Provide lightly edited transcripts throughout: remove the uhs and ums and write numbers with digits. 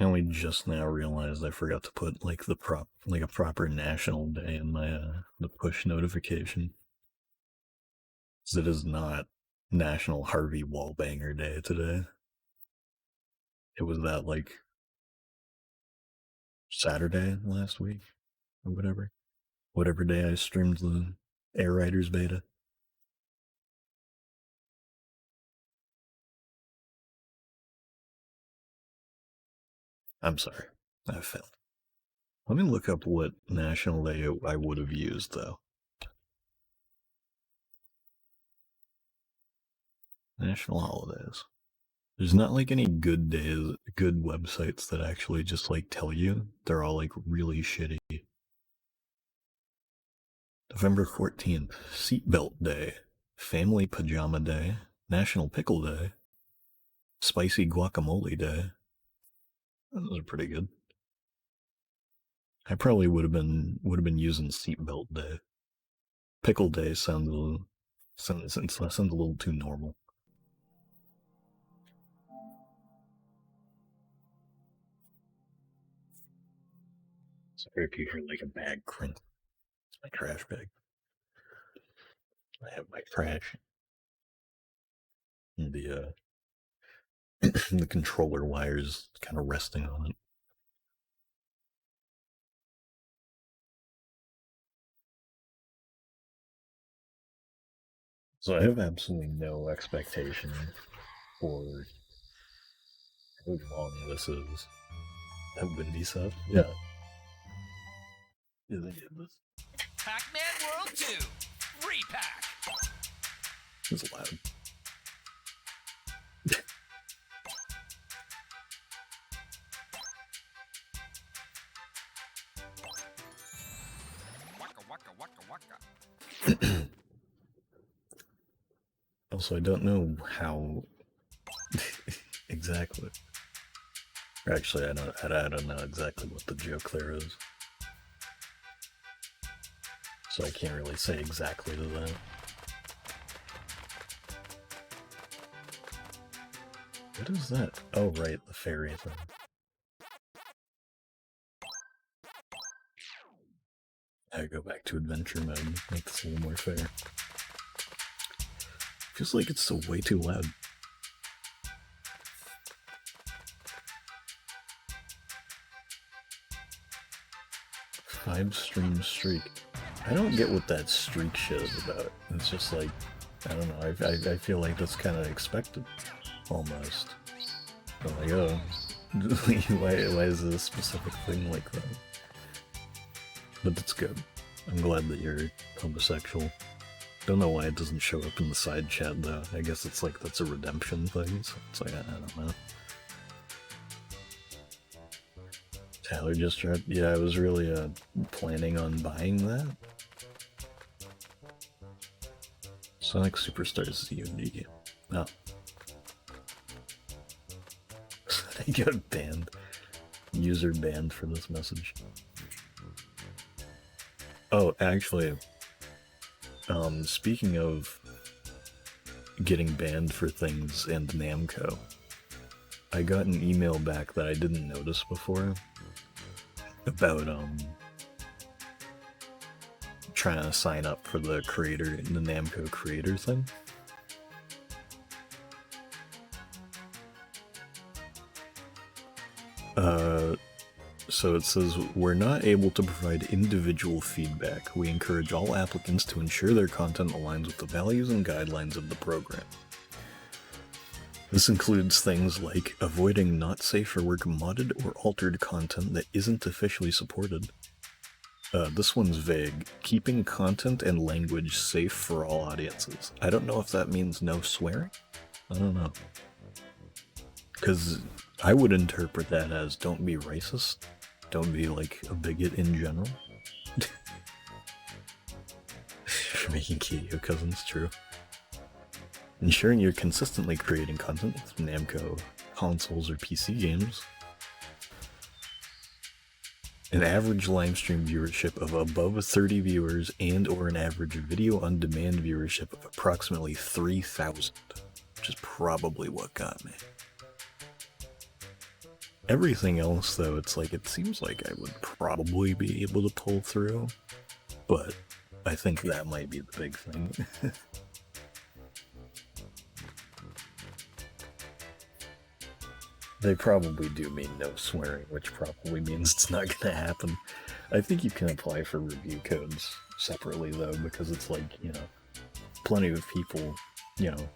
I only just now realized I forgot to put like a proper national day in my the push notification. Because it is not National Harvey Wallbanger Day today. It was that like Saturday last week or whatever. Whatever day I streamed the Air Riders beta. I'm sorry. I failed. Let me look up what national day I would have used, though. National holidays. There's not like any good days, good websites that actually just like tell you. They're all like really shitty. November 14th, Seatbelt Day, Family Pajama Day, National Pickle Day, Spicy Guacamole Day. Those are pretty good. I probably would have been using Seatbelt Day. Pickle Day sounds a little too normal. Sorry if you hear like a bag crink. It's my trash bag. I have my trash. And the the controller wires kind of resting on it. So I have absolutely no expectation for how long this is. That windy stuff? Yeah. Yeah, they did this. PAC-MAN World 2, RePAC. It's loud. Waka waka waka waka. Also, I don't know how exactly. Or actually, I don't know exactly what the joke there is. So I can't really say exactly to that. What is that? Oh, right, the fairy thing. I go back to adventure mode, make this a little more fair. Feels like it's still way too loud. Five stream streak. I don't get what that streak shit is about. It's just like, I don't know, I feel like that's kind of expected. Almost. I'm like, oh, why is this a specific thing like that? But it's good. I'm glad that you're homosexual. Don't know why it doesn't show up in the side chat though. I guess it's like that's a redemption thing, so it's like, I don't know. Tyler just tried. Yeah, I was really planning on buying that. Sonic Superstars is unique. Oh. I got banned. User banned for this message. Oh, actually, speaking of getting banned for things and Namco, I got an email back that I didn't notice before about trying to sign up for the Namco creator thing. So it says, we're not able to provide individual feedback. We encourage all applicants to ensure their content aligns with the values and guidelines of the program. This includes things like avoiding not safe for work modded or altered content that isn't officially supported. This one's vague. Keeping content and language safe for all audiences. I don't know if that means no swearing. I don't know. Because I would interpret that as don't be racist. Don't be like a bigot in general. For making Kiyo cousins, true. Ensuring you're consistently creating content with Namco consoles or PC games. An average livestream viewership of above 30 viewers and or an average video on demand viewership of approximately 3,000, which is probably what got me. Everything else, though, it's like, it seems like I would probably be able to pull through, but I think that might be the big thing. They probably do mean no swearing, which probably means it's not gonna happen. I think you can apply for review codes separately, though, because it's like, you know, plenty of people, you know,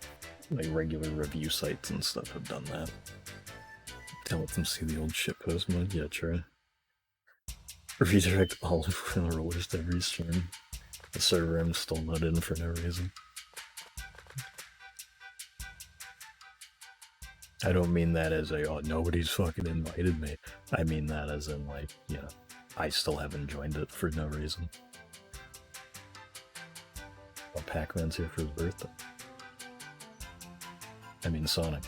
like regular review sites and stuff have done that. To let them see the old shitpost mode, yeah, true. Redirect all of the rollers to every stream. The server I'm still not in for no reason. I don't mean that as a, oh, nobody's fucking invited me. I mean that as in, like, you know, I still haven't joined it for no reason. Well, Pac-Man's here for his birthday. I mean Sonic.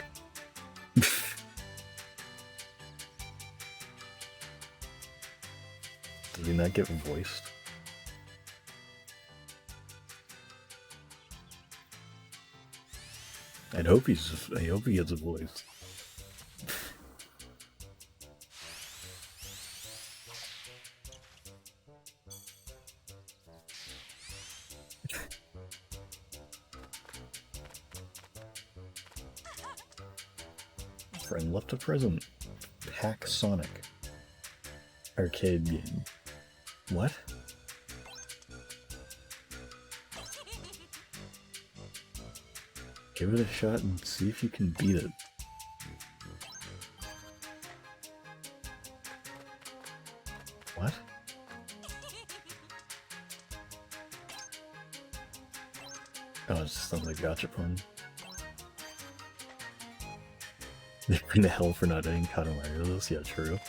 Did he not get voiced? I hope he gets a voice. Friend left a present. Hack Sonic. Arcade game. What? Give it a shot and see if you can beat it. What? Oh, it's just another gachapon. They're going to hell for not adding Katamari to this? Yeah, true.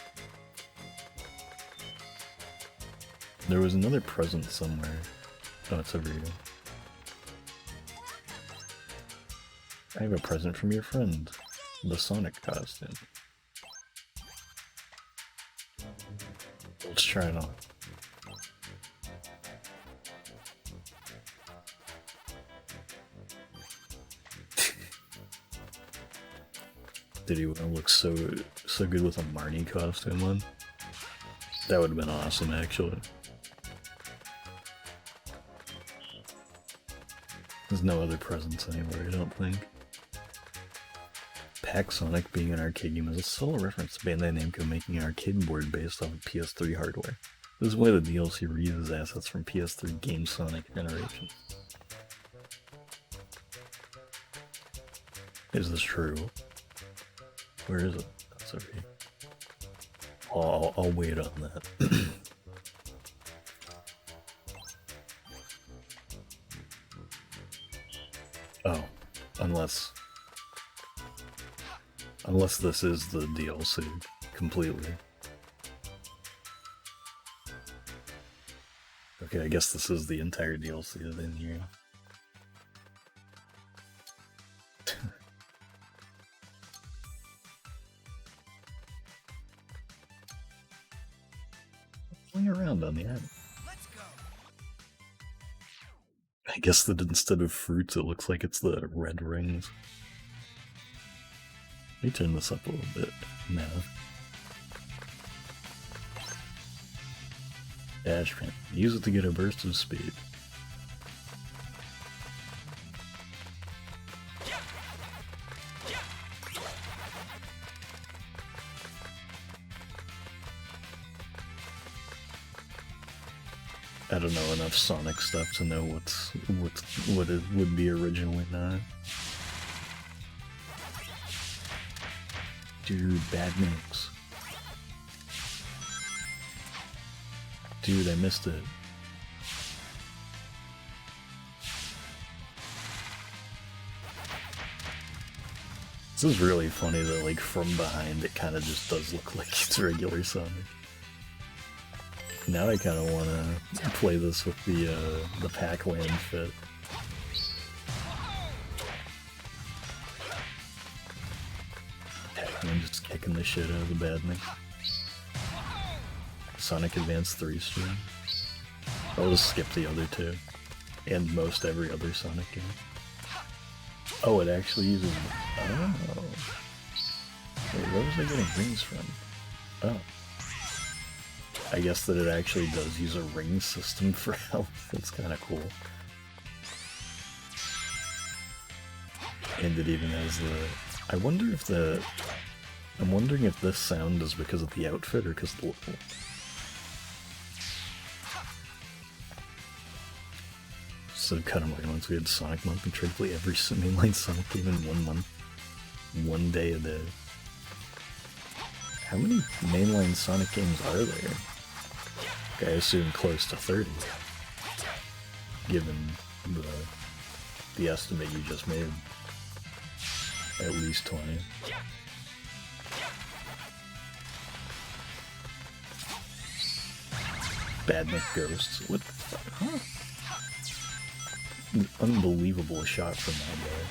There was another present somewhere. Oh, it's over here. I have a present from your friend. The Sonic costume. Let's try it on. Did he look so good with a Marnie costume on? That would have been awesome, actually. There's no other presents anywhere, I don't think. PAC-Sonic being an arcade game is a sole reference to Bandai Namco making an arcade board based off of PS3 hardware. This is why the DLC reuses assets from PS3 game Sonic generation. Is this true? Where is it? That's over here. I'll wait on that. Oh, unless this is the DLC completely. Okay, I guess this is the entire DLC that's in here. Playing around on the island. I guess that instead of fruits, it looks like it's the red rings. Let me turn this up a little bit now. Dash pin. Use it to get a burst of speed. I don't know enough Sonic stuff to know what it would be originally not. Dude, bad mix. Dude, I missed it. This is really funny that, like, from behind it kind of just does look like it's regular Sonic. Now I kind of want to play this with the Pac-Man fit. Pac-Man just kicking the shit out of the badness. Sonic Advance 3 stream. I'll just skip the other two. And most every other Sonic game. Oh, it actually uses... Oh. Wait, where was I getting rings from? Oh. I guess that it actually does use a ring system for health. That's kind of cool. And it even has the... I'm wondering if this sound is because of the outfit or because of the level. So kind of like once we had Sonic Month, we tried to play every mainline Sonic game in 1 month. 1 day a day. How many mainline Sonic games are there? I assume close to 30. Given the estimate you just made. At least 20. Badnik Ghosts. What the fuck? Huh? An unbelievable shot from that guy.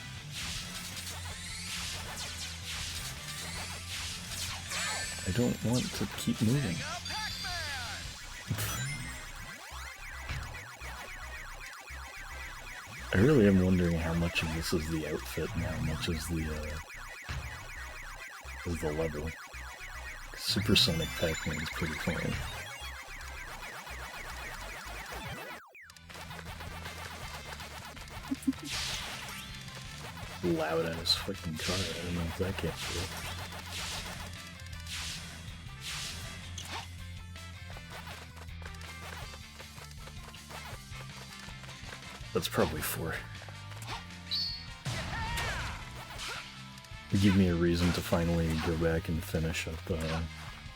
I don't want to keep moving. I really am wondering how much of this is the outfit and how much is the level. Supersonic Pac-Man is pretty funny. Loud ass fucking car, I don't know if that came through. That's probably 4. Give me a reason to finally go back and finish up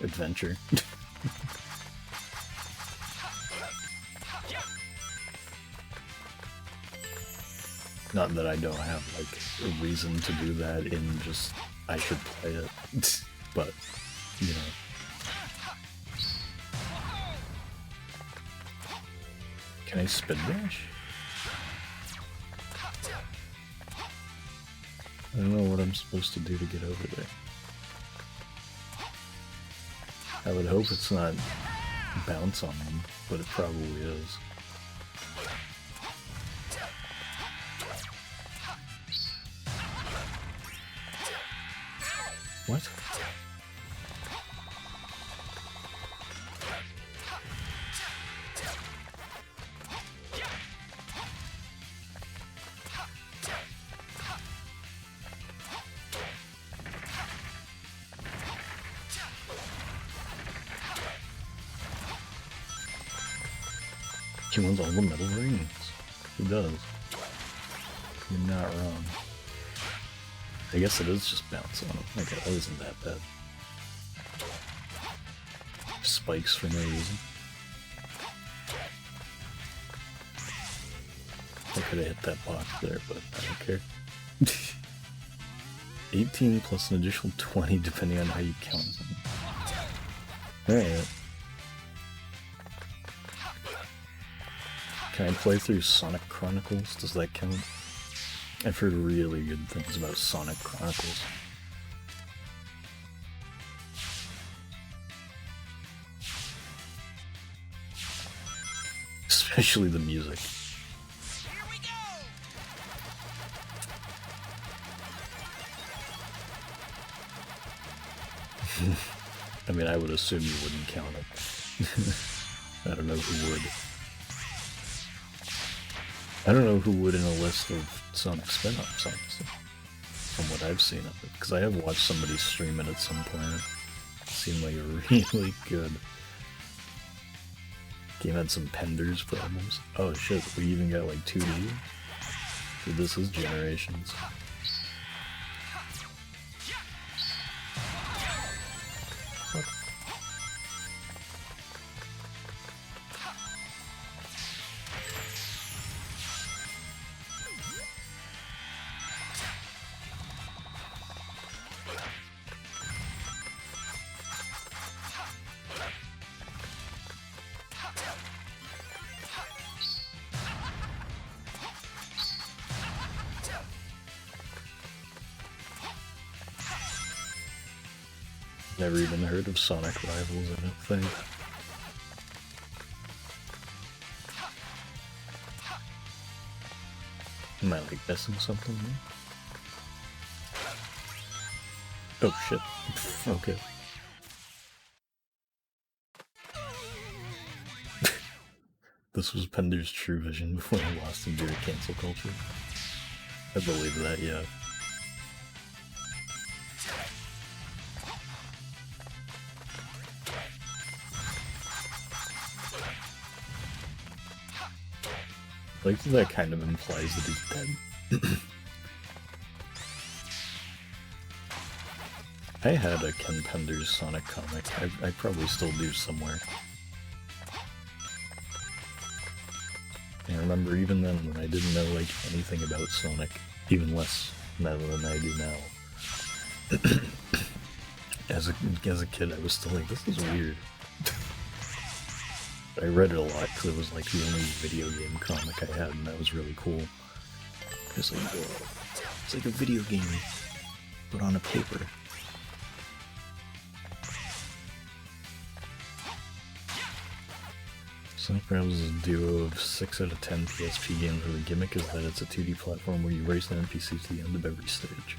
Adventure. Not that I don't have like a reason to do that in just I should play it, but you know. Can I spin dash? I don't know what I'm supposed to do to get over there. I would hope it's not bounce on them, but it probably is. What? He wants all the metal rings. He does. You're not wrong. I guess it is just bounce on him. Okay, that isn't that bad. Spikes for no reason. I could have hit that box there, but I don't care. 18 plus an additional 20 depending on how you count them. Alright. Can I play through Sonic Chronicles? Does that count? I've heard really good things about Sonic Chronicles. Especially the music. Here we go. I mean, I would assume you wouldn't count it. I don't know who would. I don't know who would in a list of Sonic spin-offs, honestly, from what I've seen of it, because I have watched somebody stream it at some point. It seemed like really good. Game had some penders problems. Oh shit, we even got like 2D? Dude, this is Generations. What? Never even heard of Sonic Rivals, I don't think. Am I like missing something here? Oh shit. Okay. This was Pender's true vision before he lost into cancel culture. I believe that, yeah. Like, that kind of implies that he's dead. I had a Ken Pender's Sonic comic. I probably still do somewhere. I remember even then when I didn't know like anything about Sonic, even less than I do now. As a kid, I was still like, this is weird. I read it a lot because it was like the only video game comic I had, and that was really cool. It's like, whoa, it's like a video game, but on a paper. Sonic Riders is a duo of 6 out of 10 PSP games where the gimmick is that it's a 2D platform where you race the NPCs to the end of every stage.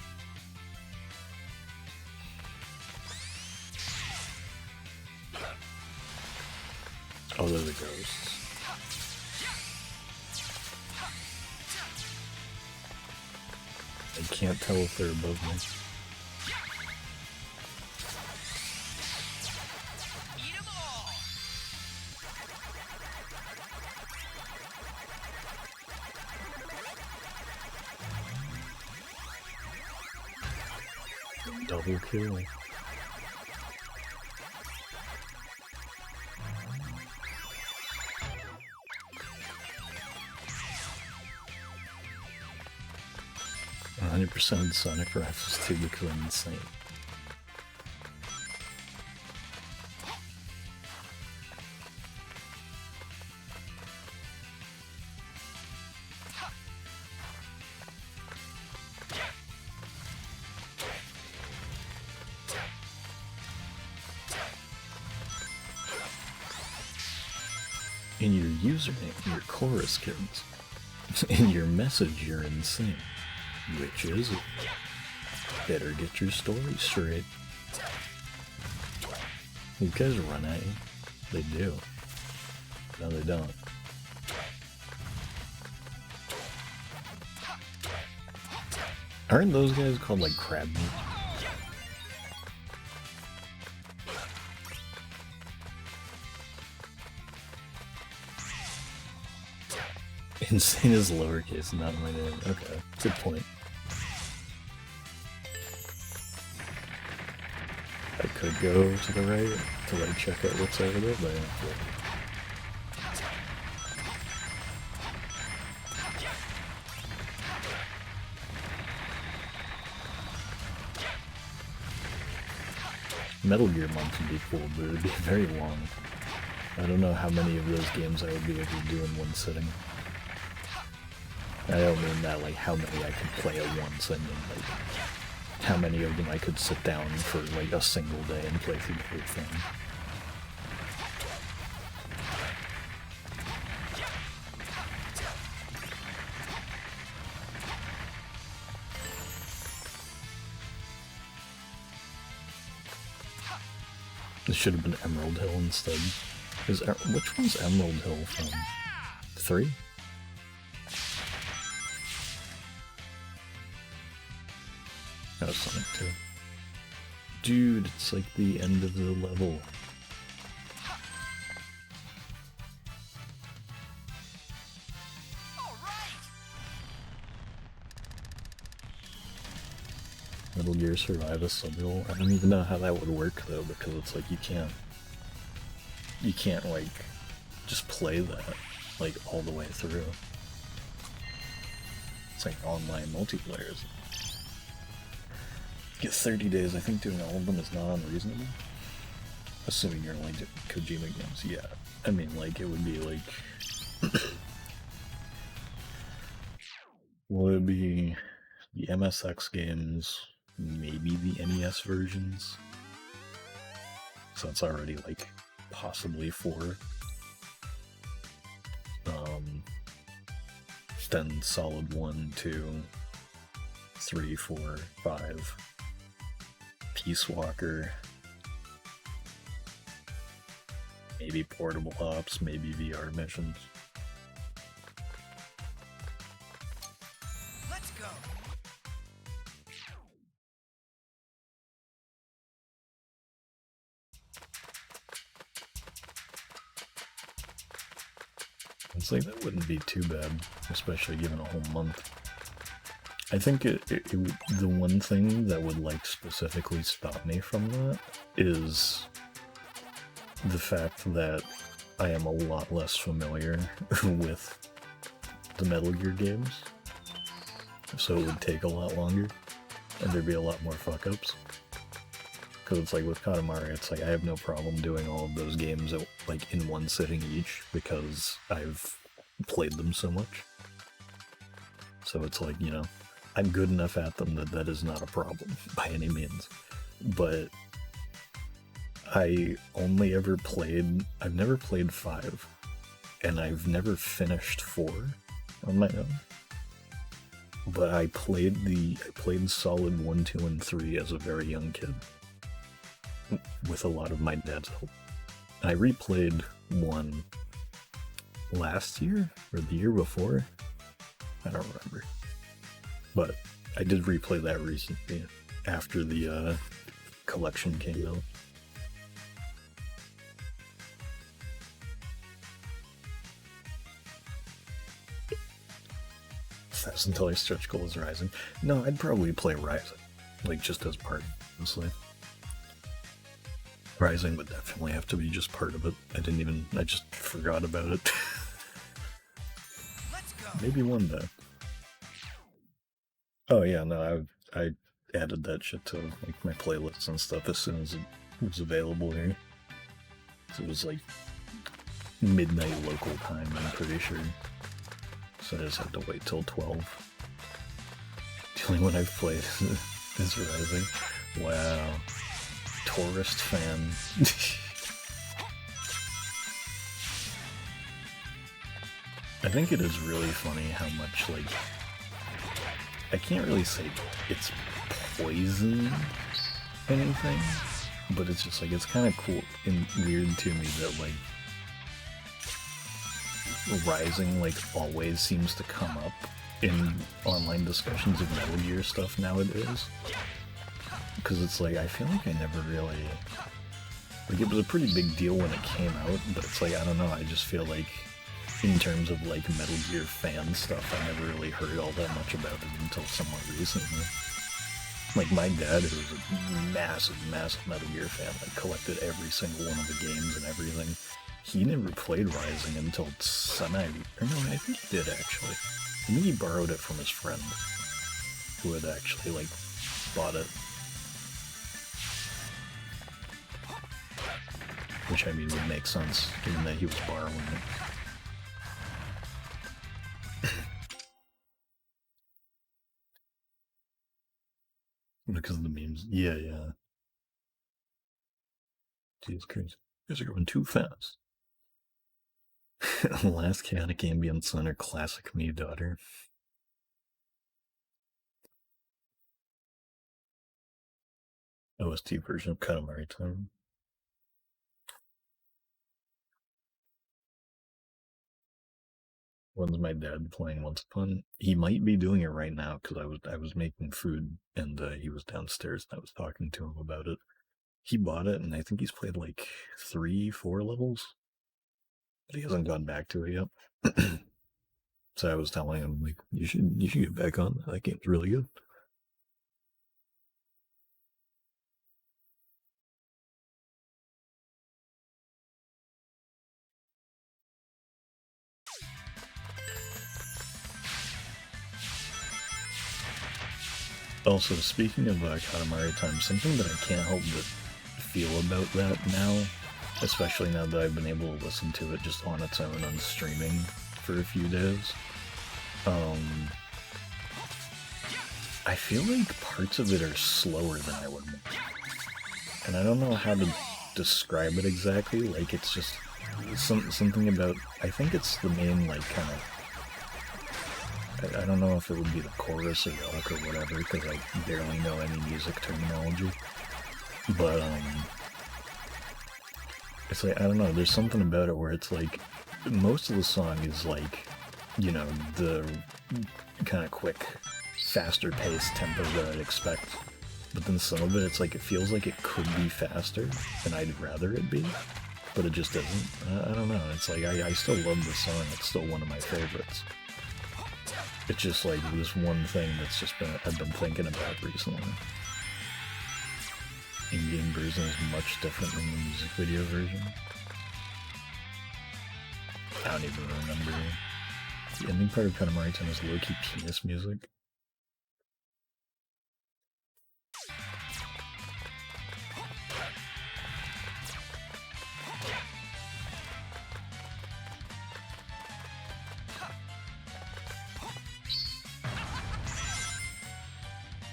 Oh, they're the ghosts. I can't tell if they're above me. Double kill. I 100% Sonic Rifles 2 because I'm insane. In your username, you're chorus kids. In your message, you're insane. Which is it? Better get your story straight. These guys run at you. They do. No, they don't. Aren't those guys called like crab meat? Insane is lowercase, not my name. Okay, good point. I could go to the right to like check out what's over there, but I don't feel like it. Metal Gear Month would be cool, but it would be very long. I don't know how many of those games I would be able to do in one sitting. I don't mean that like how many I could play at once, I mean like how many of them I could sit down for like a single day and play through the whole thing. This should have been Emerald Hill instead. Which one's Emerald Hill from? 3? That was Sonic 2. Dude, it's like the end of the level. Metal Gear Survive a Subhill. I don't even know how that would work though, because it's like you can't like just play that like all the way through. It's like online multiplayer. Get 30 days, I think doing all of them is not unreasonable. Assuming you're only doing Kojima games, yeah. I mean, like, it would be like... would it be the MSX games, maybe the NES versions? So that's already, like, possibly 4. Then Solid 1, 2, 3, 4, 5... Peace Walker, maybe Portable Ops, maybe VR missions. It's like, that wouldn't be too bad, especially given a whole month. I think the one thing that would, like, specifically stop me from that is the fact that I am a lot less familiar with the Metal Gear games, so it would take a lot longer, and there'd be a lot more fuck-ups. Because it's like, with Katamari, it's like, I have no problem doing all of those games at, like, in one sitting each, because I've played them so much. So it's like, you know, I'm good enough at them that that is not a problem, by any means. But I only ever played, I've never played 5, and I've never finished 4 on my own. But I played Solid 1, 2, and 3 as a very young kid, with a lot of my dad's help. And I replayed 1 last year, or the year before? I don't remember. But I did replay that recently, after the collection came out. $1,000 stretch goal is Rising. No, I'd probably play Rising, like, just as part, honestly. Rising would definitely have to be just part of it. I just forgot about it. Let's go. Maybe one day. Oh yeah, no, I added that shit to, like, my playlists and stuff as soon as it was available here. So it was like midnight local time, I'm pretty sure. So I just had to wait till 12. The only one I've played is Rising. Wow. Tourist fan. I think it is really funny how much, like, I can't really say it's poison anything, but it's just like, it's kind of cool and weird to me that, like, Rising, like, always seems to come up in online discussions of Metal Gear stuff nowadays. Because it's like, I feel like I never really, like, it was a pretty big deal when it came out, but it's like, I don't know, I just feel like, in terms of, like, Metal Gear fan stuff, I never really heard all that much about it until somewhat recently. Like, my dad, who was a massive, massive Metal Gear fan, like, collected every single one of the games and everything, he never played Rising until or no, I think he did, actually. I think he borrowed it from his friend, who had actually, like, bought it. Which, I mean, would make sense, given that he was borrowing it. Because of the memes. Yeah, yeah. Jesus Christ. You guys are going too fast. Last Chaotic Ambient Sun or Classic Me Daughter. OST version of Katamari Time. When's my dad playing Once Upon? He might be doing it right now, because I was making food, and he was downstairs, and I was talking to him about it. He bought it, and I think he's played like 3-4 levels, but he hasn't gone back to it yet. So I was telling him, like, you should get back on that. That game's really good. Also, speaking of Katamari Time, something that I can't help but feel about that now, especially now that I've been able to listen to it just on its own on streaming for a few days, I feel like parts of it are slower than I would want. And I don't know how to describe it exactly, like, it's just something about, I think it's the main, like, kind of, I don't know if it would be the chorus or the hook or whatever, because I barely know any music terminology, but, it's like, I don't know, there's something about it where it's like, most of the song is like, you know, the kind of quick faster paced tempo that I'd expect. But then some of it, it's like, it feels like it could be faster, and I'd rather it be, but it just isn't. I don't know, it's like, I still love the song, it's still one of my favorites. It's just like this one thing that's just I've been thinking about recently. In-game version is much different than the music video version. I don't even remember. The ending part of Katamari Time is low-key penis music.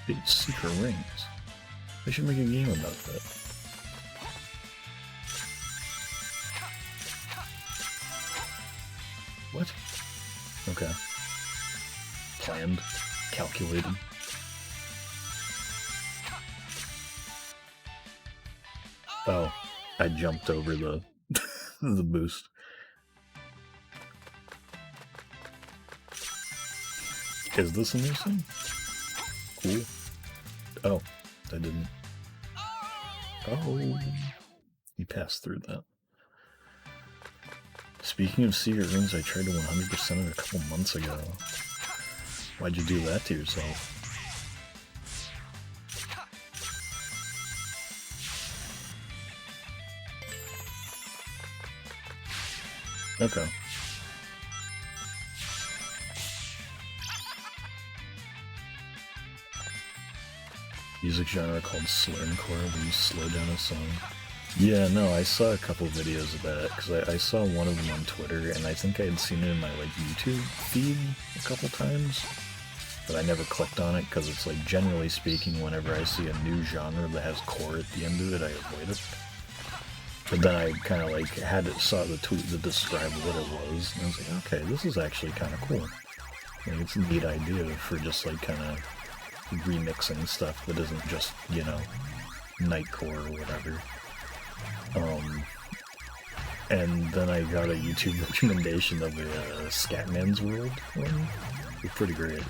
It's secret rings. They should make a game about that. What? Okay. Planned. Calculated. Oh, I jumped over the the boost. Is this a new thing? Cool. Oh, I didn't. Oh, you passed through that. Speaking of secret rings, I tried to 100% it a couple months ago. Why'd you do that to yourself? Okay. Music genre called slurmcore, where you slow down a song. Yeah, no, I saw a couple videos of that, because I saw one of them on Twitter, and I think I had seen it in my, like, YouTube feed a couple times, but I never clicked on it, because it's, like, generally speaking, whenever I see a new genre that has core at the end of it, I avoid it. But then I kind of, like, saw the tweet that described what it was, and I was like, okay, this is actually kind of cool. Like, it's a neat idea for just, like, kind of remixing stuff that isn't just, you know, nightcore or whatever. And then I got a YouTube recommendation of a Scatman's World one. It's pretty great.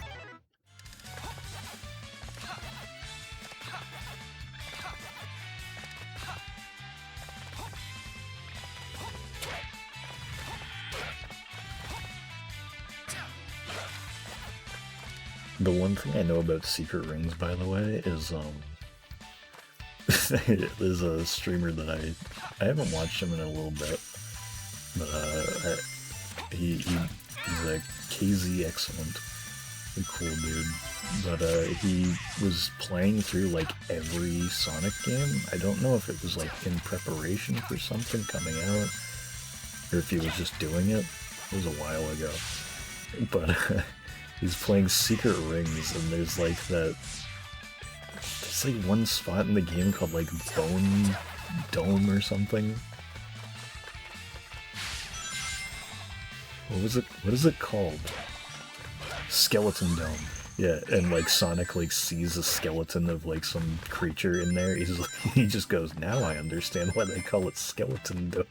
The one thing I know about secret rings, by the way, is there's a streamer that I haven't watched him in a little bit, but he's a KZ Excellent, a cool dude. But he was playing through like every Sonic game. I don't know if it was like in preparation for something coming out, or if he was just doing it. It was a while ago, but he's playing Secret Rings, and there's like that. There's like one spot in the game called like Bone Dome or something. What was it? What is it called? Skeleton Dome. Yeah, and like Sonic like sees a skeleton of like some creature in there. He's like, he just goes, "Now I understand why they call it Skeleton Dome."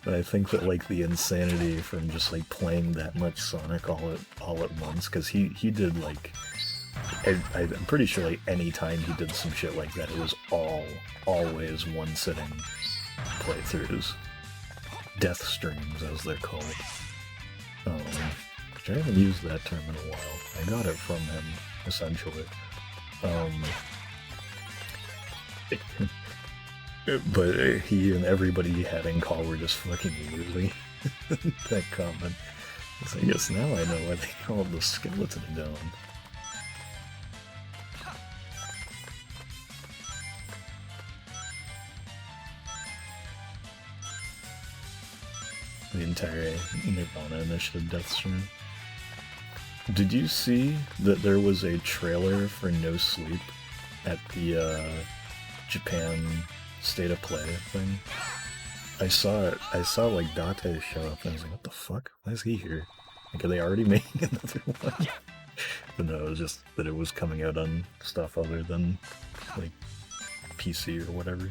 And I think that like the insanity from just like playing that much Sonic all at once, because he did like, I'm pretty sure like any time he did some shit like that, it was always one sitting playthroughs, death streams as they're called. Which I haven't used that term in a while. I got it from him essentially. But he and everybody he had in call were just fucking losing that comment. So I guess now I know why they call it the Skeleton Dome. The entire Nirvana Initiative death stream. Did you see that there was a trailer for No Sleep at the Japan State of Play thing? I saw it. I saw like Date show up and I was like, what the fuck? Why is he here? Like, are they already making another one? But no, it was just that it was coming out on stuff other than like PC or whatever.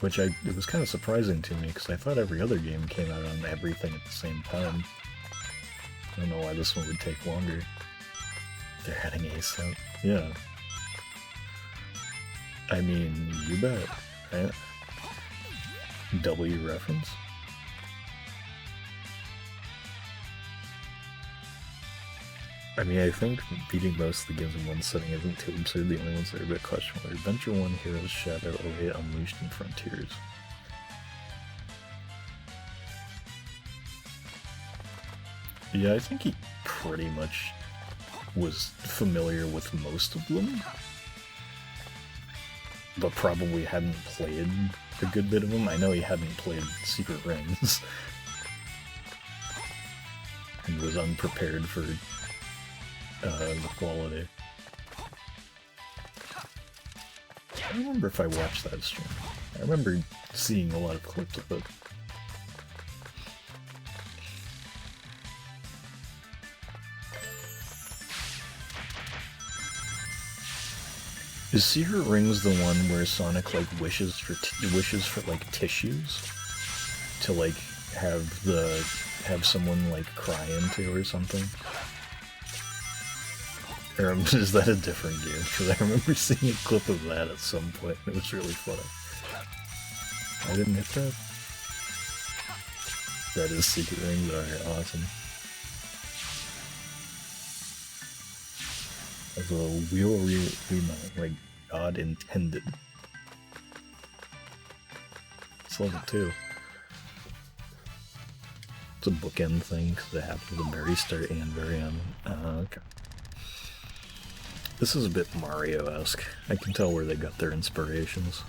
Which it was kind of surprising to me because I thought every other game came out on everything at the same time. I don't know why this one would take longer. They're heading ace out. Yeah. I mean, you bet, right? W reference? I mean, I think beating most of the games in one setting isn't too absurd. The only ones that are a bit questionable are Adventure 1, Heroes, Shadow, 08, Unleashed, and Frontiers. Yeah, I think he pretty much was familiar with most of them, but probably hadn't played a good bit of them. I know he hadn't played Secret Rings, and was unprepared for the quality. I don't remember if I watched that stream. I remember seeing a lot of clips of it. Is Secret Rings the one where Sonic like wishes for like tissues to like have someone like cry into or something? Or is that a different game? Because I remember seeing a clip of that at some point. It was really funny. I didn't hit that. That is Secret Rings. Alright, awesome. As a wheel remount, like God intended. It's level 2. It's a bookend thing because it happens at the very start and very end. Okay. This is a bit Mario-esque. I can tell where they got their inspirations.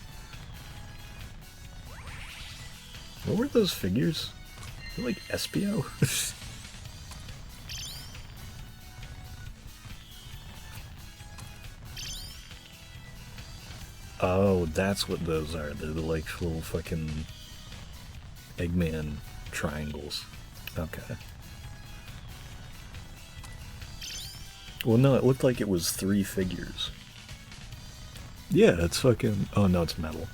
What were those figures? They're like Espio? Oh, that's what those are. They're the like little fucking Eggman triangles. Okay. Well, no, it looked like it was 3 figures. Yeah, it's fucking... Oh, no, it's metal.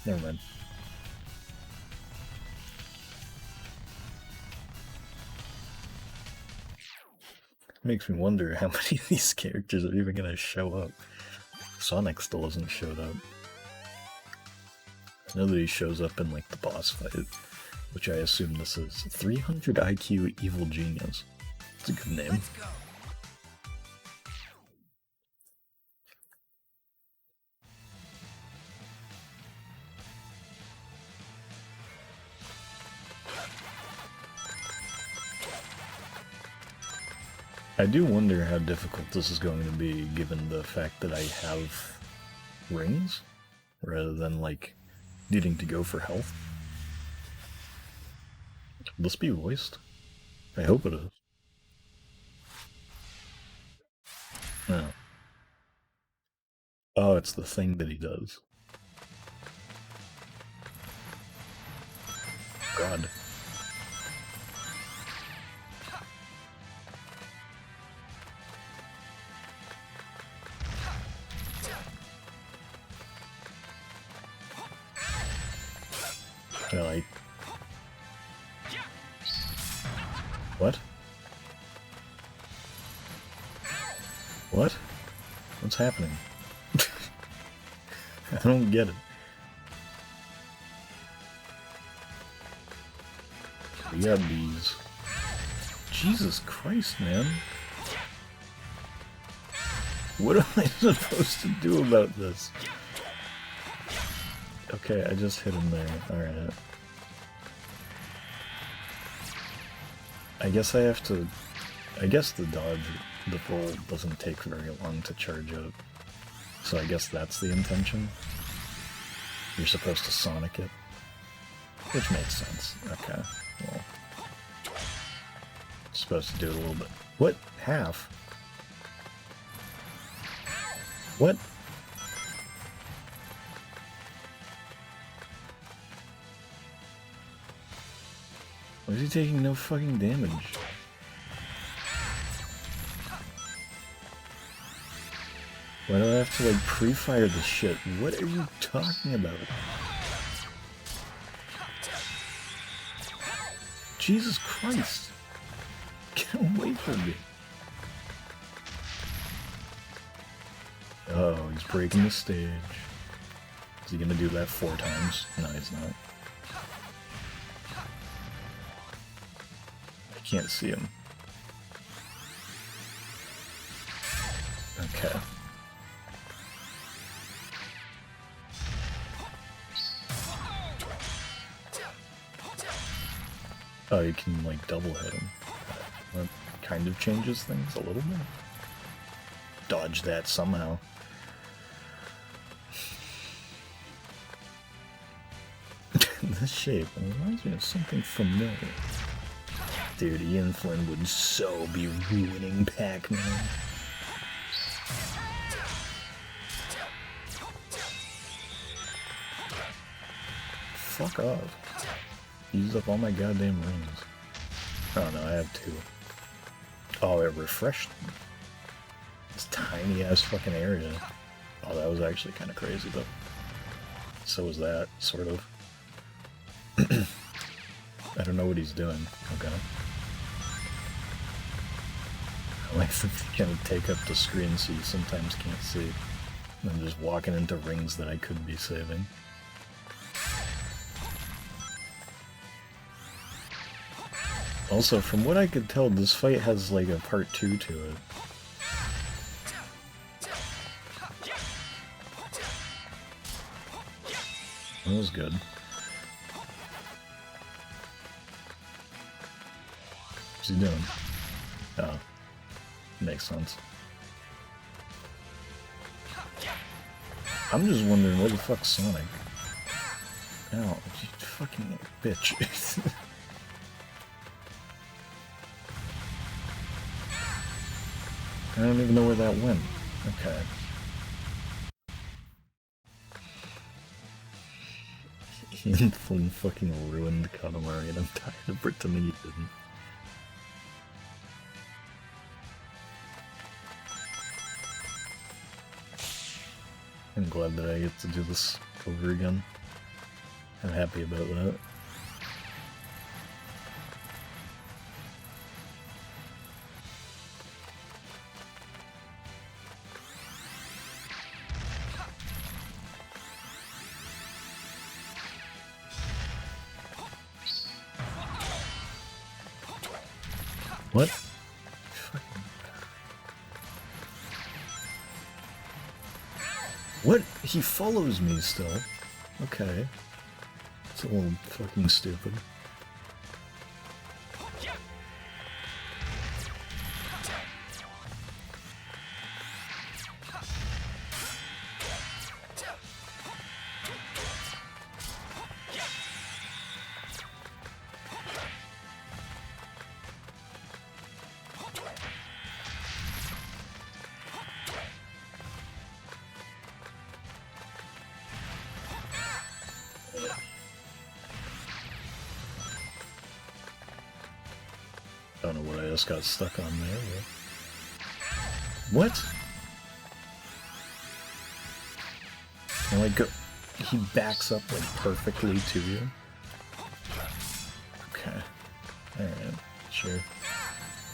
Never mind. Makes me wonder how many of these characters are even gonna show up. Sonic still hasn't showed up. I know that he shows up in, like, the boss fight, which I assume this is. 300 IQ Evil Genius. It's a good name. Let's go. I do wonder how difficult this is going to be, given the fact that I have rings, rather than, like, needing to go for health. Will this be voiced? I hope it is. No. Oh, it's the thing that he does. God. Like... What? What? What's happening? I don't get it. We got these. Jesus Christ, man. What am I supposed to do about this? Okay, I just hit him there. Alright. I guess I have to... I guess the dodge, the roll, doesn't take very long to charge up. So I guess that's the intention. You're supposed to Sonic it. Which makes sense. Okay, well... Supposed to do it a little bit... What? Half? What? Why is he taking no fucking damage? Why do I have to, like, pre-fire this shit? What are you talking about? Jesus Christ! Get away from me. Oh, he's breaking the stage. Is he gonna do that 4 times? No, he's not. I can't see him. Okay. Oh, you can, like, double hit him. That kind of changes things a little bit. Dodge that somehow. This shape reminds me of something familiar. Dude, Ian Flynn would so be ruining Pac-Man. Fuck off. Used up all my goddamn rings. Oh no, I have 2. Oh, it refreshed them. This tiny ass fucking area. Oh, that was actually kind of crazy though. So was that, sort of. I don't know what he's doing. Okay. I like that they kind of take up the screen so you sometimes can't see. I'm just walking into rings that I could be saving. Also, from what I could tell, this fight has like a part 2 to it. That was good. What's he doing? Oh. Makes sense. I'm just wondering, where the fuck's Sonic? Ow, you fucking bitch. I don't even know where that went. Okay. Ian Flynn fucking ruined Katamari and I'm tired of pretending he didn't. I'm glad that I get to do this over again. I'm happy about that. What? What? He follows me still? Okay. It's a little fucking stupid. I don't know what I just got stuck on there, but... What? And like, he backs up like perfectly to you? Okay. Alright, sure.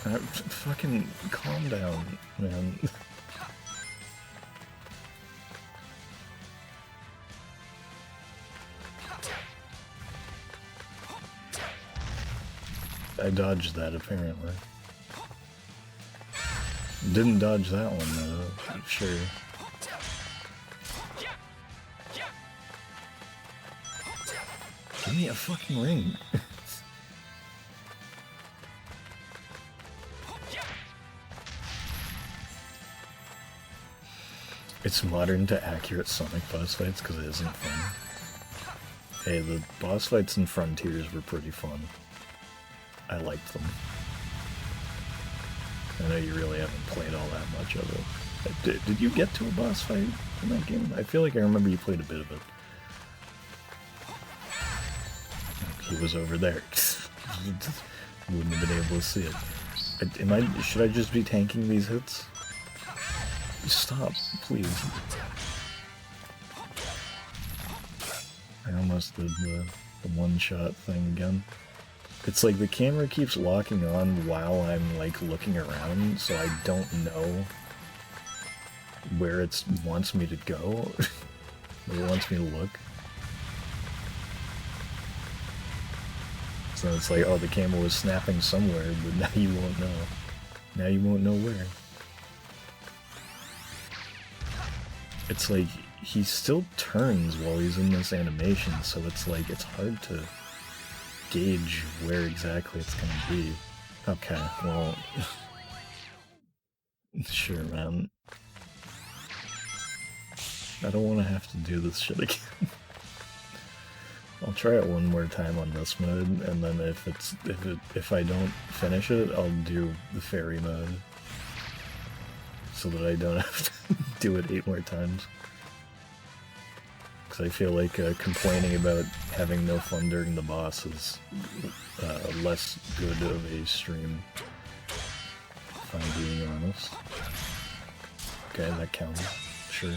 Fucking calm down, man. I dodged that, apparently. Didn't dodge that one, though. Sure. Give me a fucking ring. It's modern to accurate Sonic boss fights because it isn't fun. Hey, the boss fights in Frontiers were pretty fun. I liked them. I know you really haven't played all that much of it. Did you get to a boss fight in that game? I feel like I remember you played a bit of it. He was over there. Wouldn't have been able to see it. Should I just be tanking these hits? Stop, please. I almost did the one-shot thing again. It's like the camera keeps locking on while I'm like looking around, so I don't know where it wants me to go, where it wants me to look. So it's like, oh, the camera was snapping somewhere, but now you won't know. Now you won't know where. It's like, he still turns while he's in this animation, so it's like, it's hard to gauge where exactly it's gonna be. Okay, well... sure, man. I don't want to have to do this shit again. I'll try it one more time on this mode, and then if I don't finish it, I'll do the fairy mode. So that I don't have to do it 8 more times. Because I feel like complaining about having no fun during the boss is less good of a stream, if I'm being honest. Okay, that counts. Sure.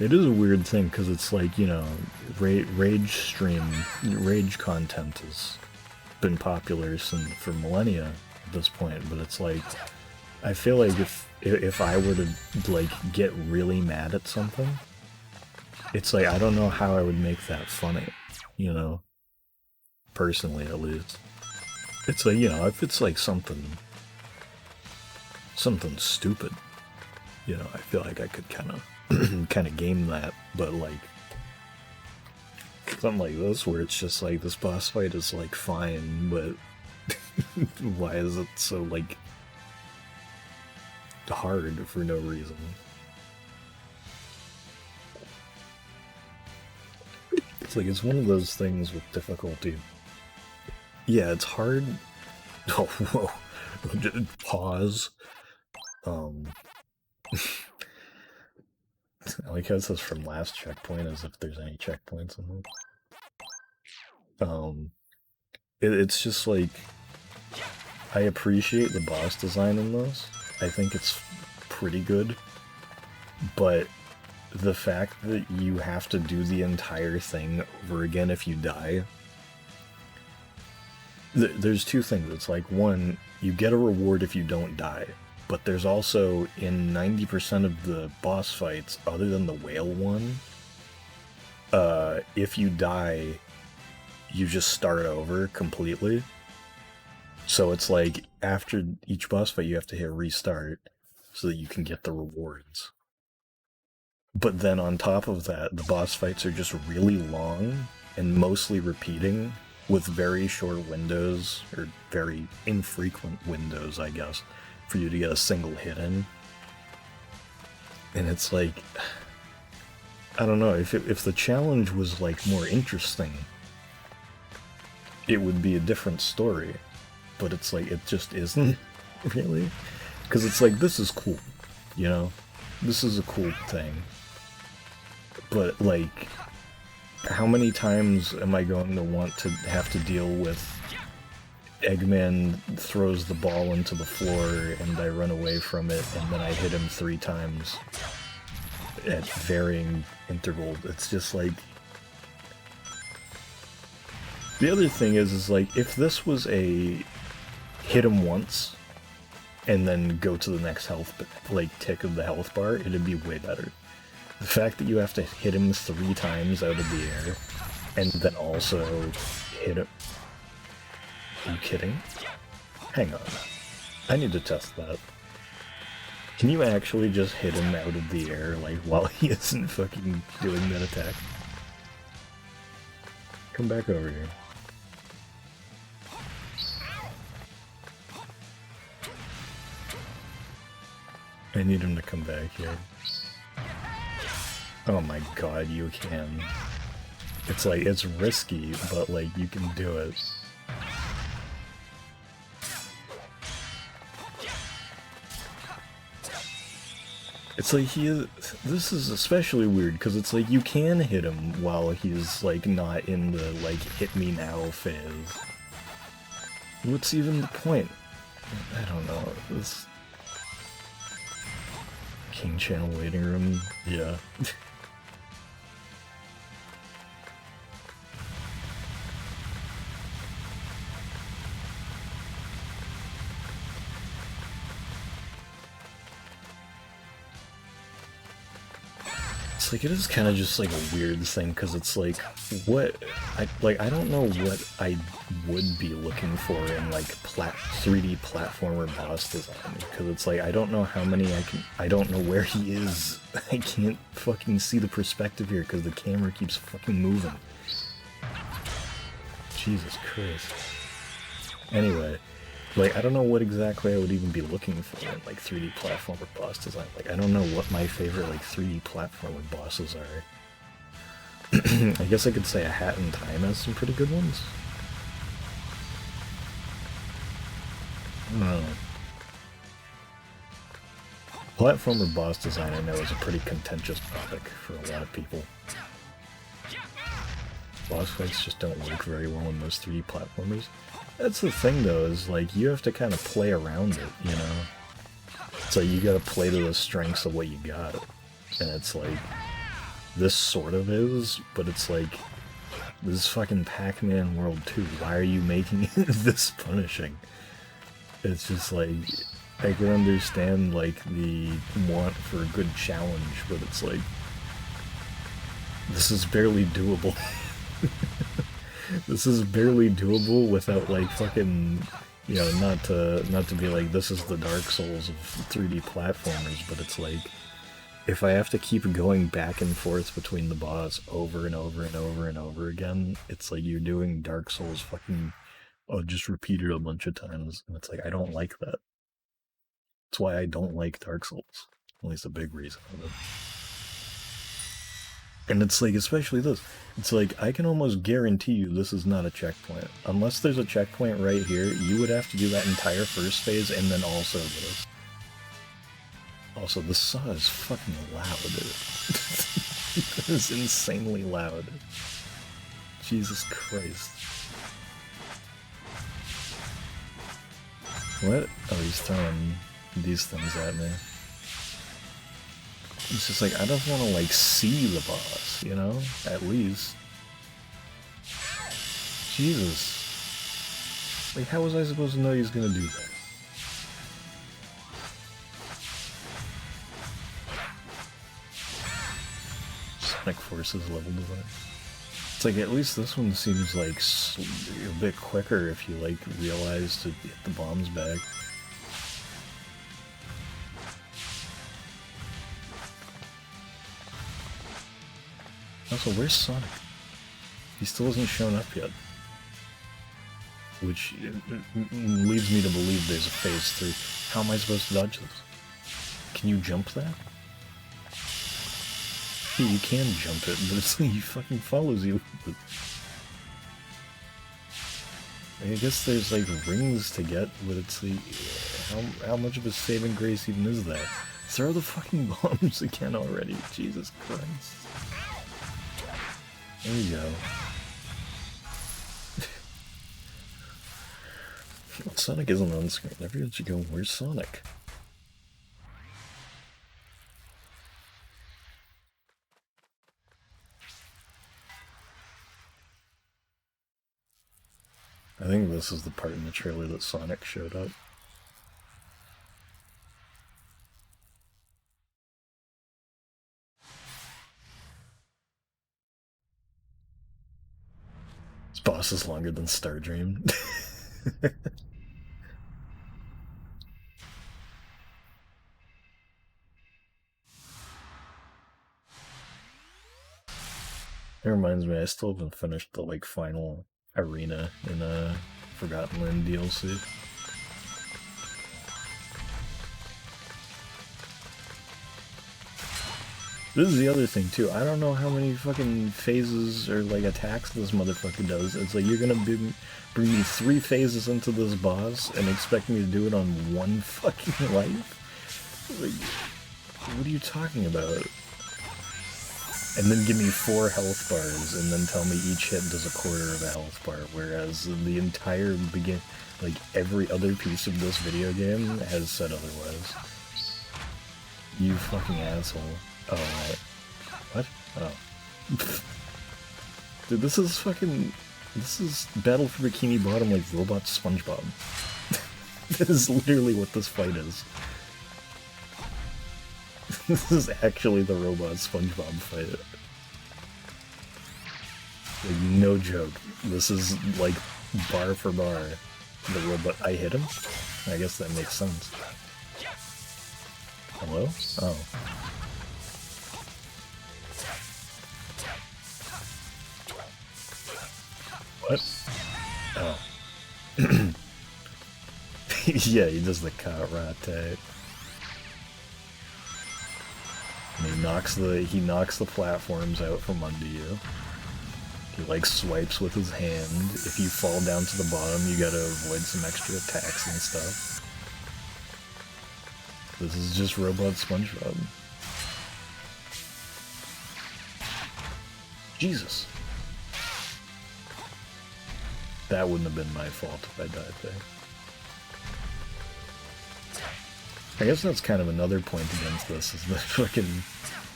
It is a weird thing, because it's like, you know, rage content has been popular for millennia at this point, but it's like, I feel like if I were to, like, get really mad at something, it's like, I don't know how I would make that funny, you know? Personally, at least. It's like, you know, if it's like something stupid, you know, I feel like I could kind of game that, but like something like this where it's just like this boss fight is like fine, but why is it so like hard for no reason? It's like, it's one of those things with difficulty. Yeah, it's hard. Oh, whoa. Pause. I like how it says from last checkpoint, as if there's any checkpoints in them. It's just like, I appreciate the boss design in this. I think it's pretty good, but the fact that you have to do the entire thing over again if you die, there's 2 things. It's like, one, you get a reward if you don't die. But there's also, in 90% of the boss fights, other than the whale one, if you die, you just start over completely. So it's like, after each boss fight, you have to hit restart so that you can get the rewards. But then on top of that, the boss fights are just really long and mostly repeating, with very short windows, or very infrequent windows, I guess, for you to get a single hit in. And it's like, I don't know, if the challenge was like more interesting, it would be a different story. But it's like, it just isn't, really. Because it's like, this is cool, you know? This is a cool thing. But like, how many times am I going to want to have to deal with Eggman throws the ball into the floor and I run away from it and then I hit him 3 times at varying intervals? It's just like... The other thing is like, if this was a hit him once and then go to the next health, like, tick of the health bar, it'd be way better. The fact that you have to hit him 3 times out of the air and then also hit him... Are you kidding? Hang on. I need to test that. Can you actually just hit him out of the air, like, while he isn't fucking doing that attack? Come back over here. I need him to come back here. Oh my god, you can. It's like, it's risky, but like, you can do it. It's like this is especially weird, because it's like, you can hit him while he's like not in the like, hit me now phase. What's even the point? I don't know. King Channel waiting room, yeah. It's like, it is kind of just like a weird thing, because it's like, what, I don't know what I would be looking for in like 3D platformer boss design, because it's like, I don't know how many I don't know where he is. I can't fucking see the perspective here, because the camera keeps fucking moving. Jesus Christ. Anyway. Like, I don't know what exactly I would even be looking for in, like, 3D platformer boss design. Like, I don't know what my favorite, like, 3D platformer bosses are. I guess I could say A Hat in Time has some pretty good ones. I don't know. Platformer boss design, I know, is a pretty contentious topic for a lot of people. Boss fights just don't work very well in most 3D platformers. That's the thing, though, is, like, you have to kind of play around it, you know? It's like, you gotta play to the strengths of what you got. And it's like, this sort of is, but it's like, this is fucking Pac-Man World 2. Why are you making it this punishing? It's just like, I can understand, like, the want for a good challenge, but it's like, this is barely doable. This is barely doable without, like, fucking, you know, not to be like, this is the Dark Souls of 3D platformers, but it's like, if I have to keep going back and forth between the boss over and over and over and over again, it's like you're doing Dark Souls fucking, just repeat it a bunch of times, and it's like, I don't like that. That's why I don't like Dark Souls. At least a big reason of it. And it's like, especially this, it's like, I can almost guarantee you this is not a checkpoint. Unless there's a checkpoint right here, you would have to do that entire first phase and then also this. Also, the saw is fucking loud. It is insanely loud. Jesus Christ. What? Oh, he's throwing these things at me. It's just like, I don't want to, like, see the boss, you know? At least. Jesus. Like, how was I supposed to know he was gonna do that? Sonic Forces level design. It's like, at least this one seems like a bit quicker if you, like, realize to hit the bombs back. Also, where's Sonic? He still hasn't shown up yet. Which leads me to believe there's a phase 3. How am I supposed to dodge this? Can you jump that? Yeah, you can jump it, but it's like he fucking follows you. I guess there's like rings to get, but it's like, how much of a saving grace even is that? Throw the fucking bombs again already, Jesus Christ. There you go. Sonic isn't on screen. Everyone should go, where's Sonic? I think this is the part in the trailer that Sonic showed up. This boss is longer than Stardream. It reminds me, I still haven't finished the like final arena in Forgotten Land DLC. This is the other thing too. I don't know how many fucking phases or like attacks this motherfucker does. It's like you're gonna bring me 3 phases into this boss and expect me to do it on 1 fucking life? Like, what are you talking about? And then give me 4 health bars, and then tell me each hit does a quarter of a health bar, whereas the entire like every other piece of this video game has said otherwise. You fucking asshole. Oh, what? Oh. Dude, this is fucking... This is Battle for Bikini Bottom like Robot SpongeBob. That is literally what this fight is. This is actually the Robot SpongeBob fight. Like, no joke. This is like bar for bar. The robot... I hit him? I guess that makes sense. Hello? Oh. What? Oh. Yeah, he does the karate. And he knocks the platforms out from under you. He like swipes with his hand. If you fall down to the bottom, you gotta avoid some extra attacks and stuff. This is just Robot SpongeBob. Jesus. That wouldn't have been my fault if I died there. I guess that's kind of another point against this, is that fucking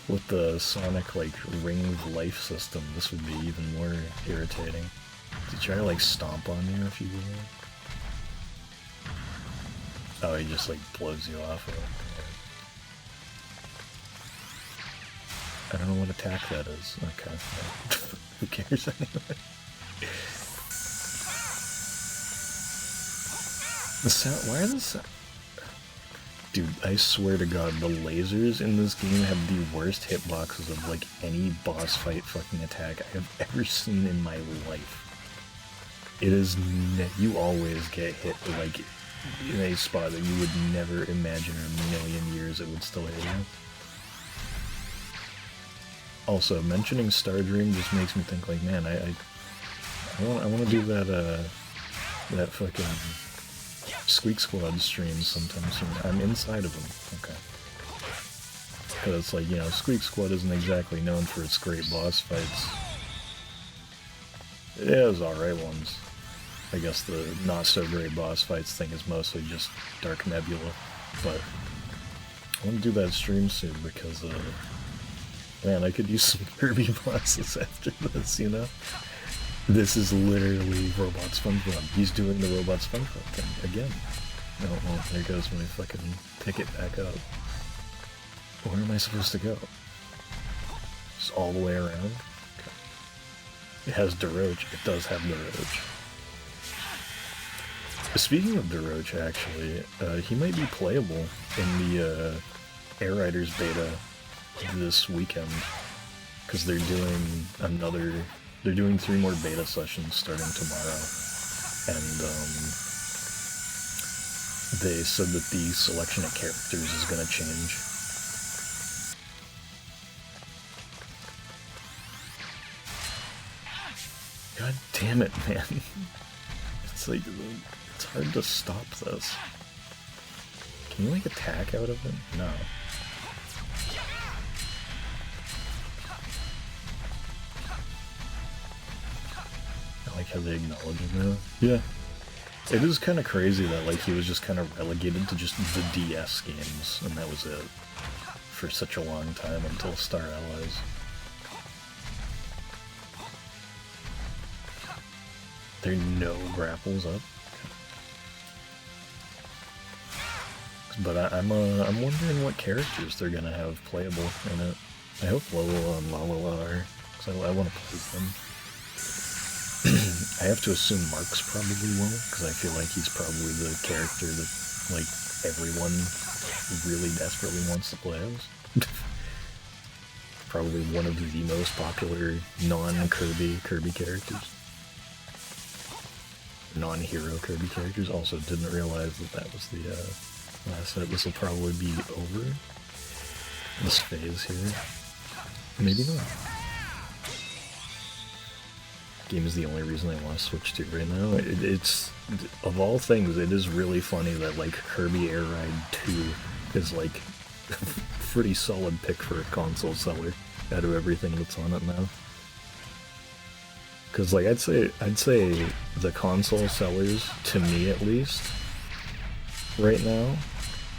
with the Sonic, like, ring of life system, this would be even more irritating. Does he try to, like, stomp on you if you do that? Oh, he just, like, blows you off. I don't know what attack that is. Okay. Who cares anyway? The sound... Why are the sound... Dude, I swear to god, the lasers in this game have the worst hitboxes of, like, any boss fight fucking attack I have ever seen in my life. It is... You always get hit, like, in a spot that you would never imagine in a million years it would still hit you. Also, mentioning Star Dream just makes me think, like, man, I want to do that fucking Squeak Squad stream sometime soon. I'm inside of them. Okay. Because it's like, you know, Squeak Squad isn't exactly known for its great boss fights. It has alright ones. I guess the not-so-great boss fights thing is mostly just Dark Nebula. But I want to do that stream soon because, man, I could use some Kirby bosses after this, you know? This is literally Robot SpongeBob. He's doing the Robot SpongeBob thing again. Oh, well, there goes my fucking ticket back up. Where am I supposed to go? Just all the way around? Okay. It has DeRoach. It does have DeRoach. Speaking of DeRoach, actually, he might be playable in the Air Riders beta this weekend. Because they're doing they're doing 3 more beta sessions starting tomorrow, and they said that the selection of characters is going to change. God damn it, man. It's like, it's hard to stop this. Can you, like, attack out of it? No. I like how they acknowledge it now. Yeah. It is kind of crazy that, like, he was just kind of relegated to just the DS games, and that was it. For such a long time until Star Allies. There are no grapples up. But I'm wondering what characters they're gonna have playable in it. I hope Lola and Lala are, because I want to play them. I have to assume Mark's probably will, because I feel like he's probably the character that, like, everyone really desperately wants to play as. Probably one of the most popular non-Kirby characters. Non-hero Kirby characters. Also didn't realize that was the last set. This will probably be over this phase here. Maybe not. Game is the only reason I want to switch to right now. It's, of all things, it is really funny that, like, Kirby Air Ride 2 is, like, pretty solid pick for a console seller out of everything that's on it now. Because, like, I'd say the console sellers, to me at least, right now,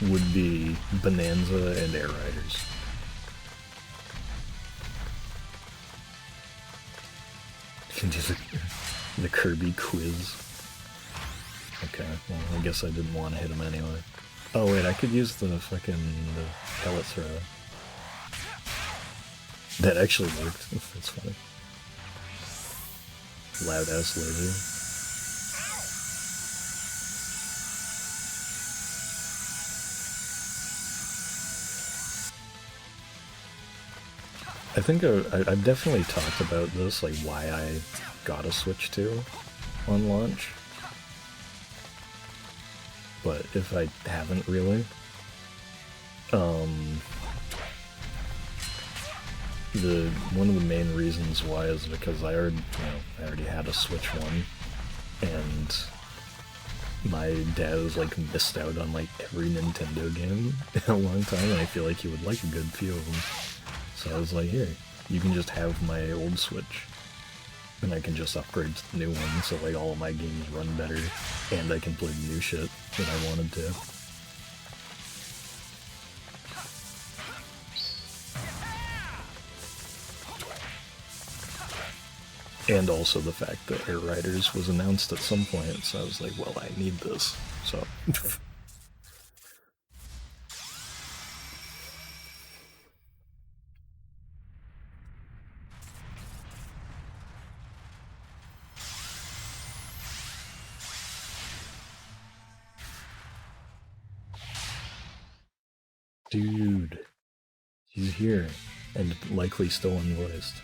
would be Bonanza and Air Riders. You can do the Kirby quiz. Okay, well, I guess I didn't want to hit him anyway. Oh wait, I could use the pellet throw. That actually worked. That's funny. Loud ass laser. I think I've definitely talked about this, like why I got a Switch 2 on launch. But if I haven't really, one of the main reasons why is because I already had a Switch 1, and my dad was like missed out on like every Nintendo game in a long time, and I feel like he would like a good few of them. So I was like, here, you can just have my old Switch, and I can just upgrade to the new one, so like all of my games run better, and I can play the new shit that I wanted to. And also the fact that Air Riders was announced at some point, so I was like, well, I need this, so... Dude, he's here, and likely still unvoiced.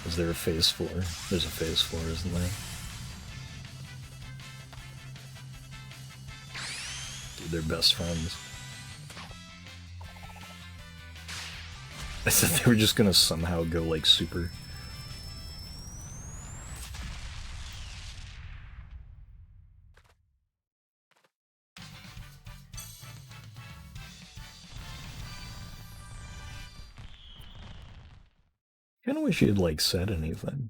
Is there a phase 4? There's a phase 4, isn't there? Dude, they're best friends. I said they were just gonna somehow go like super. Kinda wish he had like said anything.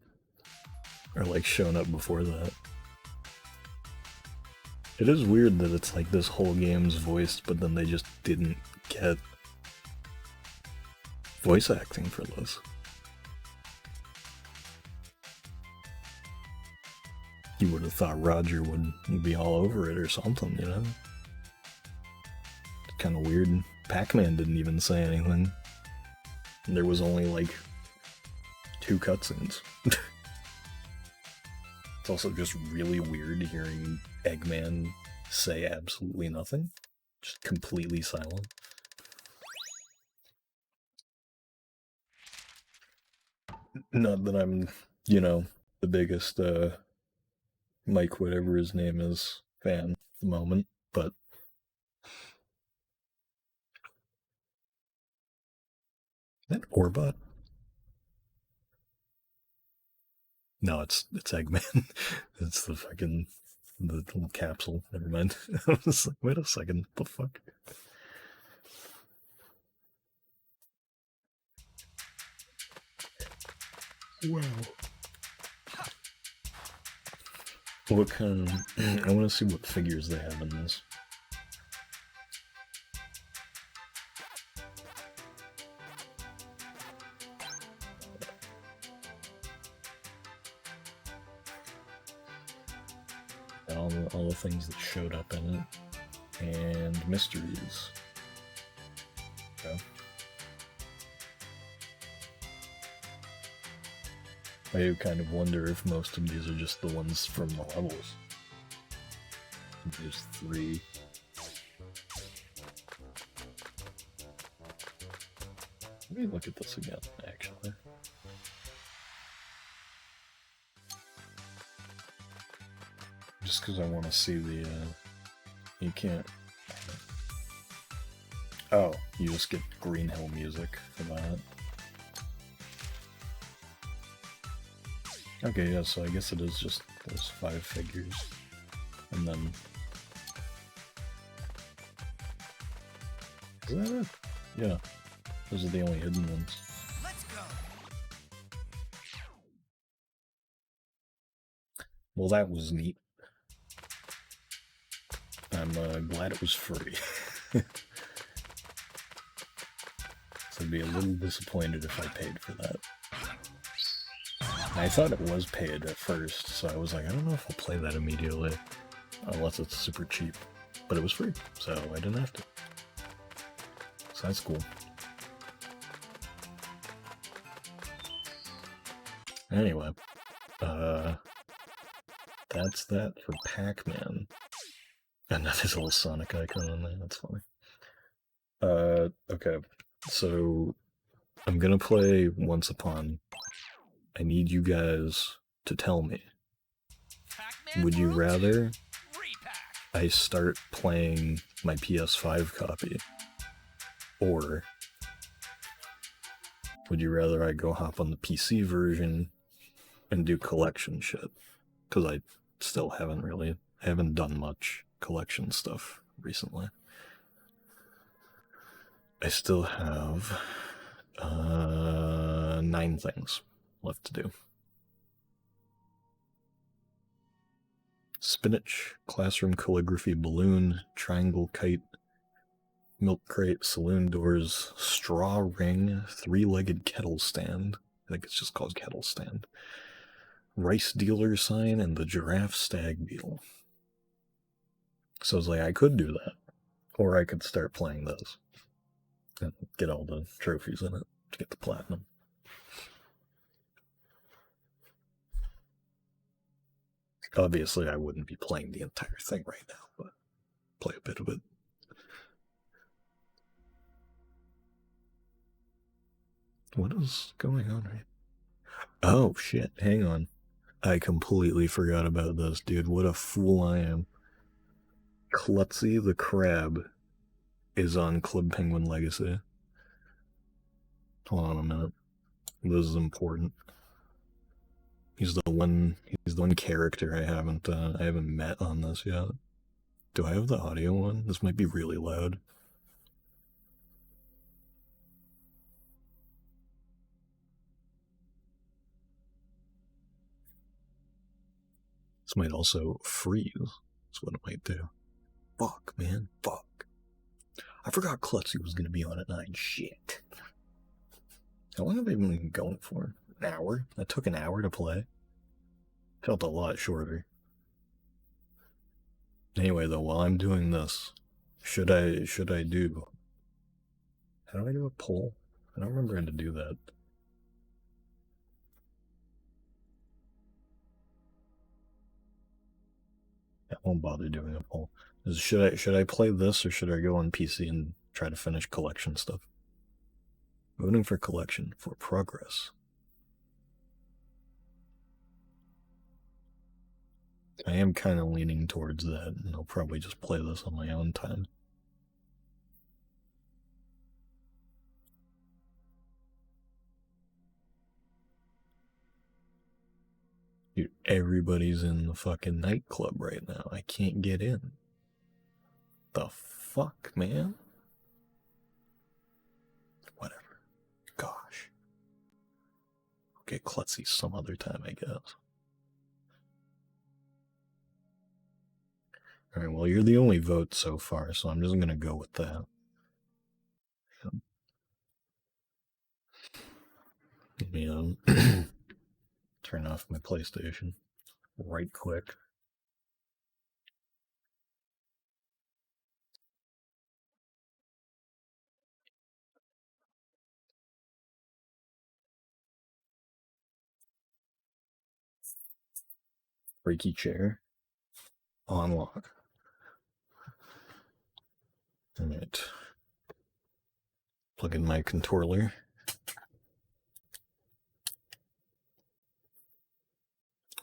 Or like shown up before that. It is weird that it's like this whole game's voiced, but then they just didn't get voice acting for this. You would have thought Roger would be all over it or something, you know? It's kind of weird. PAC-MAN didn't even say anything. And there was only like 2 cutscenes. It's also just really weird hearing Eggman say absolutely nothing. Just completely silent. Not that I'm, you know, the biggest Mike, whatever his name is, fan at the moment, but is that Orbot? No, it's Eggman. It's the fucking the little capsule. Never mind. I was like, wait a second, what the fuck? Wow. What kind of... I want to see what figures they have in this. All the things that showed up in it. And mysteries. Okay. I do kind of wonder if most of these are just the ones from the levels. There's 3. Let me look at this again, actually. Just because I want to see the, you can't... Oh, you just get Green Hill music for that. Okay, yeah, so I guess it is just those 5 figures. And then... Is that it? Yeah. Those are the only hidden ones. Let's go. Well, that was neat. I'm glad it was free. So I'd be a little disappointed if I paid for that. I thought it was paid at first, so I was like, I don't know if I'll play that immediately, unless it's super cheap. But it was free, so I didn't have to. So that's cool. Anyway, that's that for Pac-Man. And that is a little Sonic icon on there, that's funny. Okay, so I'm gonna play Once Upon. I need you guys to tell me, would you rather I start playing my PS5 copy, or would you rather I go hop on the PC version and do collection shit? Because I still haven't done much collection stuff recently. I still have 9 things left to do. Spinach, classroom calligraphy balloon, triangle kite, milk crate, saloon doors, straw ring, 3-legged kettle stand. I think it's just called kettle stand. Rice dealer sign, and the giraffe stag beetle. So it's like, I could do that. Or I could start playing this. And get all the trophies in it to get the platinum. Obviously, I wouldn't be playing the entire thing right now, but play a bit of it. What is going on right now? Oh, shit, hang on. I completely forgot about this, dude. What a fool I am. Klutzy the Crab is on Club Penguin Legacy. Hold on a minute. This is important. He's the one character I haven't met on this yet. Do I have the audio on? This might be really loud. This might also freeze. That's what it might do. Fuck, man. Fuck. I forgot Klutzy was gonna be on at 9. Shit. How long have I been going for? An hour? That took an hour to play. Felt a lot shorter. Anyway, though, while I'm doing this, should I do... How do I do a poll? I don't remember how to do that. I won't bother doing a poll. Should I play this, or should I go on PC and try to finish collection stuff? Voting for collection for progress. I am kind of leaning towards that, and I'll probably just play this on my own time. Dude, everybody's in the fucking nightclub right now. I can't get in. The fuck, man? Whatever. Gosh. Okay, Klutzy some other time, I guess. Alright, well, you're the only vote so far, so I'm just gonna go with that. Let me turn off my PlayStation right quick. Freaky chair. Unlock. Alright. Plug in my controller.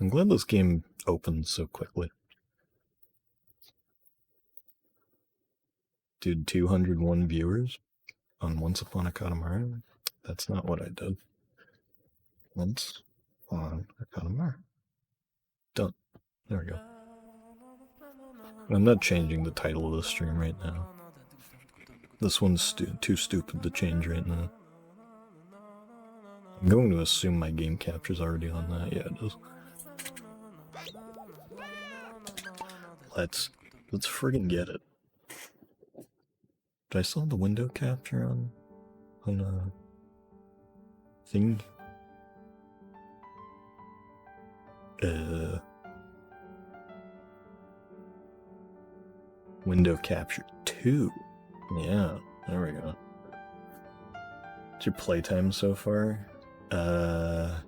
I'm glad this game opened so quickly. Dude, 201 viewers on Once Upon a Katamari? That's not what I did. Once Upon a Katamari. Done. There we go. I'm not changing the title of the stream right now. This one's too stupid to change right now. I'm going to assume my game capture's already on that. Yeah, it is. Let's friggin' get it. Did I still have the window capture on thing? Window capture 2. Yeah, there we go. What's your playtime so far? Let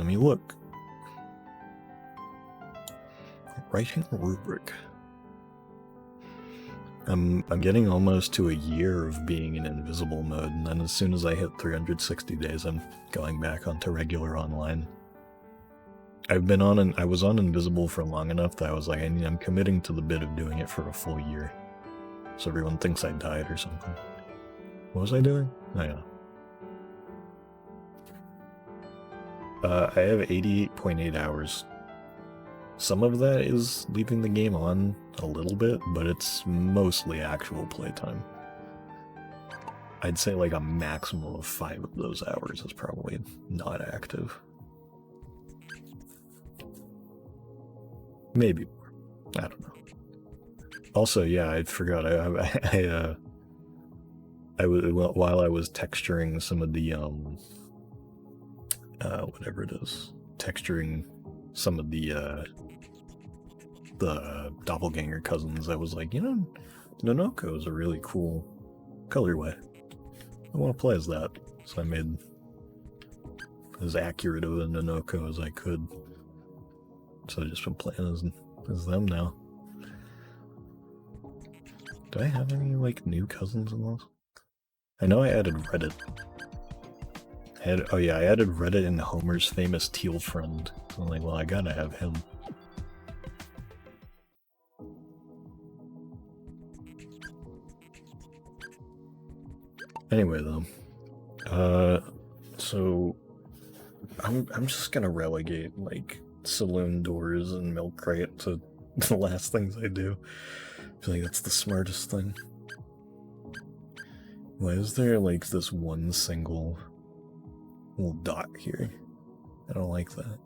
me look. Writing a rubric. I'm getting almost to a year of being in invisible mode, and then as soon as I hit 360 days, I'm going back onto regular online. I was on invisible for long enough that I was like, I'm committing to the bit of doing it for a full year, so everyone thinks I died or something. What was I doing? Oh yeah. I have 88.8 hours. Some of that is leaving the game on a little bit, but it's mostly actual playtime. I'd say like a maximum of 5 of those hours is probably not active. Maybe more. I don't know. Also, yeah, I forgot. While I was texturing some of the whatever it is, texturing some of the doppelganger cousins, I was like, Nonoko is a really cool colorway. I want to play as that, so I made as accurate of a Nonoko as I could. So I've just been playing as them now. Do I have any like new cousins in those? I know I added Reddit. I added Reddit and Homer's famous Teal friend. So I'm like, well, I gotta have him. Anyway, though, so I'm just gonna relegate like saloon doors and milk crate to the last things I do. I feel like that's the smartest thing. Why is there like this one single little dot here? I don't like that.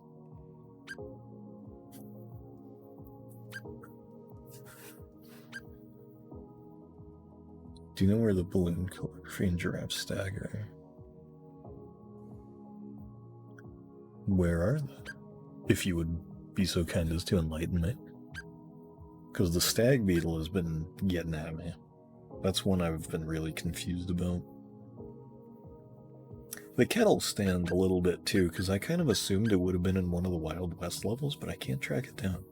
Do you know where the balloon calligraphy and giraffe stag are? Where are they? If you would be so kind as to enlighten me. Because the stag beetle has been getting at me. That's one I've been really confused about. The kettle stand a little bit too, because I kind of assumed it would have been in one of the Wild West levels, but I can't track it down.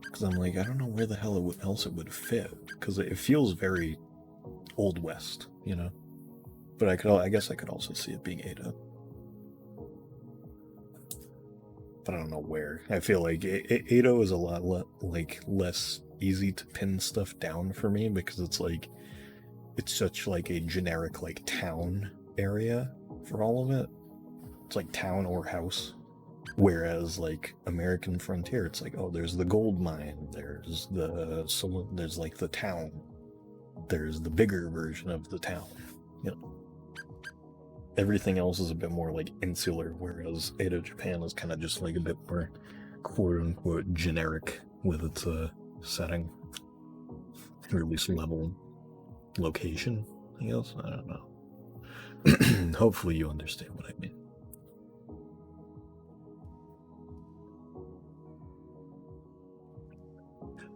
Because I'm like, I don't know where the hell else it would fit, because it feels very Old West, you know? But I guess I could also see it being Ada. But I don't know where. I feel like Ado is a lot less easy to pin stuff down for me, because it's like it's such like a generic like town area for all of it. It's like town or house. Whereas like American Frontier, it's like, oh, there's the gold mine, there's the saloon, there's like the town, there's the bigger version of the town, you know. Everything else is a bit more like insular, whereas Ada Japan is kind of just like a bit more quote-unquote generic with its setting, or at least level, location, I guess. I don't know. Hopefully you understand what I mean.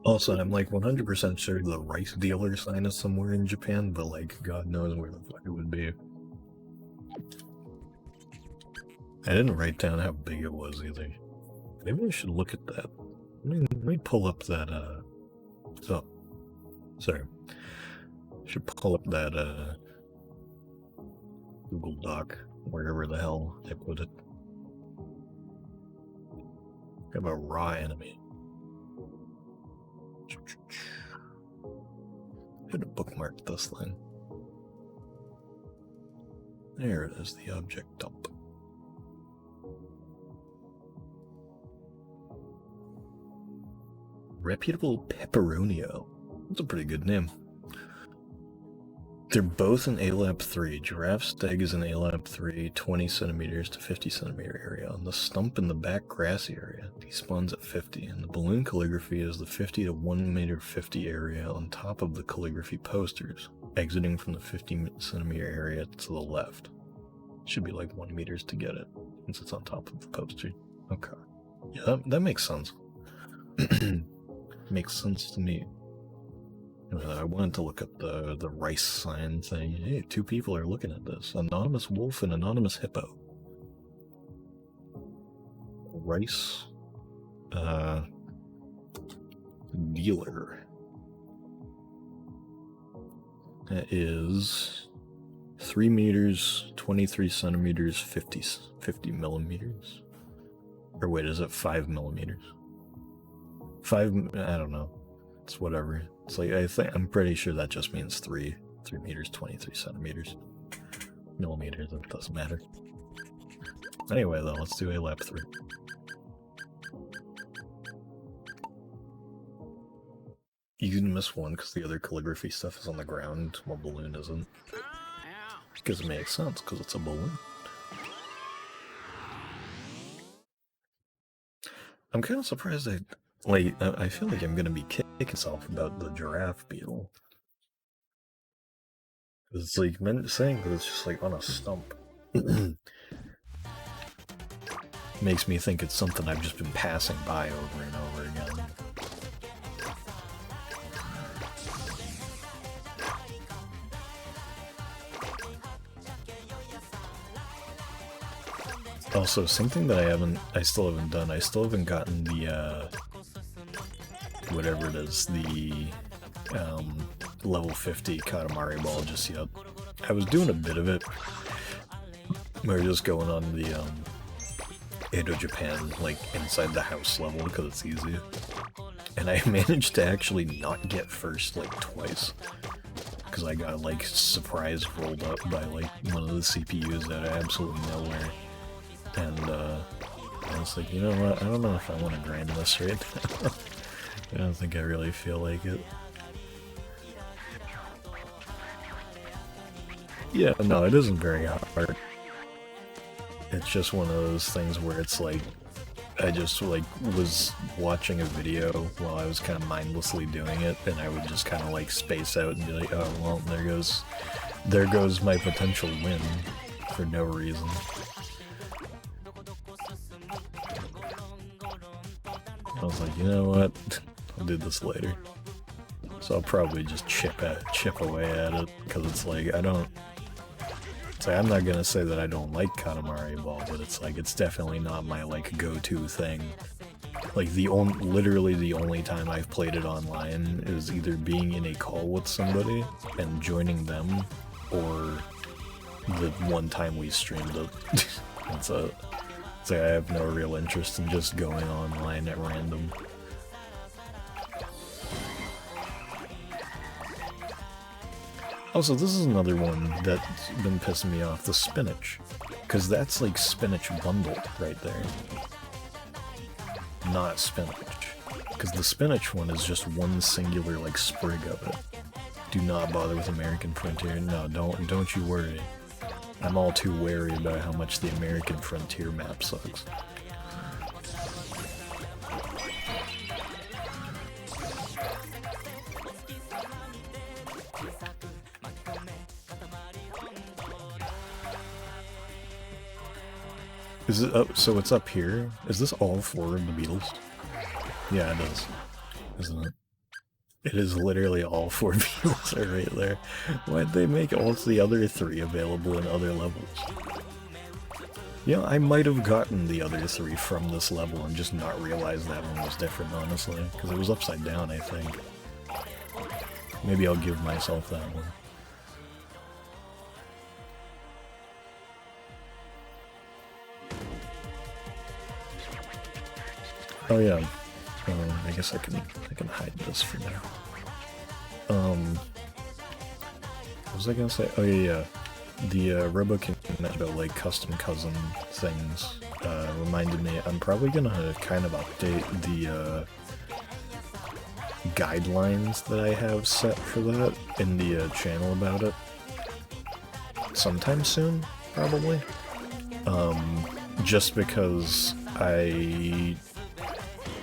Also, I'm like 100% sure the rice dealer sign is somewhere in Japan, but like God knows where the fuck it would be. I didn't write down how big it was either. Maybe I should look at that. Let me pull up that, oh, sorry. I should pull up that, Google Doc, wherever the hell I put it. I have a raw enemy. I had to bookmark this thing. There it is, the object dump. Reputable Pepperonio. That's a pretty good name. They're both in ALAP 3. Giraffe Stag is in ALAP 3, 20 centimeters to 50 centimeter area. On the stump in the back grassy area, despawns at 50. And the balloon calligraphy is the 50 to 1 meter 50 area on top of the calligraphy posters, exiting from the 50 centimeter area to the left. Should be like 1 meters to get it, since it's on top of the poster. Okay. Yeah, that makes sense. Makes sense to me. I wanted to look up the rice sign thing. Hey, 2 people are looking at this. Anonymous wolf and anonymous hippo. Rice dealer. That is 3 meters, 23 centimeters, 50 millimeters. Or wait, is it 5 millimeters? 5, I don't know. It's whatever. It's like, I'm pretty sure that just means 3 meters, 23 centimeters. Millimeters, it doesn't matter. Anyway, though, let's do ALAP 3. You can miss one because the other calligraphy stuff is on the ground while balloon isn't. Because it makes sense, because it's a balloon. I'm kind of surprised I feel like I'm gonna be kicking myself about the giraffe beetle. It's like saying that it's just like on a stump. Makes me think it's something I've just been passing by over and over again. Also, something that I still haven't done. I still haven't gotten the whatever it is, the level 50 Katamari ball just yet. I was doing a bit of it. We were just going on the Edo Japan, like inside the house level because it's easy. And I managed to actually not get first like twice. Because I got like surprise rolled up by like one of the CPUs out of absolutely nowhere. And I was like, you know what, I don't know if I want to grind this right now. I don't think I really feel like it. Yeah, no, it isn't very hard. It's just one of those things where it's like, I just like was watching a video while I was kind of mindlessly doing it, and I would just kind of like space out and be like, oh well, there goes my potential win for no reason. I was like, you know what, I'll do this later. So I'll probably just chip away at it, because it's like, I'm not gonna say that I don't like Katamari Ball, but it's like, it's definitely not my like go-to thing. Like literally the only time I've played it online is either being in a call with somebody and joining them, or the one time we streamed it. That's it. It's like I have no real interest in just going online at random. Also, this is another one that's been pissing me off, the spinach. Because that's like spinach bundled right there. Not spinach. Because the spinach one is just one singular like sprig of it. Do not bother with American Frontier. No, don't you worry. I'm all too wary about how much the American Frontier map sucks. Is it up? So it's up here? Is this all 4 of the beetles? Yeah, it is. Isn't it? It is literally all 4 beetles are right there. Why'd they make all the other 3 available in other levels? Yeah, I might have gotten the other 3 from this level and just not realized that one was different, honestly. Because it was upside down, I think. Maybe I'll give myself that one. Oh yeah, I guess I can hide this for now. What was I gonna say? Oh yeah. The RePAC mentioned about like custom cousin things reminded me I'm probably gonna kind of update the guidelines that I have set for that in the channel about it, sometime soon, probably. Just because I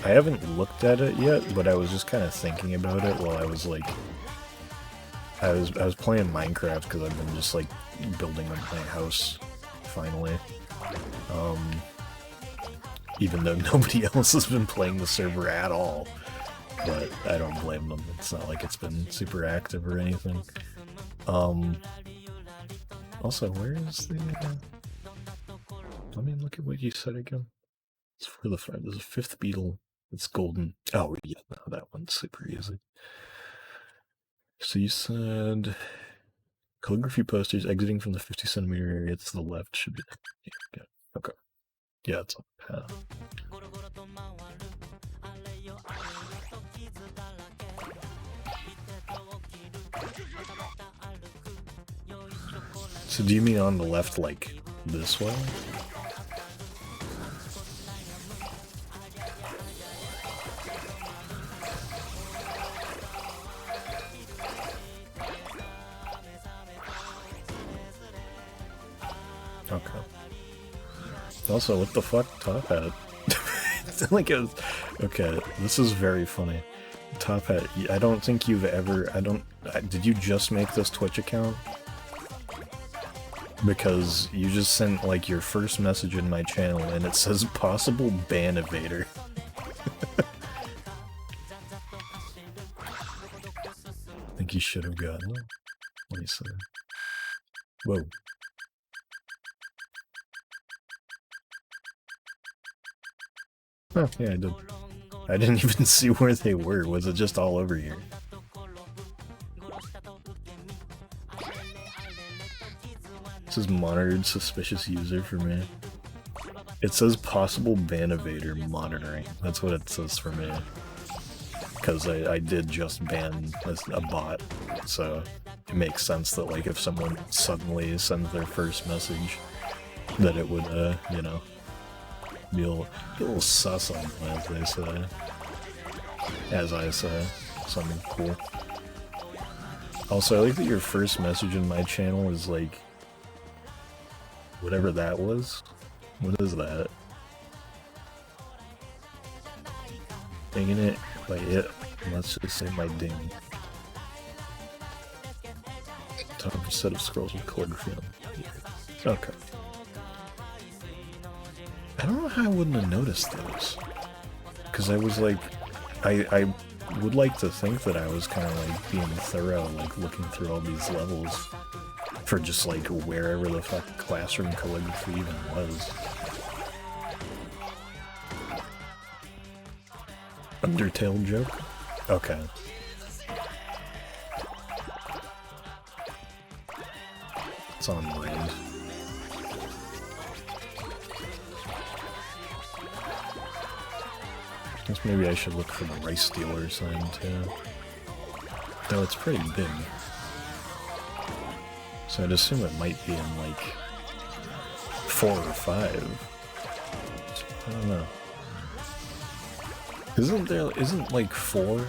haven't looked at it yet, but I was just kind of thinking about it while I was like, I was playing Minecraft because I've been just like building up my house finally. Even though nobody else has been playing the server at all, but I don't blame them. It's not like it's been super active or anything. Also, where is the? Let me look at what you said again. It's for the front. There's a 5th beetle. It's golden. Oh yeah, no, that one's super easy. So you said calligraphy posters exiting from the 50 centimeter area to the left should be. Yeah, okay. Yeah, it's on the path. So do you mean on the left, like this way? Okay. Also, what the fuck, Top Hat? It's like a... Okay, this is very funny. Top Hat, I don't think you've ever... did you just make this Twitch account? Because you just sent, like, your first message in my channel, and it says possible ban evader. I think you should have gotten it. Let me see. Whoa. Oh, yeah, I did. I didn't even see where they were. Was it just all over here? This is monitored suspicious user for me. It says possible ban evader monitoring. That's what it says for me. Because I did just ban a bot, so it makes sense that like if someone suddenly sends their first message, that it would, you know, be a little sus on them, as they say. As I say. Something cool. Also, I like that your first message in my channel is like... whatever that was. What is that? Dinging it by it. Let's just say my ding. Top set of scrolls with calligraphy on them. Okay. I don't know how I wouldn't have noticed those. Because I was like... I would like to think that I was kind of like being thorough, like looking through all these levels for just like wherever the fuck classroom calligraphy even was. Undertale joke? Okay. It's on land. I guess maybe I should look for the rice dealer sign too. Though it's pretty big. So I'd assume it might be in like 4 or 5. I don't know. Isn't like 4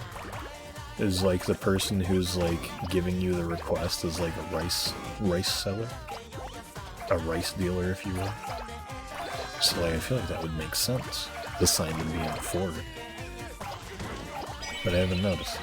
is like the person who's like giving you the request is like a rice seller? A rice dealer, if you will. So like, I feel like that would make sense. The sign to be in 4. But I haven't noticed.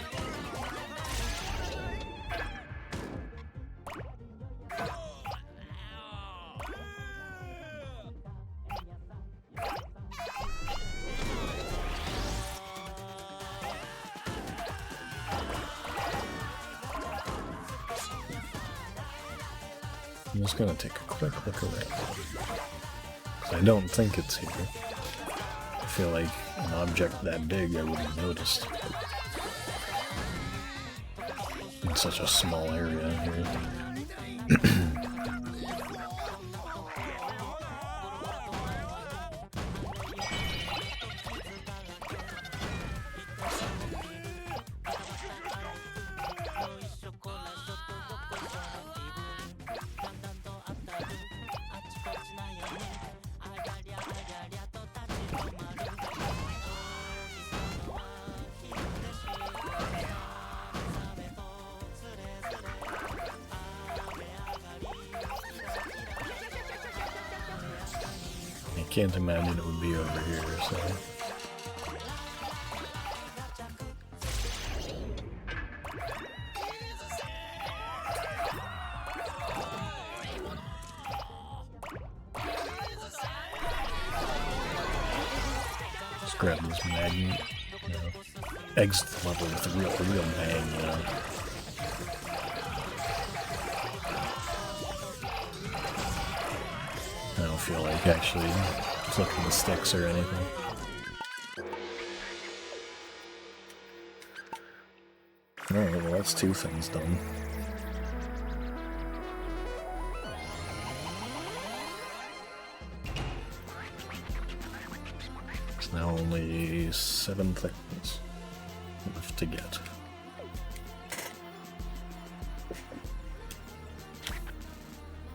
I'm just gonna take a quick look around. 'Cause I don't think it's here. I feel like an object that big I would have noticed. In such a small area here. I can't imagine it would be over here, so... Just grab this magnet, you know. Exit the level with a real bang, you know. I don't feel like actually flicking the sticks or anything. Alright, well that's 2 things done. It's now only 7 things left to get.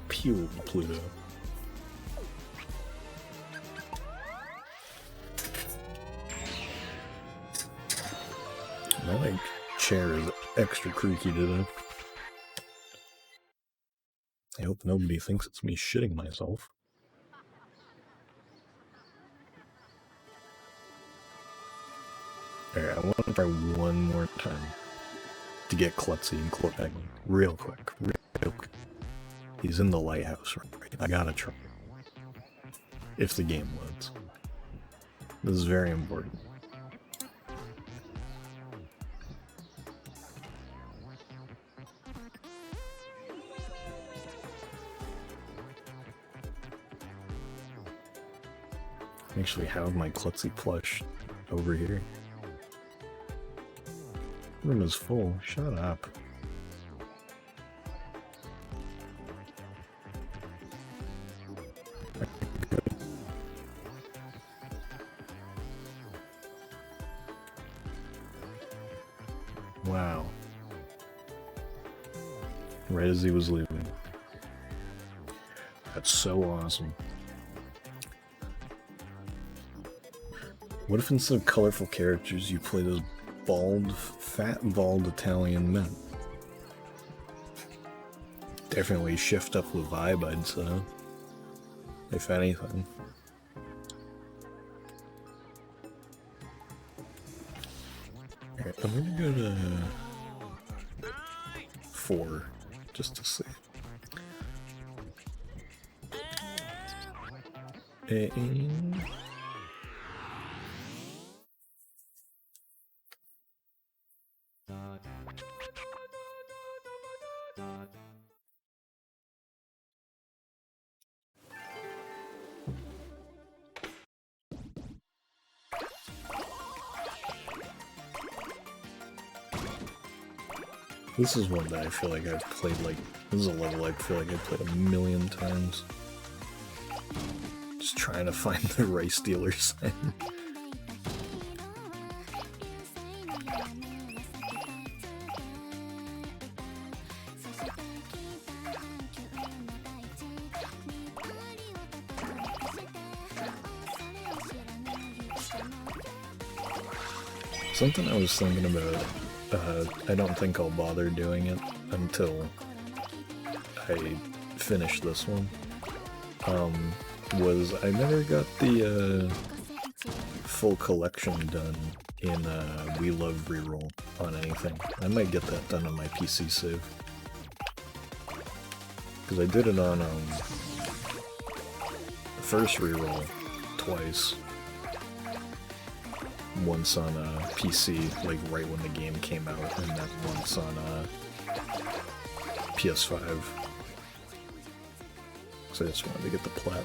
Pew, Pluto. My like chair is extra creaky today. I hope nobody thinks it's me shitting myself. Alright, I want to try one more time to get Klutzy and Klutzy real quick. He's in the lighthouse right. I gotta try. If the game loads. This is very important. I actually have my Klutzy plush over here. Room is full. Shut up. Wow. Right as he was leaving. That's so awesome. What if instead of colorful characters you played as bald, fat, bald Italian men? Definitely shift up the vibe, I'd say. If anything. Alright, I'm gonna go to 4, just to see. And... This is one that I feel like I've played like, this is a level I feel like I've played a million times. Just trying to find the rice dealer sign. Something I was thinking about, I don't think I'll bother doing it until I finish this one, was I never got the full collection done in We Love Reroll on anything. I might get that done on my PC save. Because I did it on the first reroll twice. Once on PC, like right when the game came out, and then once on PS5. So I just wanted to get the plat.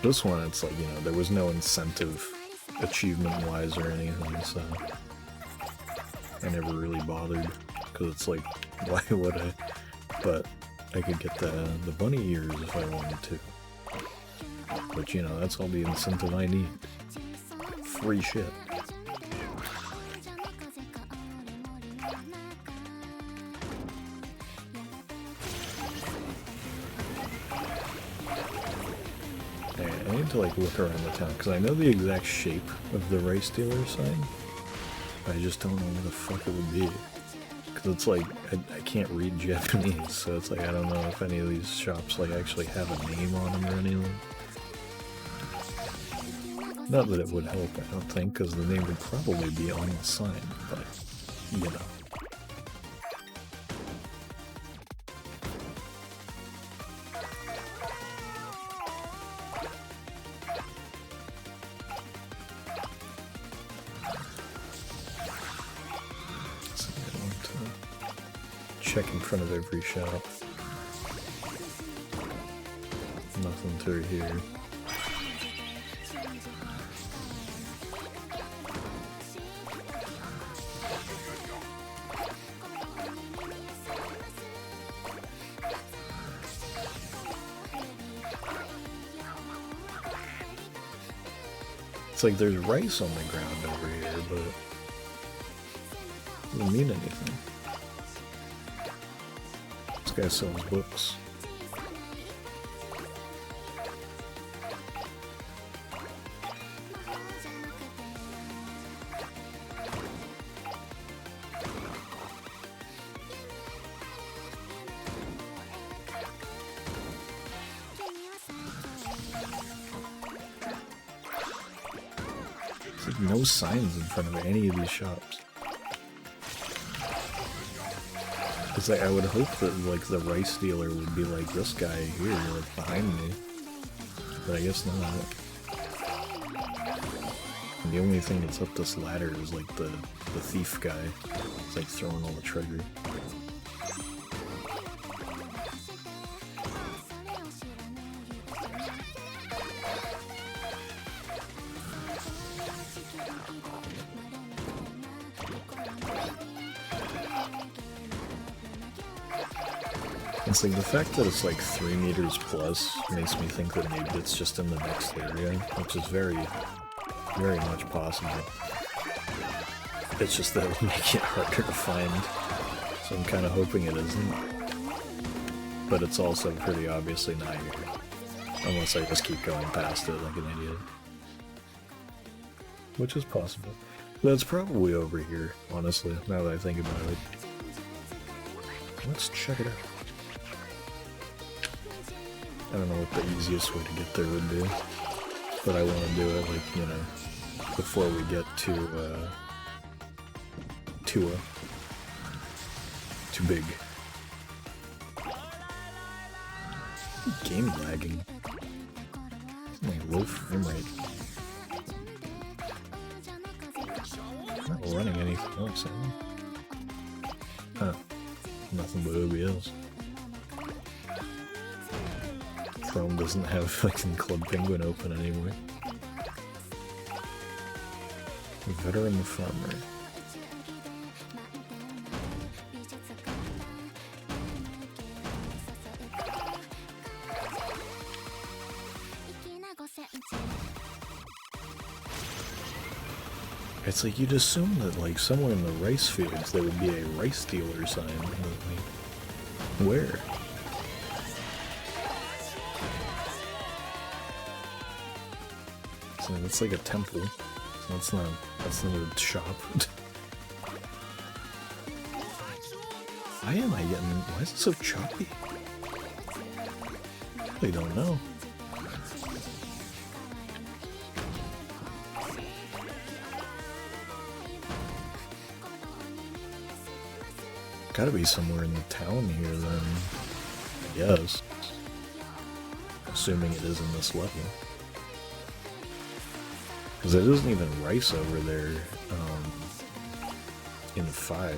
This one, it's like, you know, there was no incentive achievement-wise or anything, so I never really bothered, because it's like, why would I? But I could get the bunny ears if I wanted to. But you know, that's all the incentive I need. Free shit. I need to like look around the town, because I know the exact shape of the rice dealer sign. I just don't know where the fuck it would be. Because it's like, I can't read Japanese, so it's like, I don't know if any of these shops like actually have a name on them or anything. Not that it would help, I don't think, because the name would probably be on the sign, but, you know. Check in front of every shop. Nothing through here. It's like there's rice on the ground over here, but it doesn't mean anything. This guy sells books. There's like no signs in front of any of these shops. It's like, I would hope that like the rice dealer would be like this guy here, like behind me, but I guess not. And the only thing that's up this ladder is like the thief guy. It's like throwing all the treasure. It's like the fact that it's like 3 meters plus makes me think that maybe it's just in the next area, which is very, very much possible. It's just that it would make it harder to find, so I'm kind of hoping it isn't. But it's also pretty obviously not here, unless I just keep going past it like an idiot. Which is possible. But it's probably over here, honestly, now that I think about it. Let's check it out. I don't know what the easiest way to get there would be, but I want to do it, like, you know, before we get to, too big. Game lagging. My low frame rate. I'm not running anything else, am I? Huh. Nothing but OBS. Chrome doesn't have fucking Club Penguin open anymore. Veteran the Farmer. It's like you'd assume that like somewhere in the rice fields there would be a rice dealer sign. Like, where? It's like a temple. So that's not a shop. Why am I getting... Why is it so choppy? I really don't know. Gotta be somewhere in the town here then, I guess. Assuming it is in this level. Because there isn't even rice over there, in 5.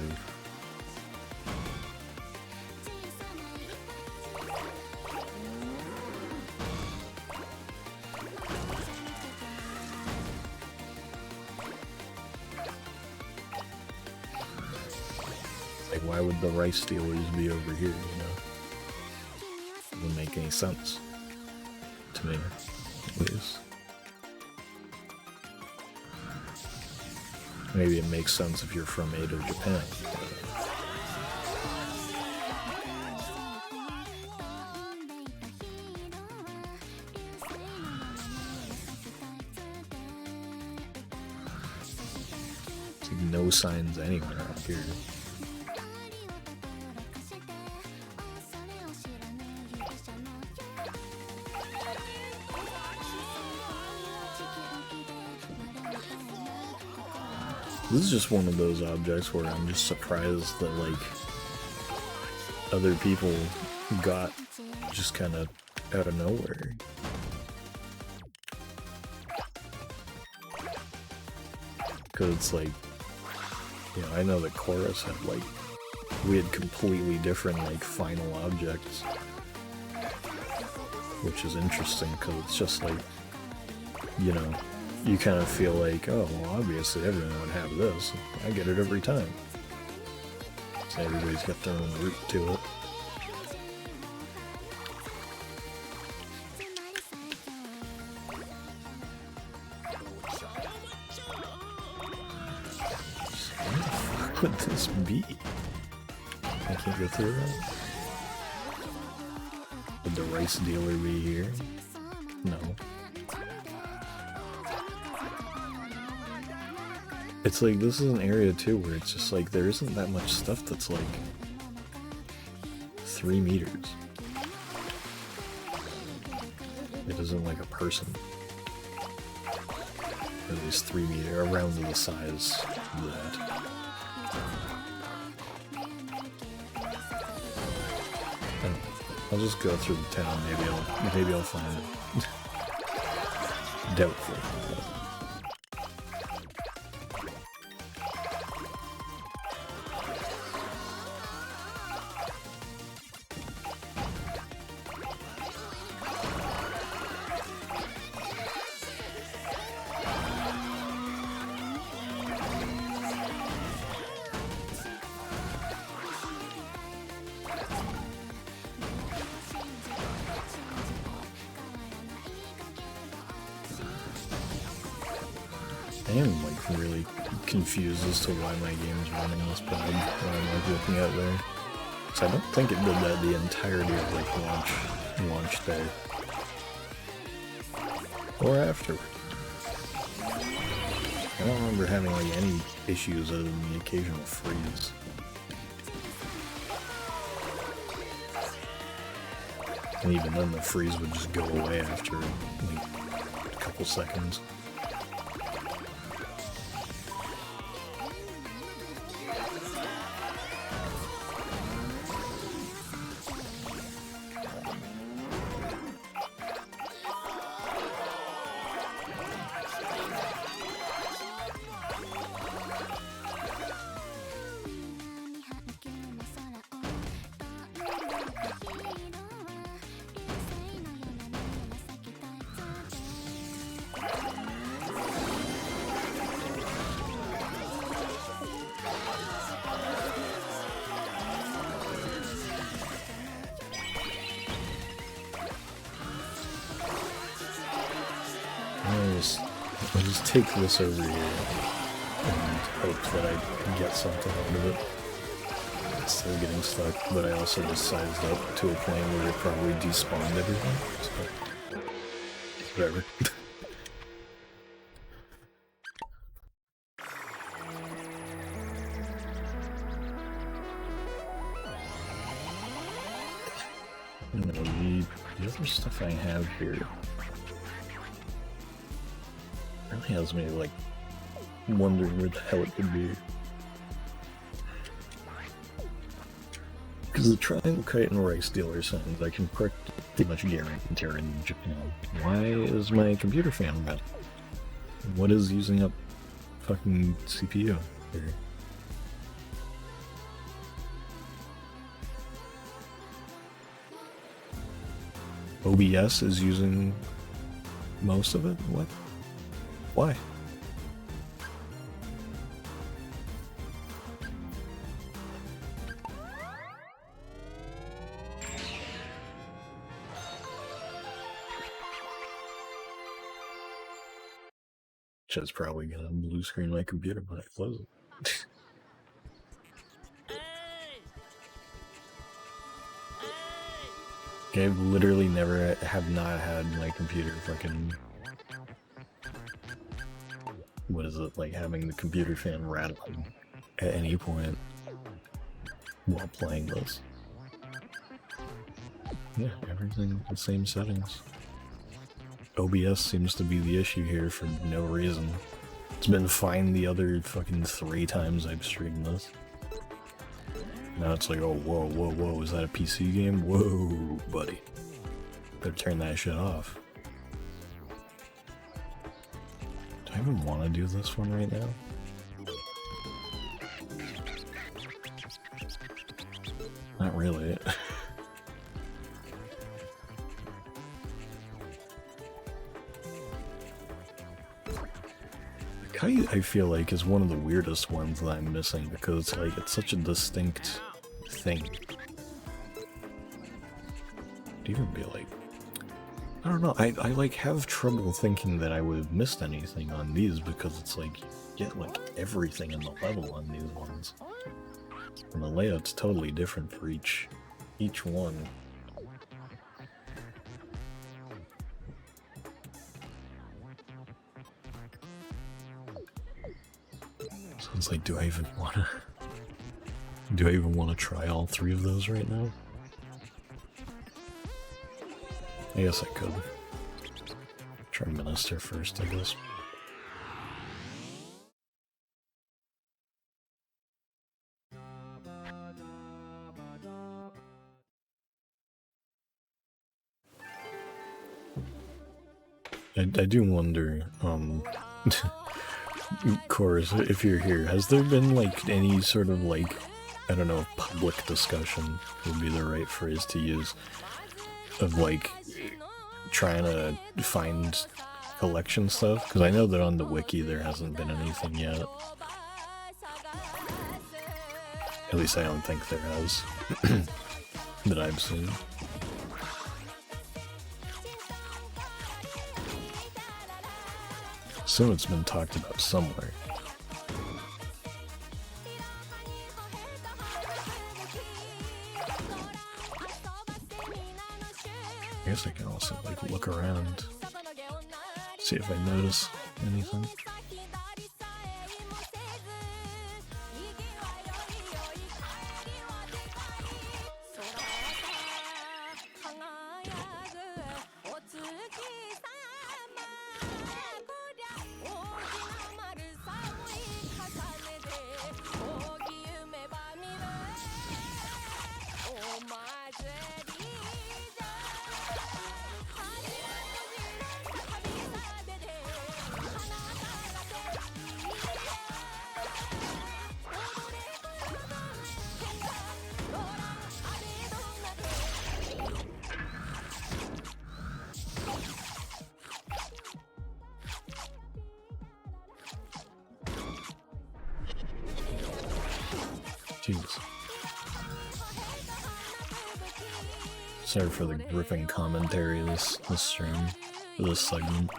Like, why would the rice dealers be over here, you know? Doesn't make any sense. To me, at least. Maybe it makes sense if you're from Edo, Japan. It's like no signs anywhere up here. This is just one of those objects where I'm just surprised that, like, other people got just kind of out of nowhere. Because it's like, you know, I know that Chorus had, like, we had completely different, like, final objects. Which is interesting, because it's just like, you know, you kind of feel like, oh, well, obviously everyone would have this. I get it every time. So everybody's got their own route to it. What the fuck would this be? I can't go through that. Would the rice dealer be here? No. It's like, this is an area too where it's just like, there isn't that much stuff that's like 3 meters. It isn't like a person. Or at least 3 meter, around the size of that. I'll just go through the town, maybe I'll find it. Doubtful. I am like really confused as to why my game is running this bad when I'm like looking at there. So I don't think it did that the entirety of like launch day. Or afterward. I don't remember having like any issues other than the occasional freeze. And even then the freeze would just go away after like a couple seconds. I'll just take this over here and hope that I can get something out of it. It's still getting stuck, but I also just sized up to a point where it probably despawned everything, so whatever. The other stuff I have here really has me like wondering where the hell it could be. Because the triangle kite and rice dealer signs I can pretty much guarantee are in Japan. Why is my computer fan red? What is using up fucking CPU here? OBS is using most of it? What? Why? Just probably gonna blue screen my computer when I close it. Okay, I've literally have not had my computer fucking... What is it, like having the computer fan rattling at any point while playing this. Yeah, everything the same settings. OBS seems to be the issue here for no reason. It's been fine the other fucking 3 times I've streamed this. Now it's like, oh, whoa, whoa, whoa, is that a PC game? Whoa, buddy. Better turn that shit off. Do I even want to do this one right now? Not really. Kite, I feel like, is one of the weirdest ones that I'm missing because, like, it's such a distinct thing. To even be like, I don't know, I like have trouble thinking that I would have missed anything on these because it's like, you get like everything in the level on these ones. And the layout's totally different for each one. So it's like, do I even wanna try all 3 of those right now? I guess I could. Try Minister first, I guess. I do wonder, Chorus, if you're here, has there been, like, any sort of, like, I don't know, public discussion would be the right phrase to use, of, like, trying to find collection stuff? Because I know that on the wiki there hasn't been anything yet. At least I don't think there has, that I've seen. So it's been talked about somewhere. I guess I can also, like, look around, see if I notice anything. Jesus. Sorry for the gripping commentary this stream, for this segment.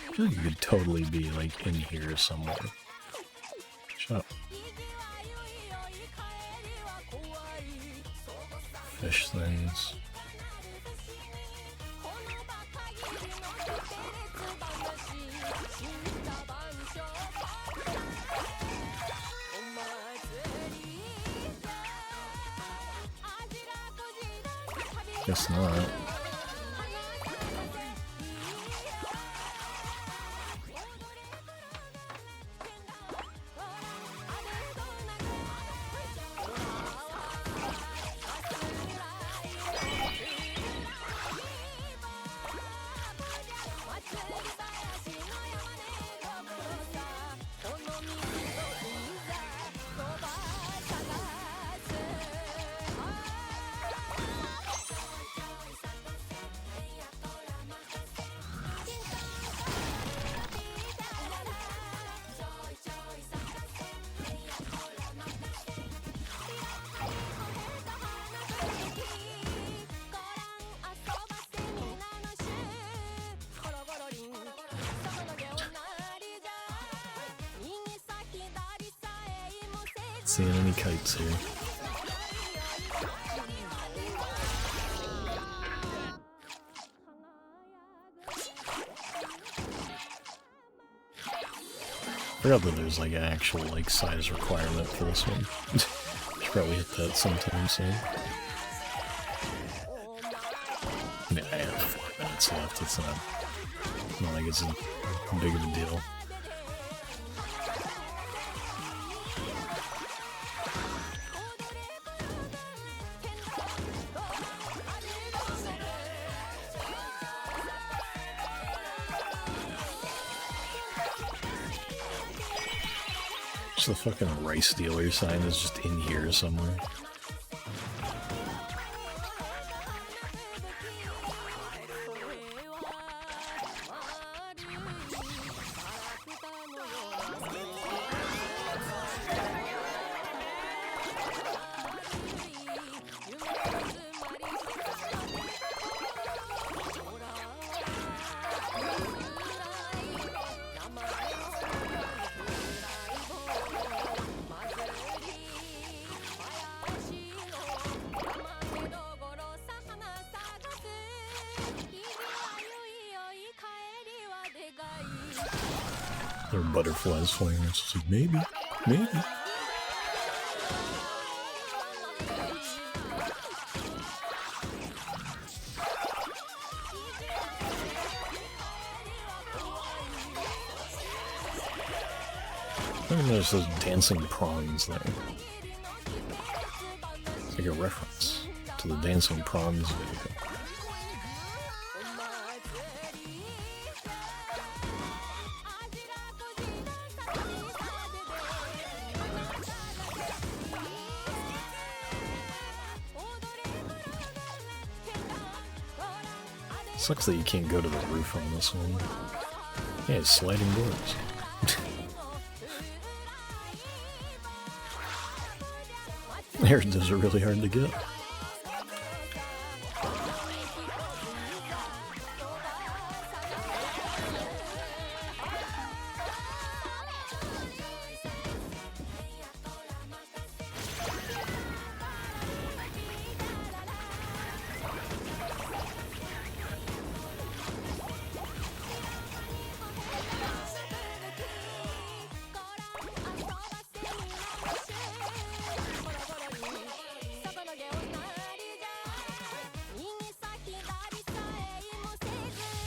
I feel like you could totally be, like, in here somewhere. Shut up. Fish things. Guess not. seeing any kites here. I forgot that there's like an actual like size requirement for this one. Should probably hit that sometime soon. Yeah, I have 4 minutes left. It's not like it's a big of a deal. The fucking rice dealer sign is just in here somewhere. There are butterflies flying around. It's like, maybe. I think there's those dancing prawns there. It's like a reference to the dancing prawns video. Sucks that you can't go to the roof on this one. Yeah, it's sliding doors. There, those are really hard to get.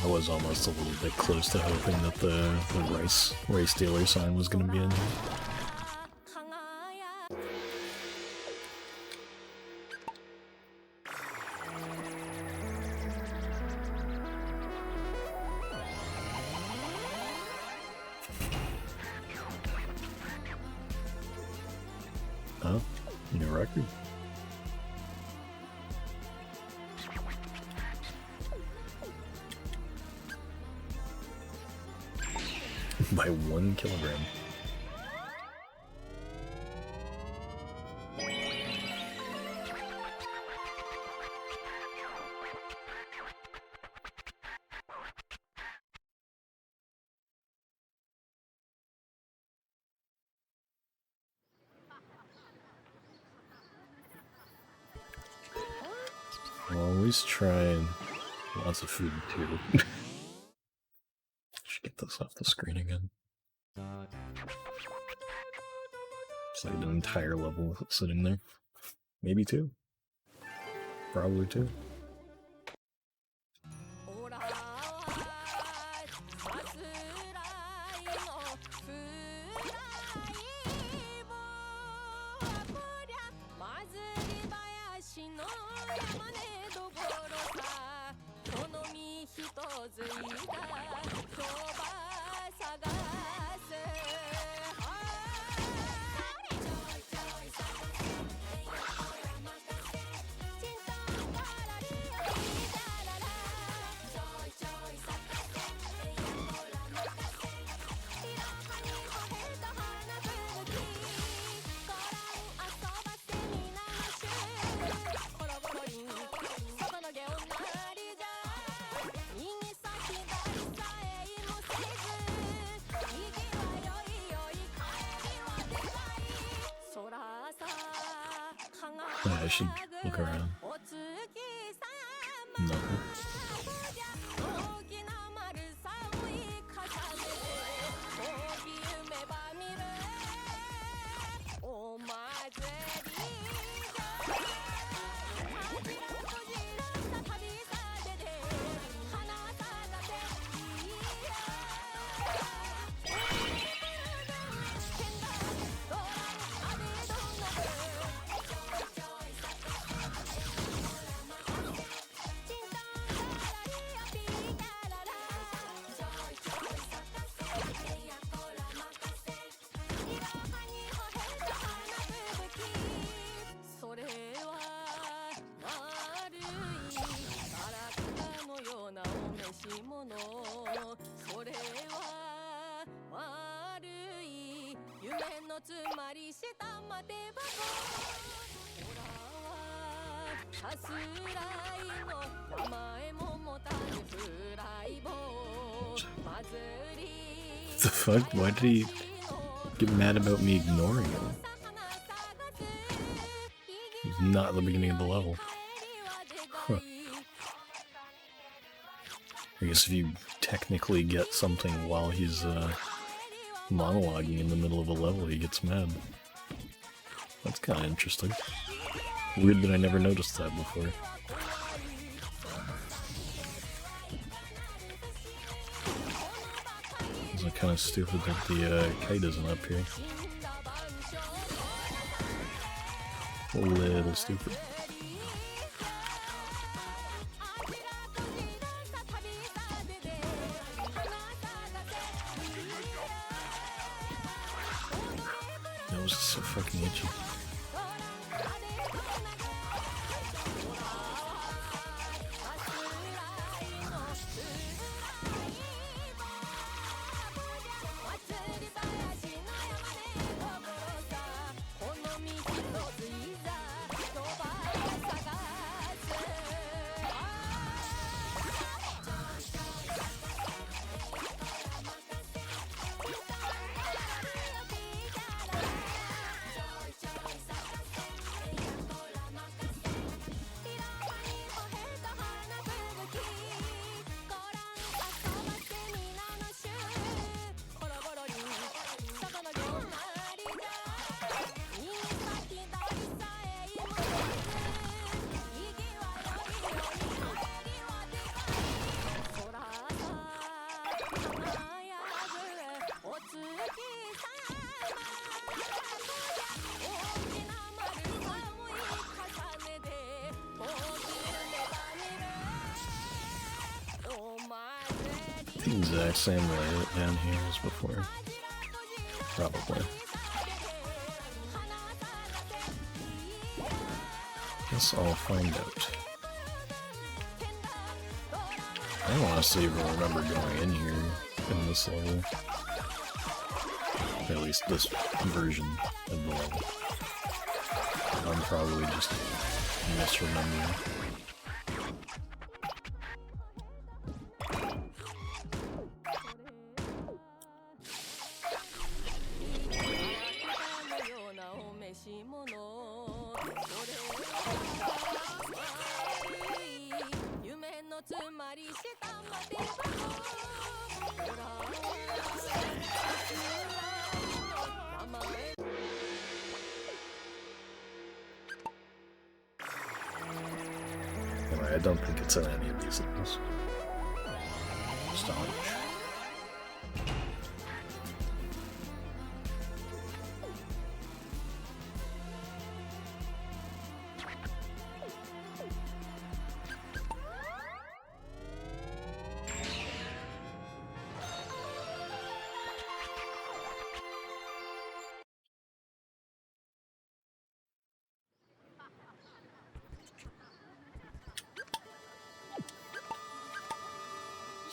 I was almost a little bit close to hoping that the race dealer sign was going to be in here. Oh, new record. By 1 kilogram. I'll always try lots of food too. Should get this off the screen again. It's like an entire level sitting there. Maybe 2. Probably 2. Yeah, I should look around. No. The fuck? Why did he get mad about me ignoring him? He's not at the beginning of the level. Huh. I guess if you technically get something while he's monologuing in the middle of a level, he gets mad. That's kind of interesting. Weird that I never noticed that before. It's kind of stupid that the kite isn't up here. A little stupid. That was so fucking itchy. The exact same layout down here as before. Probably. Guess I'll find out. I honestly even remember going in here in this level. At least this version of the level. I'm probably just misremembering. Anyway, I don't think it's in any of these things. Staunch.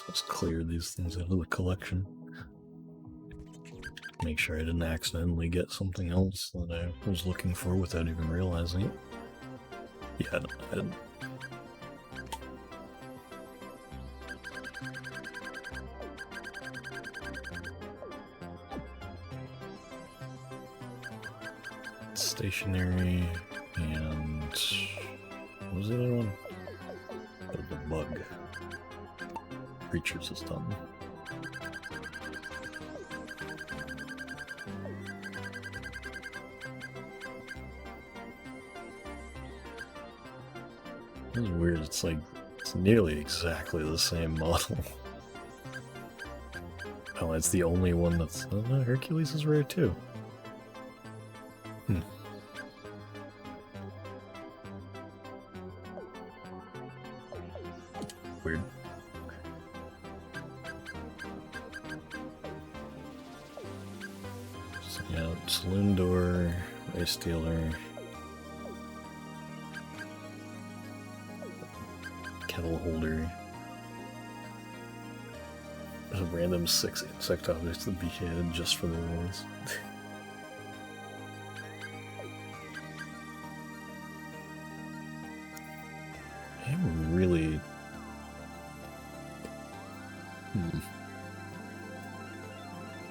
Let's clear these things out of the collection. Make sure I didn't accidentally get something else that I was looking for without even realizing it. Yeah, no, I didn't. Stationary and What was the other one? The bug. Creature system. It's weird, it's like, it's nearly exactly the same model. Oh, it's the only one that's... Oh no, Hercules is rare too. Weird. So yeah, Saloon Door, Race Dealer, Kettle Holder. There's a random 6 insect objects to be hidden just for the rules. I'm really...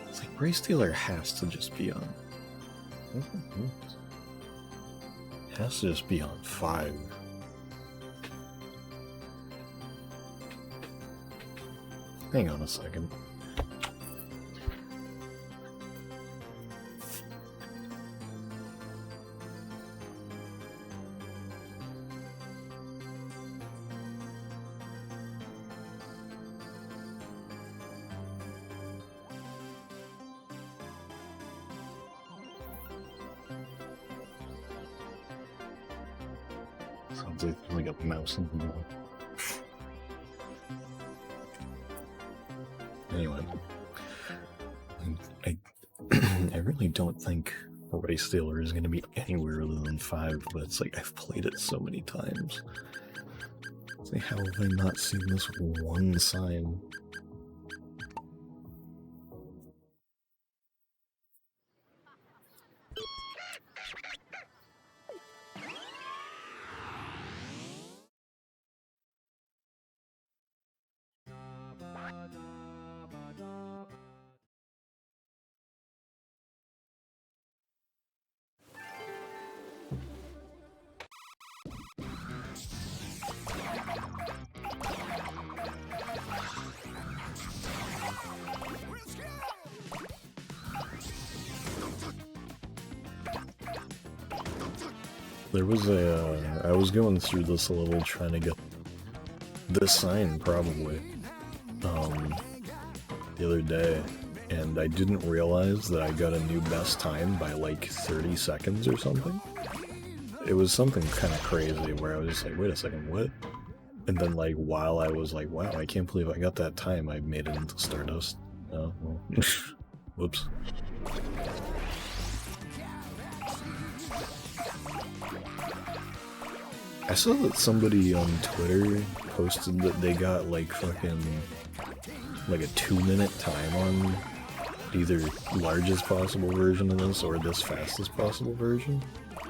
It's like Race Dealer has to just be on... Has to just be on 5. Hang on a second. Sounds like a mouse in the wall. Anyway, I really don't think Race Dealer is going to be anywhere other than 5, but it's like I've played it so many times. It's like, how have I not seen this one sign? There was a, I was going through this a little trying to get this sign probably, the other day, and I didn't realize that I got a new best time by like 30 seconds or something. It was something kind of crazy where I was just like, wait a second, what? And then like while I was like, wow, I can't believe I got that time, I made it into Stardust. Oh, well. Whoops. I saw that somebody on Twitter posted that they got like fucking like a 2-minute time on either largest possible version of this or this fastest possible version.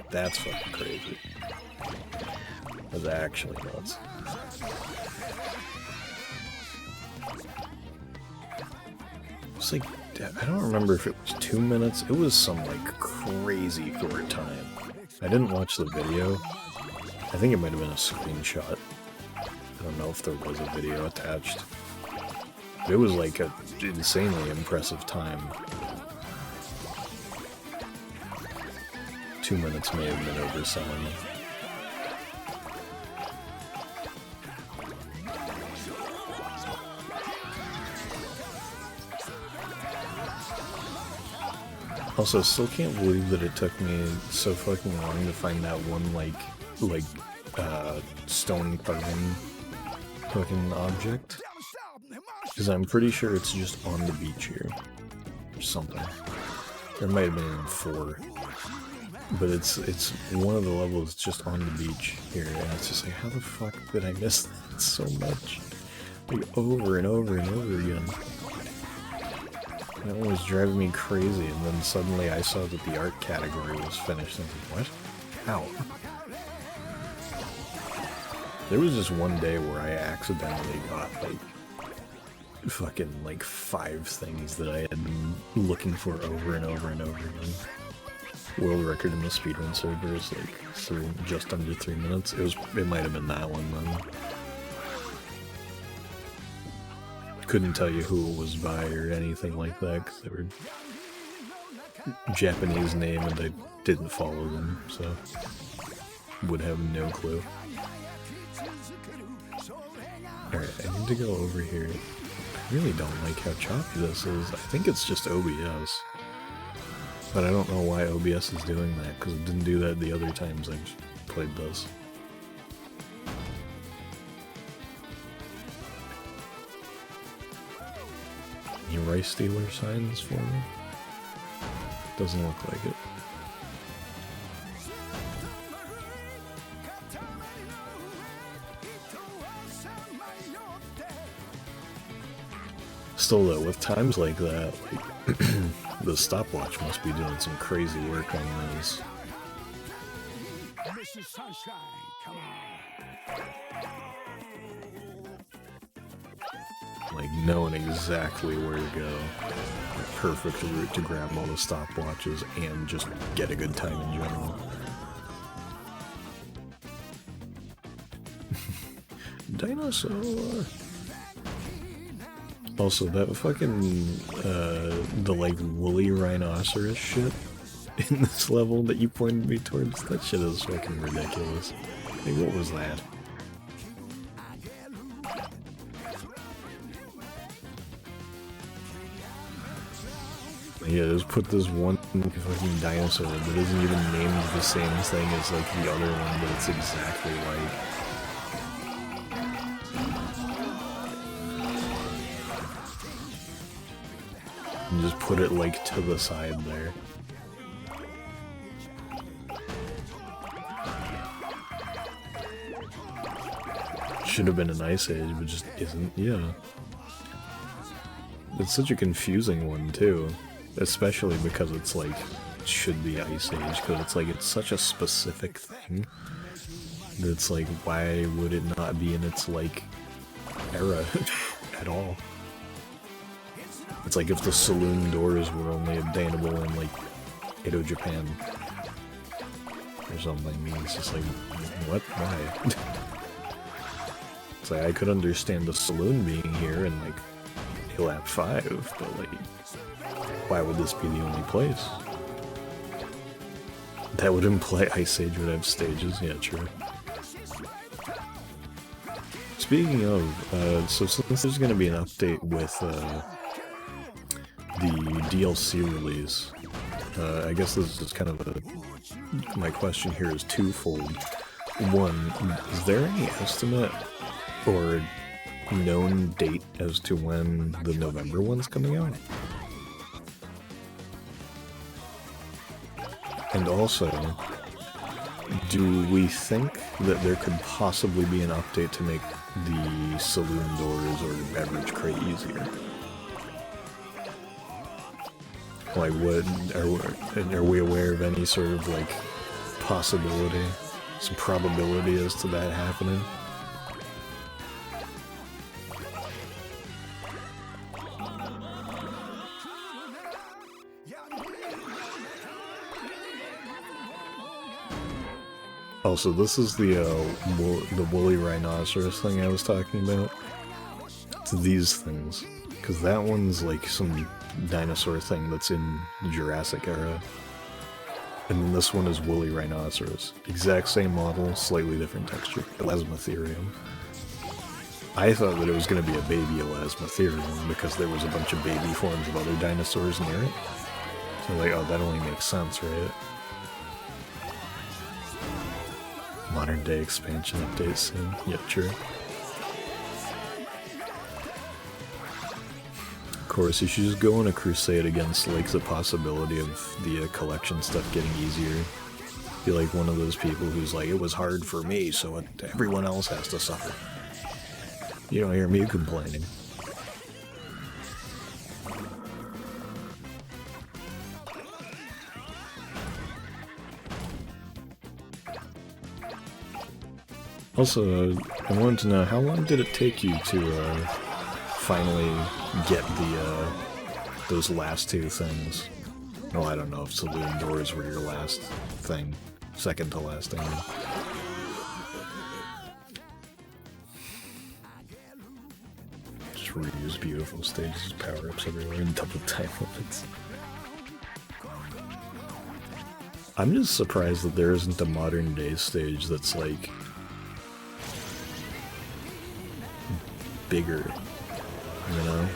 That's fucking crazy. That's actually nuts. It's like, I don't remember if it was 2 minutes. It was some like crazy short time. I didn't watch the video. I think it might have been a screenshot. I don't know if there was a video attached. But it was like an insanely impressive time. 2 minutes may have been overselling it. Also, still can't believe that it took me so fucking long to find that one, stone carving fucking object. Because I'm pretty sure it's just on the beach here. Or something. There might have been even 4. But it's one of the levels just on the beach here, and it's just like, how the fuck did I miss that so much? Like, over and over and over again. That one was driving me crazy, and then suddenly I saw that the art category was finished, and I was like, what? How? There was just one day where I accidentally got, fucking, 5 things that I had been looking for over and over and over again. world record in the speedrun server is like just under 3 minutes. It might have been that one then. Couldn't tell you who it was by or anything like that because they were Japanese name and I didn't follow them, so would have no clue. Alright, I need to go over here. I really don't like how choppy this is. I think it's just OBS. But I don't know why OBS is doing that, because it didn't do that the other times I've played this. Any rice stealer signs for me? Doesn't look like it. Still though, with times like that, like, the stopwatch must be doing some crazy work on those. Mrs. Sunshine, come on. Like knowing exactly where to go. The perfect route to grab all the stopwatches and just get a good time in general. Dinosaur! Also, that fucking, the like woolly rhinoceros shit in this level that you pointed me towards, that shit is fucking ridiculous. Like, what was that? Yeah, just put this one fucking dinosaur that isn't even named the same thing as like the other one, but it's exactly like. And just put it like to the side there. Should have been an Ice Age, but just isn't. Yeah. It's such a confusing one too. Especially because it's like, it should be Ice Age, because it's like, it's such a specific thing. That it's like, why would it not be in its like, era at all? It's like if the saloon doors were only obtainable in like Edo, Japan. Or something. I mean, it's just like, what? Why? It's like, I could understand the saloon being here in like ALAP 5, but like, why would this be the only place? That would imply Ice Age would have stages, yeah, true. Speaking of, so since there's gonna be an update with, the DLC release, I guess this is kind of a, my question here is twofold. One, is there any estimate or known date as to when the November one's coming out? And also, do we think that there could possibly be an update to make the saloon doors or beverage crate easier? Like, are we aware of any sort of, like, possibility, some probability as to that happening? Also, this is the woolly rhinoceros thing I was talking about. It's these things. Because that one's like some dinosaur thing that's in the Jurassic era. And then this one is woolly rhinoceros. Exact same model, slightly different texture. Elasmotherium. I thought that it was going to be a baby Elasmotherium because there was a bunch of baby forms of other dinosaurs near it. So like, oh, that only makes sense, right? Modern day expansion update soon. Yeah, true. Of course, you should just go on a crusade against like the possibility of the collection stuff getting easier. Be like one of those people who's like, it was hard for me, so everyone else has to suffer. You don't hear me complaining. Also, I wanted to know, how long did it take you to finally get the those last two things? Well, I don't know if saloon doors were your last thing. Second to last thing. Just reuse beautiful stages, power-ups everywhere, and double time limits. I'm just surprised that there isn't a modern day stage that's like bigger, you know?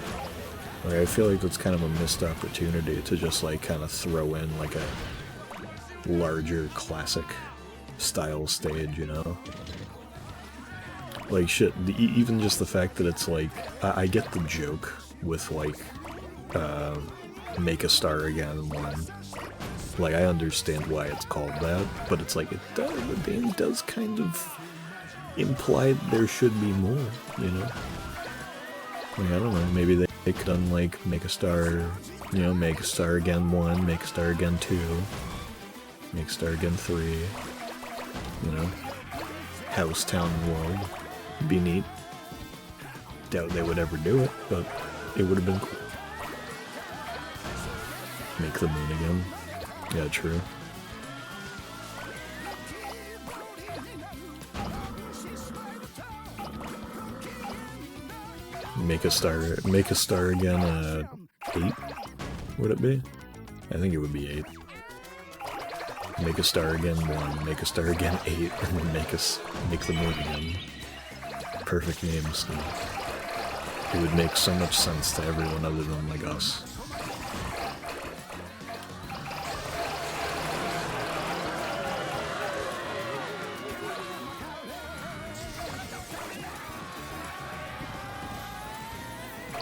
Like, I feel like that's kind of a missed opportunity to just like kind of throw in like a larger classic style stage, you know? Like shit, even just the fact that it's like, I get the joke with like, make a star again one. Like, I understand why it's called that, but it's like, the game does kind of imply there should be more, you know? Like, I don't know, maybe they could have done, like, make a star, you know, make a star again 1, make a star again 2, make a star again 3, you know? House, town, world. Be neat. Doubt they would ever do it, but it would have been cool. Make the moon again. Yeah, true. Make a star again, 8? Would it be? I think it would be 8. Make a star again 1, make a star again 8, and then make the moon again. Perfect name scheme. It would make so much sense to everyone other than like us.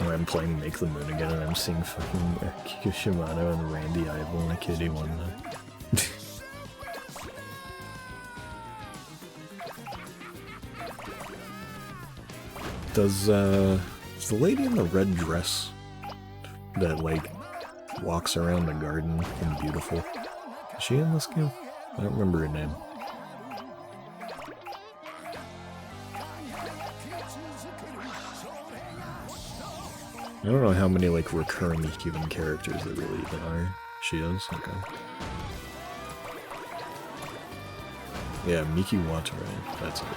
I'm playing Make the Moon again and I'm seeing fucking Kiko Shimano and Randy Ivel and a kitty one night. Does the lady in the red dress that like walks around the garden in Beautiful, is she in this game? I don't remember her name. I don't know how many like recurring human characters there really even are. She is? Okay. Yeah, Miki Watanabe, that's it.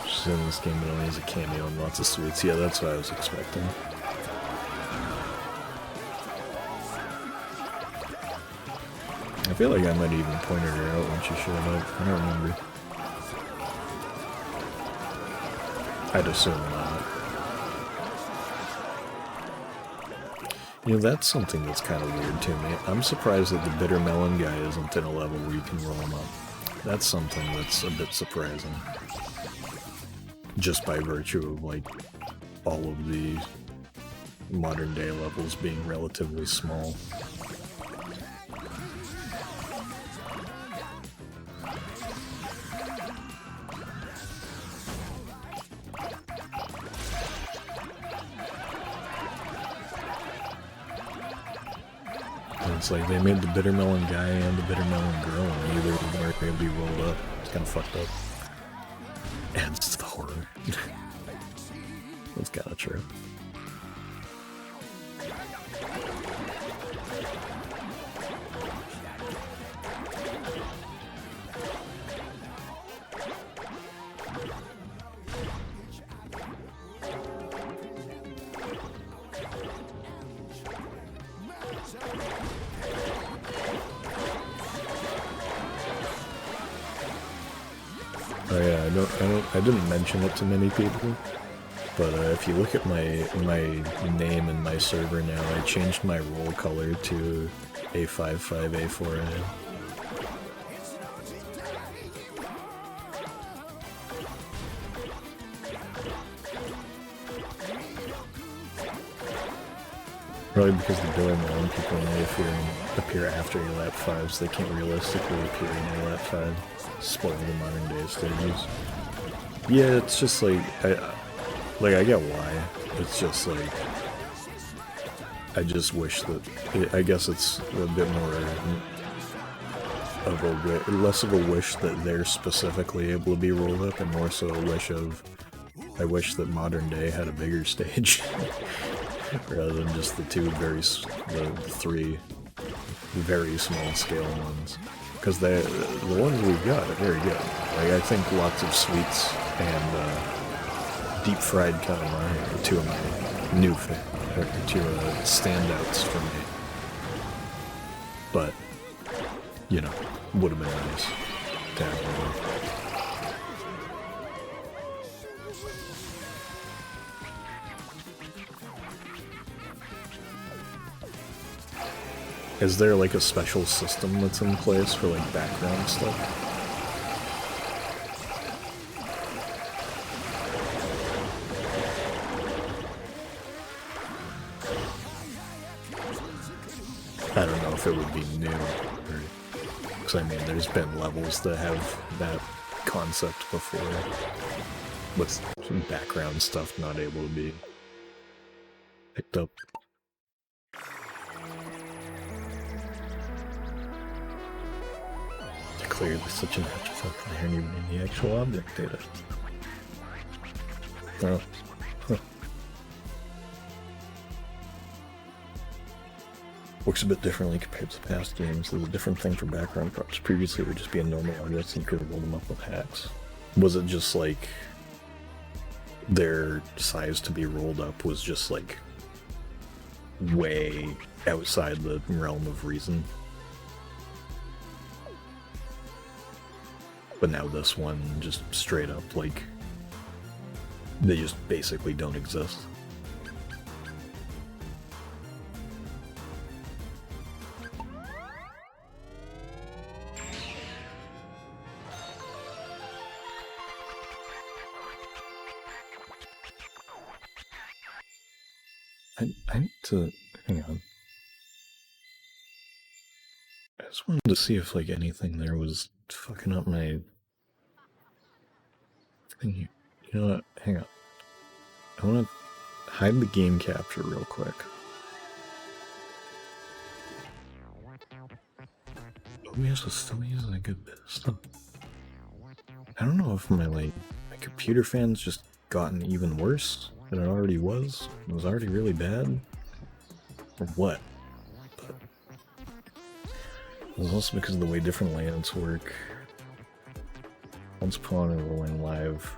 She's in this game but only has a cameo and lots of sweets. Yeah, that's what I was expecting. I feel like I might even pointed her out when she showed up. I don't remember. I'd assume not. You know, that's something that's kind of weird to me. I'm surprised that the Bitter Melon guy isn't in a level where you can roll him up. That's something that's a bit surprising. Just by virtue of, like, all of the modern day levels being relatively small. It's like they made the Bitter Melon guy and the Bitter Melon girl, and neither of them are going to be rolled up. It's kind of fucked up. Adds to the horror. That's kind of true. Oh yeah, I didn't mention it to many people, but if you look at my name and my server now, I changed my roll color to A55A4A. Probably because the Bitter Melon people only appear after your lap 5, so they can't realistically appear in your lap 5. Spoil the modern day stages. Yeah, it's just like, I get why. It's just like, I just wish that, I guess it's a bit more of a less of a wish that they're specifically able to be rolled up, and more so a wish of, I wish that modern day had a bigger stage, rather than just the three very small scale ones. Because the ones we've got are very good. Like, I think lots of sweets and deep fried calamari are two of my standouts for me. But, you know, would have been nice to have one. Is there like a special system that's in place for like background stuff? I don't know if it would be new, because I mean there's been levels that have that concept before, with some background stuff not able to be picked up. Clearly such an afterthought there, and even in the actual object data. Oh. Huh. Works a bit differently compared to past games. There's a different thing for background props. Previously, it would just be a normal object and you could roll them up with hacks. Was it just like their size to be rolled up was just like way outside the realm of reason? But now this one, just straight up, like, they just basically don't exist. I need to, hang on. I just wanted to see if, like, anything there was fucking up my thing here. You know what? Hang on. I want to hide the game capture real quick. OBS is still using a good bit of stuff. I don't know if my computer fan's just gotten even worse than it already was. It was already really bad. Or what? But it was also because of the way different layouts work. Once Pawn and Rolling Live,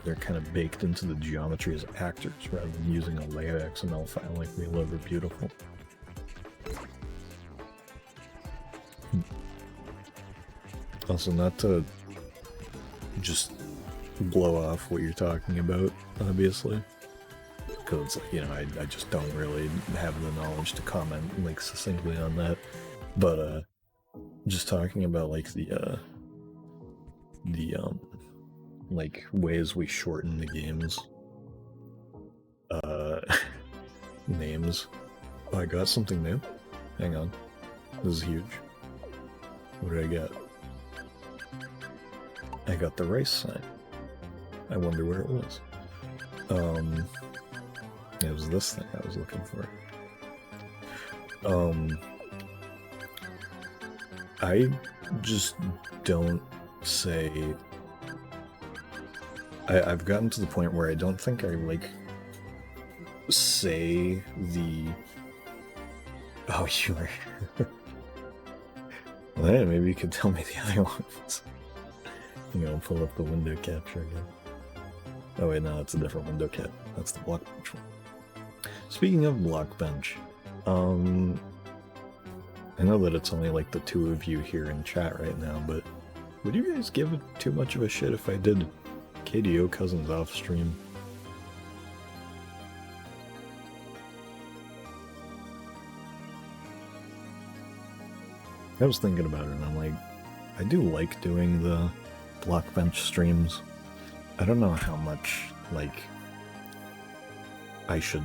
they're kind of baked into the geometry as actors rather than using a layout XML file like We Love Are Beautiful. Also, not to just blow off what you're talking about, obviously, because, you know, I just don't really have the knowledge to comment, like, succinctly on that, but, just talking about, like, the like, ways we shorten the game's, names. Oh, I got something new? Hang on. This is huge. What did I get? I got the rice sign. I wonder where it was. It was this thing I was looking for. I just don't say... I've gotten to the point where I don't think I, like, say the... Oh, you were... Well, yeah, maybe you could tell me the other ones. You know, pull up the window capture again. Oh wait, no, that's a different window cap. That's the block bench one. Speaking of block bench, I know that it's only like the two of you here in chat right now, but would you guys give it too much of a shit if I did KDO Cousins off stream? I was thinking about it and I'm like, I do like doing the block bench streams. I don't know how much, like, I should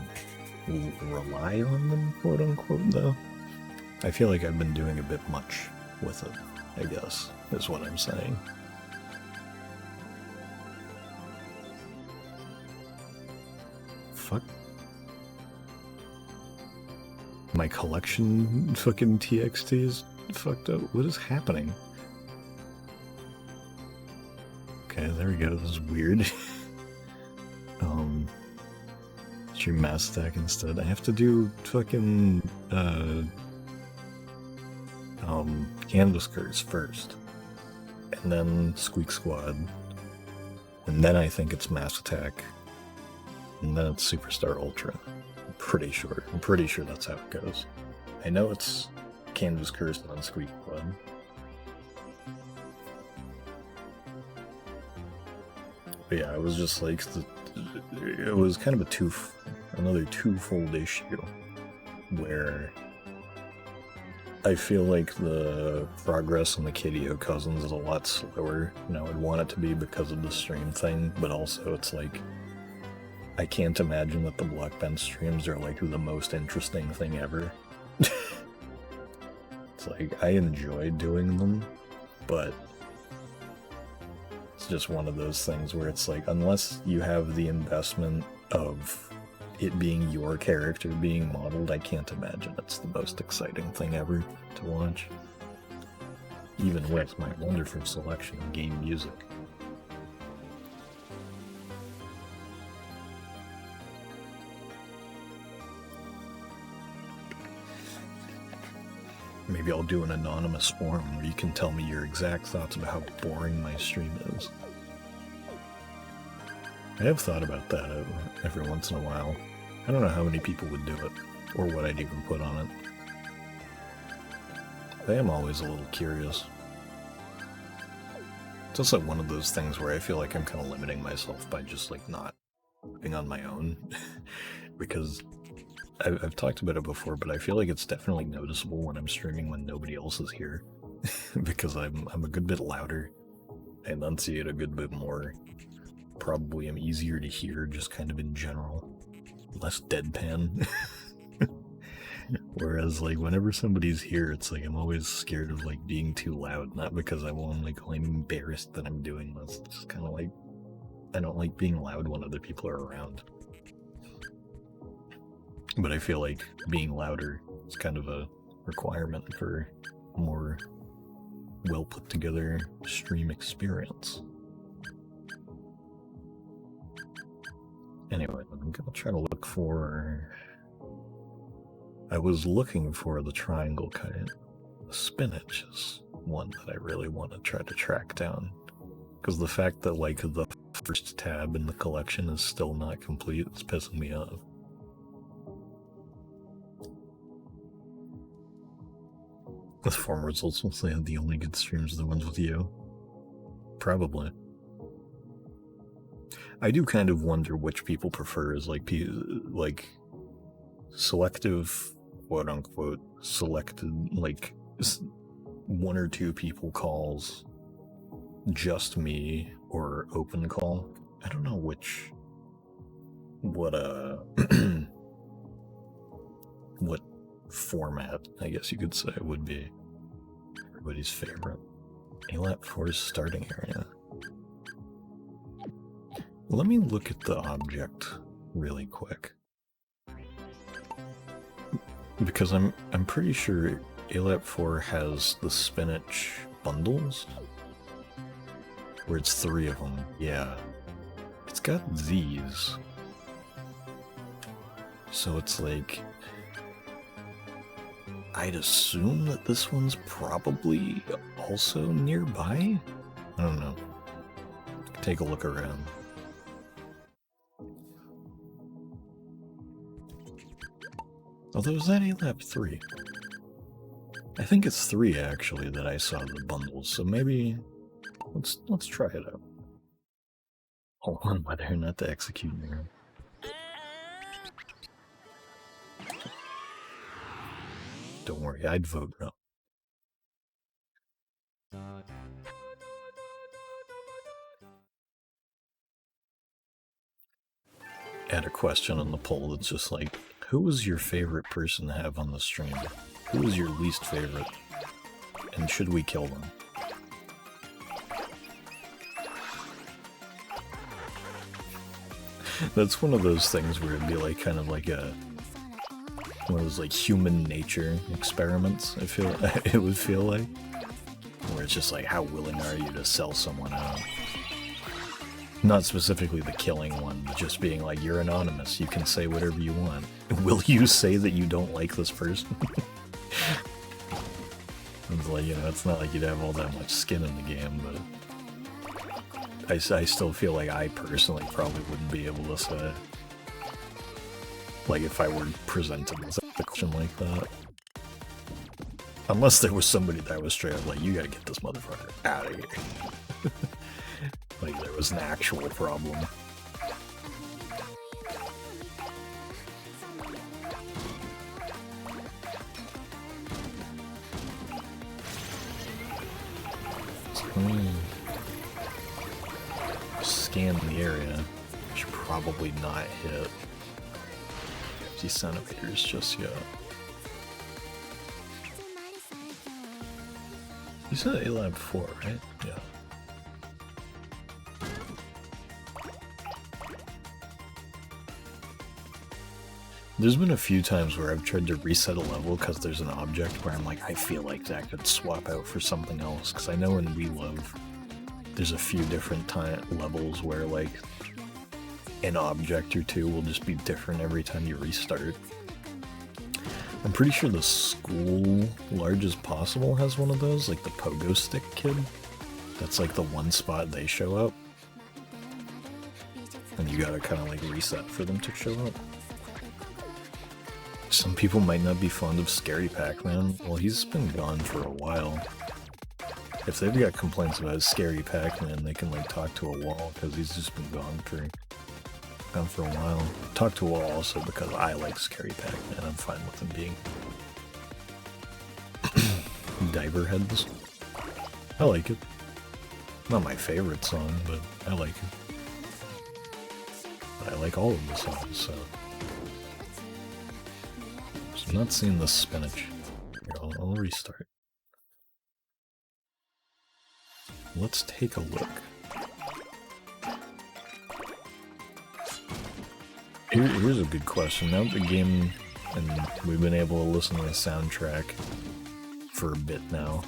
rely on them, quote unquote, though. I feel like I've been doing a bit much with it, I guess, is what I'm saying. Fuck. My collection fucking TXT is fucked up. What is happening? Okay, there we go. This is weird. Stream mass attack instead. I have to do fucking canvas curse first, and then squeak squad, and then I think it's mass attack, and then it's superstar ultra. I'm pretty sure that's how it goes. I know it's canvas curse and then squeak squad. But yeah, it was just like it was kind of another twofold issue where I feel like the progress on the KDO cousins is a lot slower than I would want it to be because of the stream thing, but also it's like I can't imagine that the Block Bench streams are like the most interesting thing ever. It's like I enjoy doing them, but it's just one of those things where it's like, unless you have the investment of it being your character being modeled, I can't imagine it's the most exciting thing ever to watch. Even with my wonderful selection of game music. Maybe I'll do an anonymous forum where you can tell me your exact thoughts about how boring my stream is. I have thought about that every once in a while. I don't know how many people would do it, or what I'd even put on it. I am always a little curious. It's also one of those things where I feel like I'm kind of limiting myself by just like not being on my own. Because I've talked about it before, but I feel like it's definitely noticeable when I'm streaming when nobody else is here. Because I'm a good bit louder. I enunciate a good bit more. Probably am easier to hear just kind of in general. Less deadpan. Whereas like whenever somebody's here, it's like I'm always scared of like being too loud. Not because I'm embarrassed that I'm doing this. It's just kind of like I don't like being loud when other people are around. But I feel like being louder is kind of a requirement for a more well put together stream experience. Anyway, I'm gonna try to look for... I was looking for the triangle kite. The spinach is one that I really want to try to track down. Because the fact that like the first tab in the collection is still not complete is pissing me off. The form results will say the only good streams are the ones with you. Probably. I do kind of wonder which people prefer is like selective, quote unquote, selected, like one or two people calls, just me, or open call. I don't know what what format, I guess you could say, would be everybody's favorite. ALAP 4's starting area. Let me look at the object really quick. Because I'm pretty sure ALAP 4 has the spinach bundles. Where it's 3 of them. Yeah. It's got these. So it's like... I'd assume that this one's probably also nearby? I don't know. Take a look around. Although, is that ALAP 3? I think it's 3 actually that I saw the bundles, so maybe let's try it out. Hold on, whether or not to execute there. Don't worry, I'd vote no. Add a question on the poll that's just like, who was your favorite person to have on the stream? Who was your least favorite? And should we kill them? That's one of those things where it'd be like kind of like one of those like human nature experiments, I feel it would feel like. Where it's just like, how willing are you to sell someone out? Not specifically the killing one, but just being like, you're anonymous, you can say whatever you want. Will you say that you don't like this person? It's like, you know, it's not like you'd have all that much skin in the game, but I still feel like I personally probably wouldn't be able to say, like, if I were presented with a question like that. Unless there was somebody that was straight up like, you gotta get this motherfucker out of here. Like there was an actual problem. Scan the area. Should probably not hit 50 centimeters just yet. You said A-Lab 4, right? Yeah. There's been a few times where I've tried to reset a level because there's an object where I'm like, I feel like that could swap out for something else. Because I know in We Love, there's a few different levels where like an object or two will just be different every time you restart. I'm pretty sure the school Large as Possible has one of those, like the pogo stick kid. That's like the one spot they show up. And you gotta kind of like reset for them to show up. Some people might not be fond of Scary Pac-Man. Well, he's been gone for a while. If they've got complaints about Scary Pac-Man, they can like talk to a wall, because he's just been gone for a while. Talk to a wall also because I like Scary Pac-Man. I'm fine with him being Diver Heads. I like it. Not my favorite song, but I like it. But I like all of the songs, so... I'm not seeing the spinach. Here, I'll restart. Let's take a look. Here's a good question. Now that the game, and we've been able to listen to the soundtrack for a bit now,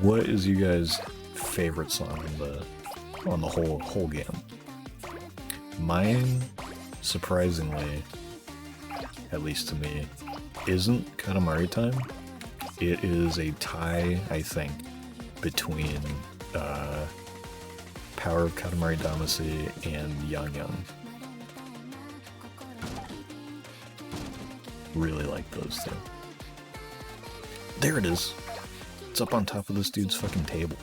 what is you guys' favorite song on the whole game? Mine, surprisingly, at least to me, isn't Katamari Time. It is a tie, I think, between Power of Katamari Damacy and Yang Yang. Really like those two. There it is. It's up on top of this dude's fucking table.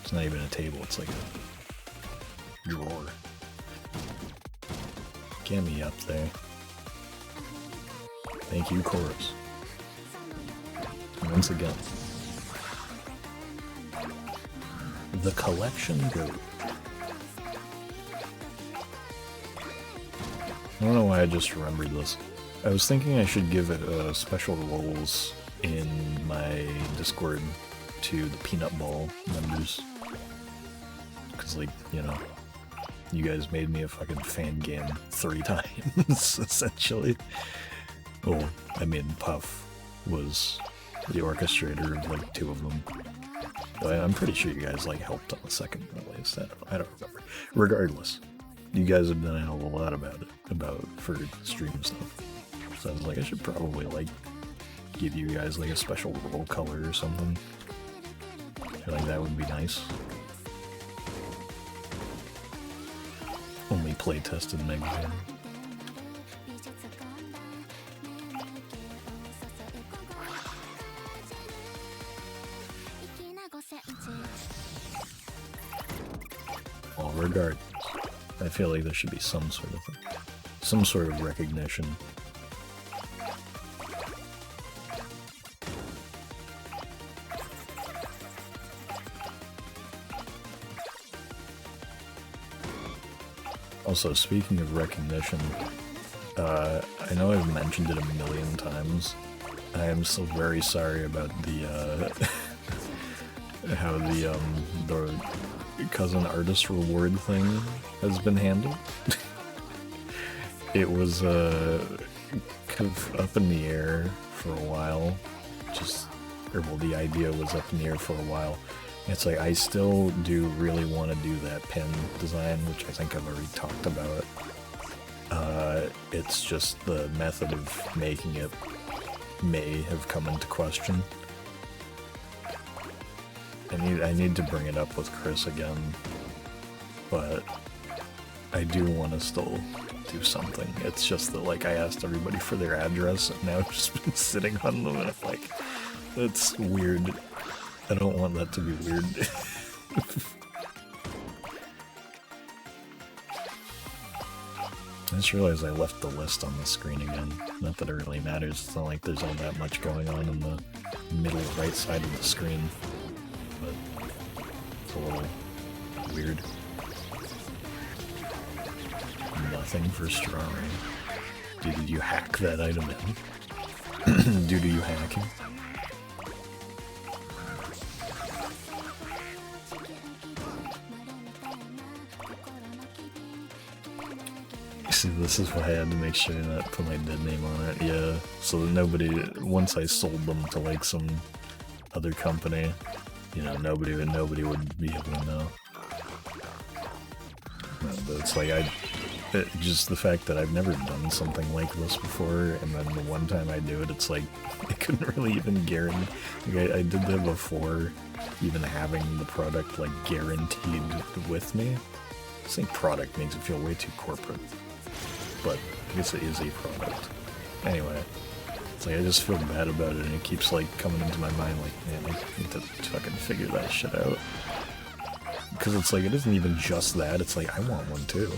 It's not even a table, it's like a drawer. Get me up there. Thank you, chorus. And once again, the collection goes. I don't know why I just remembered this. I was thinking I should give it special roles in my Discord to the Peanut Ball members. Because, like, you know, you guys made me a fucking fan game 3 times, essentially. Well, I mean, Puff was the orchestrator of, like, 2 of them. But I'm pretty sure you guys, like, helped on the second one at least. I don't remember. Regardless, you guys have done a hell of a lot about for stream stuff. So I was like, I should probably, like, give you guys, like, a special role color or something. I feel like that would be nice. Only play-tested magazine. Well, regardless, I feel like there should be some sort of recognition. Also, speaking of recognition, I know I've mentioned it a million times. I am so very sorry about the how the cousin artist reward thing has been handled. It was kind of up in the air for a while. Well, the idea was up in the air for a while. It's like, I still do really want to do that pin design, which I think I've already talked about. It's just the method of making it may have come into question. I need to bring it up with Chris again, but I do want to still do something. It's just that, like, I asked everybody for their address, and now I've just been sitting on them, and I'm like, that's weird. I don't want that to be weird. I just realized I left the list on the screen again. Not that it really matters, it's not like there's all that much going on in the middle right side of the screen, but it's a little weird. Nothing for strawberry. Did you hack that item in? Due to you hacking? See, this is why I had to make sure not to put my dead name on it. Yeah, so that nobody, once I sold them to like some other company, you know, nobody would be able to know. No, but it's like just the fact that I've never done something like this before, and then the one time I do it, it's like I couldn't really even guarantee. Like I did that before even having the product like guaranteed with me. Saying product makes it feel way too corporate, but I guess it is a product. Anyway, it's like I just feel bad about it, and it keeps like coming into my mind like, man, I need to fucking figure that shit out. Because it's like, it isn't even just that, it's like, I want one too.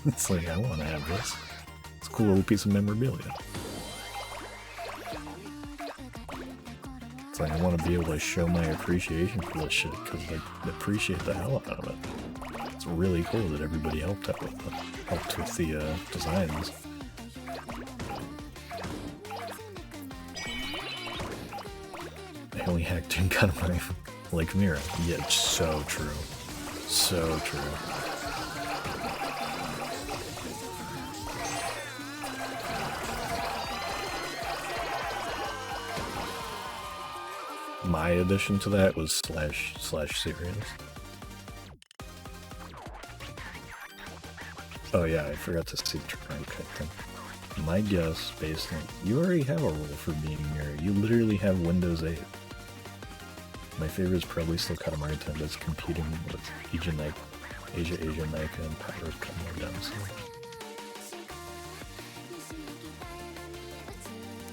It's like, I want to have this. It's a cool little piece of memorabilia. It's like, I want to be able to show my appreciation for this shit, because I appreciate the hell out of it. It's really cool that everybody helped out with it. Helped with the designs. I only hacked and got my like Mira. Yeah, it's so true. So true. My addition to that was slash serious. Oh yeah, I forgot to see try thing. My guess, based on you already have a role for being Mira. You literally have Windows 8. My favorite is probably still Katamari Time, that's competing with Asia Nika and Power of Come Down. So.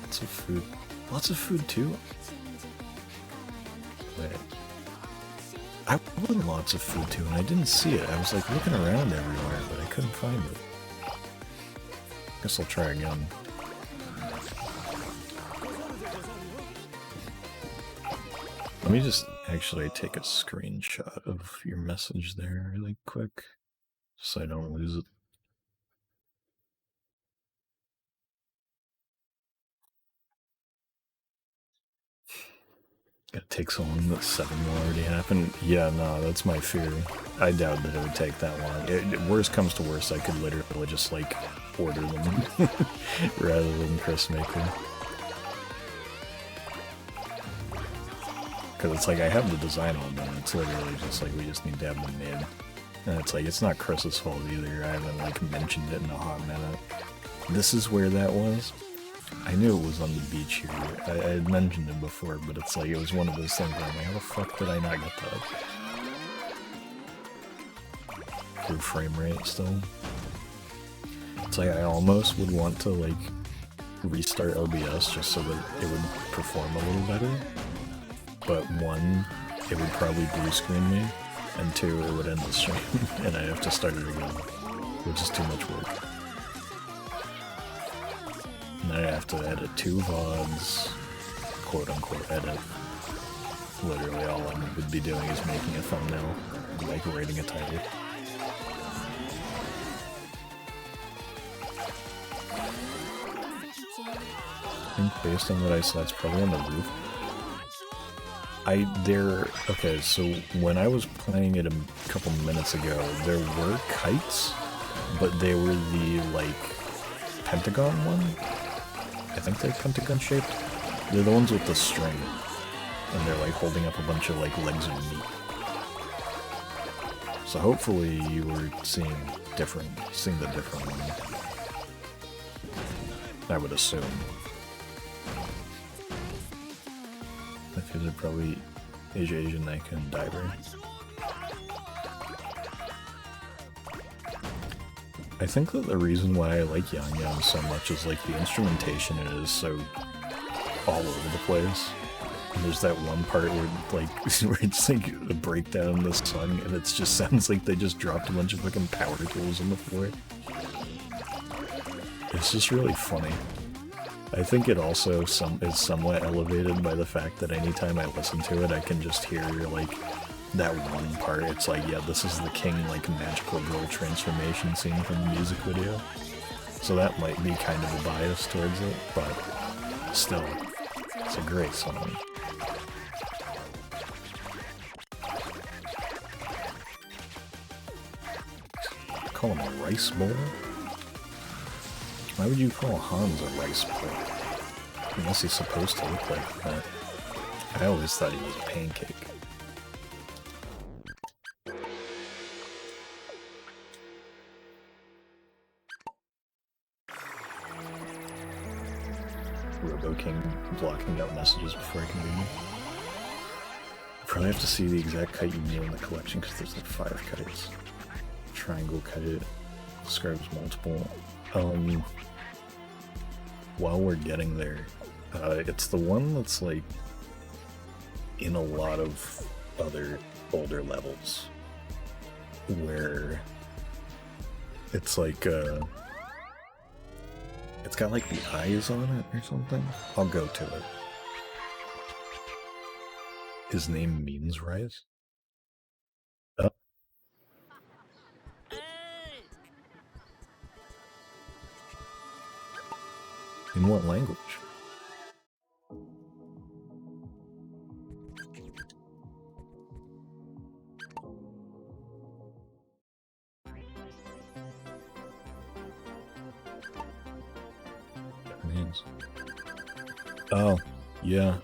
Lots of food. Lots of food too? Wait. I wanted lots of food too, and I didn't see it. I was like looking around everywhere, but I couldn't find it. Guess I'll try again. Let me just actually take a screenshot of your message there really quick, so I don't lose it. It takes so long that 7 will already happen. Yeah, no, that's my fear. I doubt that it would take that long. Worst comes to worst, I could literally just like order them rather than Chris make them. Because it's like I have the design all done. It's literally just like we just need to have them made. And it's like it's not Chris's fault either. I haven't like mentioned it in a hot minute. This is where that was. I knew it was on the beach here. I had mentioned it before, but it's like it was one of those things where I'm like, how the fuck did I not get that? Good frame rate still. It's like I almost would want to like restart OBS just so that it would perform a little better. But one, it would probably blue screen me, and two, it would end the stream, and I'd have to start it again, which is too much work. And then I'd have to edit 2 VODs, quote-unquote edit. Literally all I would be doing is making a thumbnail, like writing a title. I think based on what I saw, it's probably on the roof. Okay, so when I was playing it a couple minutes ago, there were kites, but they were the, like, pentagon one? I think they're pentagon shaped. They're the ones with the string, and they're, like, holding up a bunch of, like, legs of meat. So hopefully you were seeing the different one. I would assume. My favorite are probably Asian Nika and Diver. I think that the reason why I like Yang Yang so much is like the instrumentation in it is so all over the place. And there's that one part where like where it's like a breakdown in this song and it just sounds like they just dropped a bunch of fucking power tools on the floor. It's just really funny. I think it also is somewhat elevated by the fact that anytime I listen to it I can just hear like that one part. It's like, yeah, this is the King like magical girl transformation scene from the music video. So that might be kind of a bias towards it, but still, it's a great song. Call him a rice bowl? Why would you call Hans a rice bowl? Unless he's supposed to look like that. I always thought he was a pancake. King blocking out messages before I can read them. I probably have to see the exact kite you need in the collection because there's like 5 kites. Triangle kite describes multiple. While we're getting there, it's the one that's like in a lot of other older levels where it's like it's got like the eyes on it or something. I'll go to it. His name means rice? Oh. In what language? Japanese. Oh, yeah.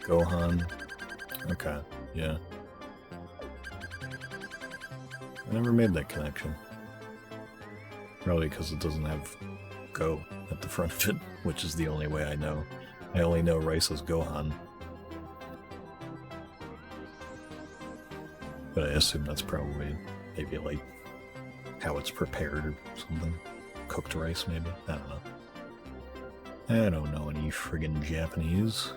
Gohan. Okay, yeah. I never made that connection. Probably because it doesn't have Go at the front of it, which is the only way I know. I only know rice as Gohan. But I assume that's probably maybe like how it's prepared or something. Cooked rice, maybe? I don't know. I don't know any friggin' Japanese.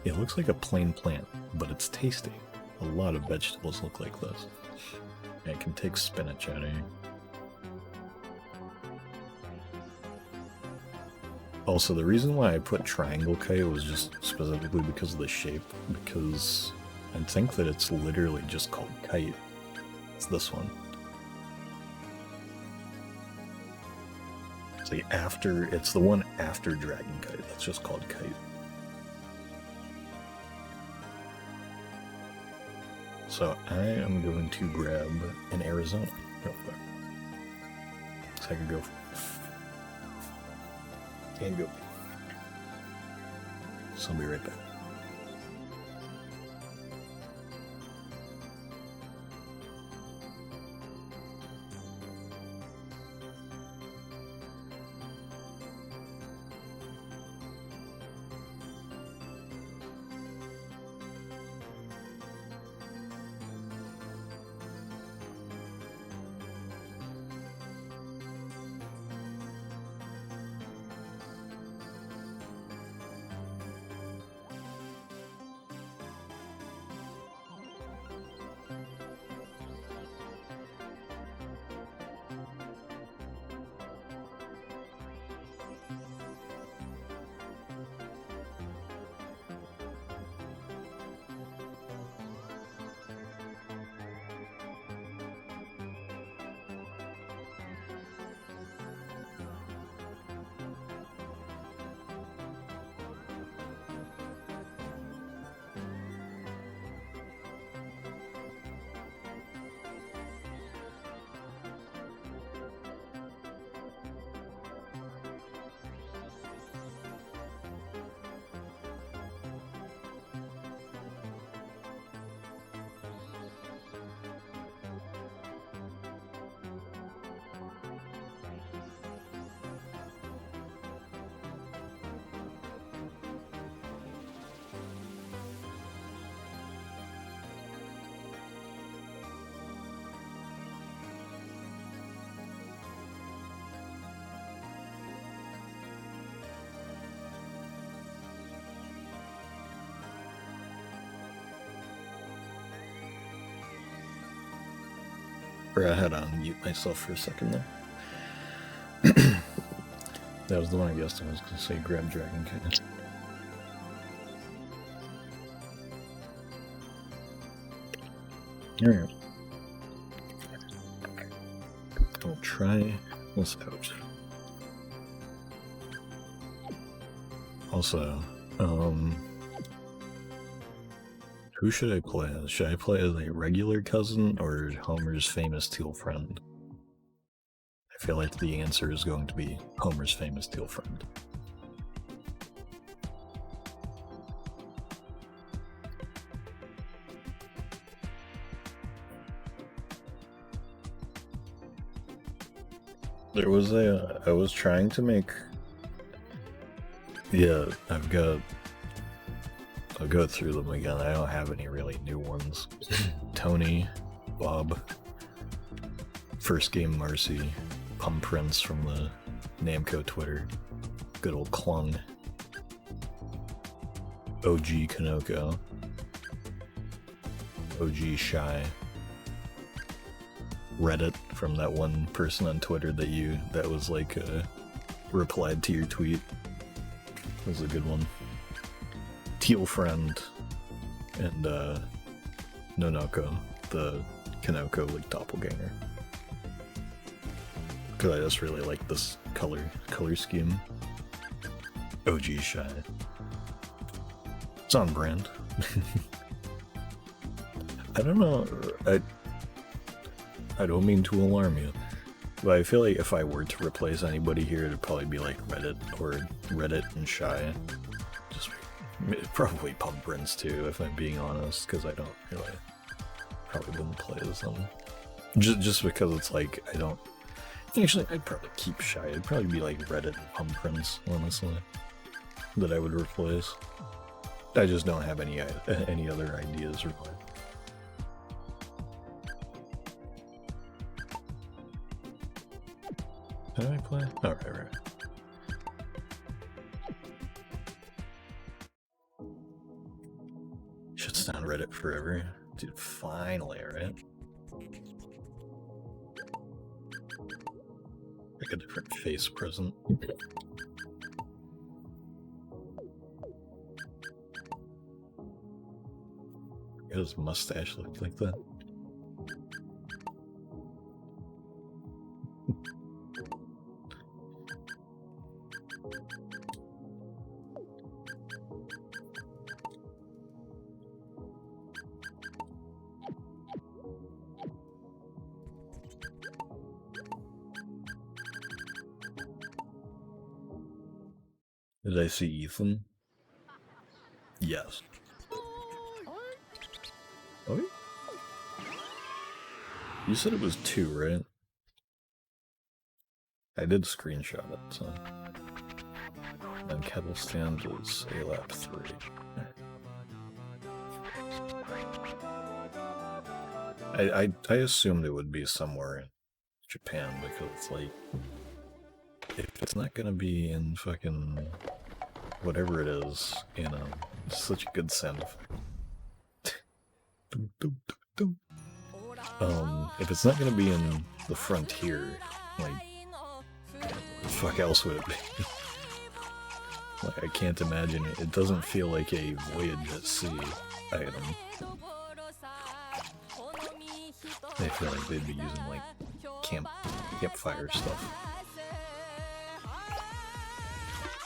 It looks like a plain plant, but it's tasty. A lot of vegetables look like this. I can take spinach out of here. Also, the reason why I put triangle kite was just specifically because of the shape, because I think that it's literally just called kite. It's this one. It's like it's the one after Dragon Kite, that's just called kite. So I am going to grab an Arizona real quick. So I can go and go. So I'll be right back. Or I had to unmute myself for a second there. That was the one I guessed I was going to say grab Dragon Cannon. Alright. I'll try this out. Also, who should I play as? Should I play as a regular cousin or Homer's famous Teal friend? I feel like the answer is going to be Homer's famous Teal friend. There was I was trying to make... Yeah, I'll go through them again. I don't have any really new ones. Tony, Bob, First Game Marcy, Pum Prince from the Namco Twitter, good old Klung, OG Kanoko, OG Shy, Reddit from that one person on Twitter that was like replied to your tweet. That was a good one. Teal friend and Nonoko, the Kanoko like doppelganger. Because I just really like this color scheme. OG Shy. It's on brand. I don't know. I don't mean to alarm you, but I feel like if I were to replace anybody here, it'd probably be like Reddit and Shy. Just probably Pump Prince too, if I'm being honest, because I don't really probably wouldn't play as them. Just because it's like I don't. Actually, I'd probably keep Shy. It'd probably be like Reddit and Pump Prince, honestly, that I would replace. I just don't have any other ideas really. How do I play? Oh, right. Shuts down Reddit forever. Dude, finally, right? Like a different face present. His mustache looked like that. Did I see Ethan? Yes. Oh, you said it was 2, right? I did screenshot it, so. And kettle stand was a lap 3. I assumed it would be somewhere in Japan because it's like, if it's not gonna be in fucking whatever it is, you know, it's such a good sound effect. If it's not gonna be in the frontier, like, what the fuck else would it be? Like, I can't imagine it. It doesn't feel like a voyage at sea item. I feel like they'd be using, like, campfire stuff.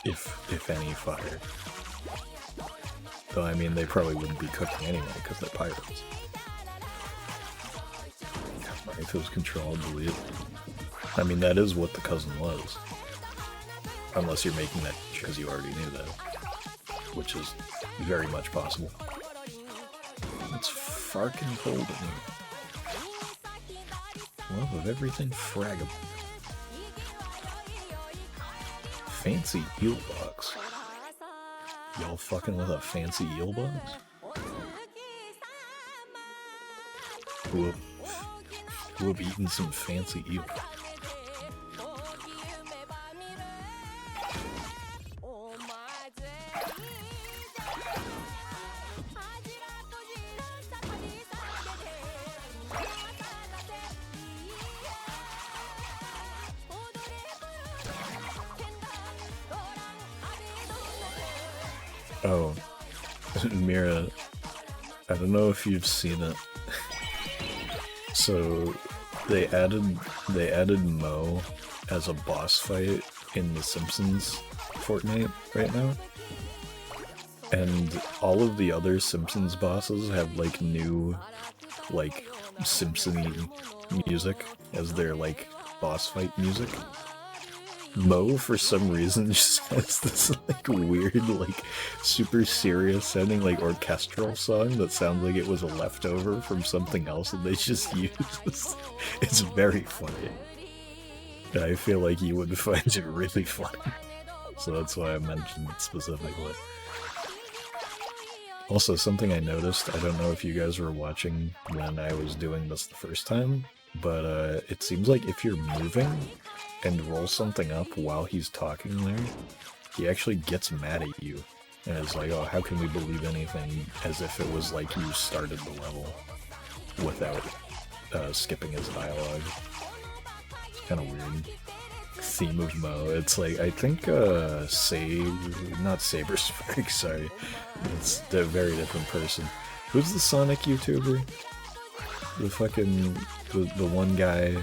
If any fire. Though, I mean, they probably wouldn't be cooking anyway, because they're pirates. If it was controlled, delete. I mean, that is what the cousin was. Unless you're making that because you already knew that. Which is very much possible. It's farkin' cold in here. Love of everything fraggable. Fancy eel box. Y'all fucking with a fancy eel box? Who have eaten some fancy eel? Oh, Mira, I don't know if you've seen it. So they added Mo as a boss fight in The Simpsons Fortnite right now. And all of the other Simpsons bosses have like new like Simpson-y music as their like boss fight music. Mo, for some reason, just has this like weird, like super serious sounding like orchestral song that sounds like it was a leftover from something else that they just used. It's very funny. I feel like you would find it really funny. So that's why I mentioned it specifically. Also, something I noticed, I don't know if you guys were watching when I was doing this the first time, but it seems like if you're moving and roll something up while he's talking there, he actually gets mad at you. And is like, oh, how can we believe anything, as if it was like you started the level without skipping his dialogue. It's kind of weird. Theme of Mo. It's like, I think, not Saberspark, sorry. It's a very different person. Who's the Sonic YouTuber? The fucking, the one guy,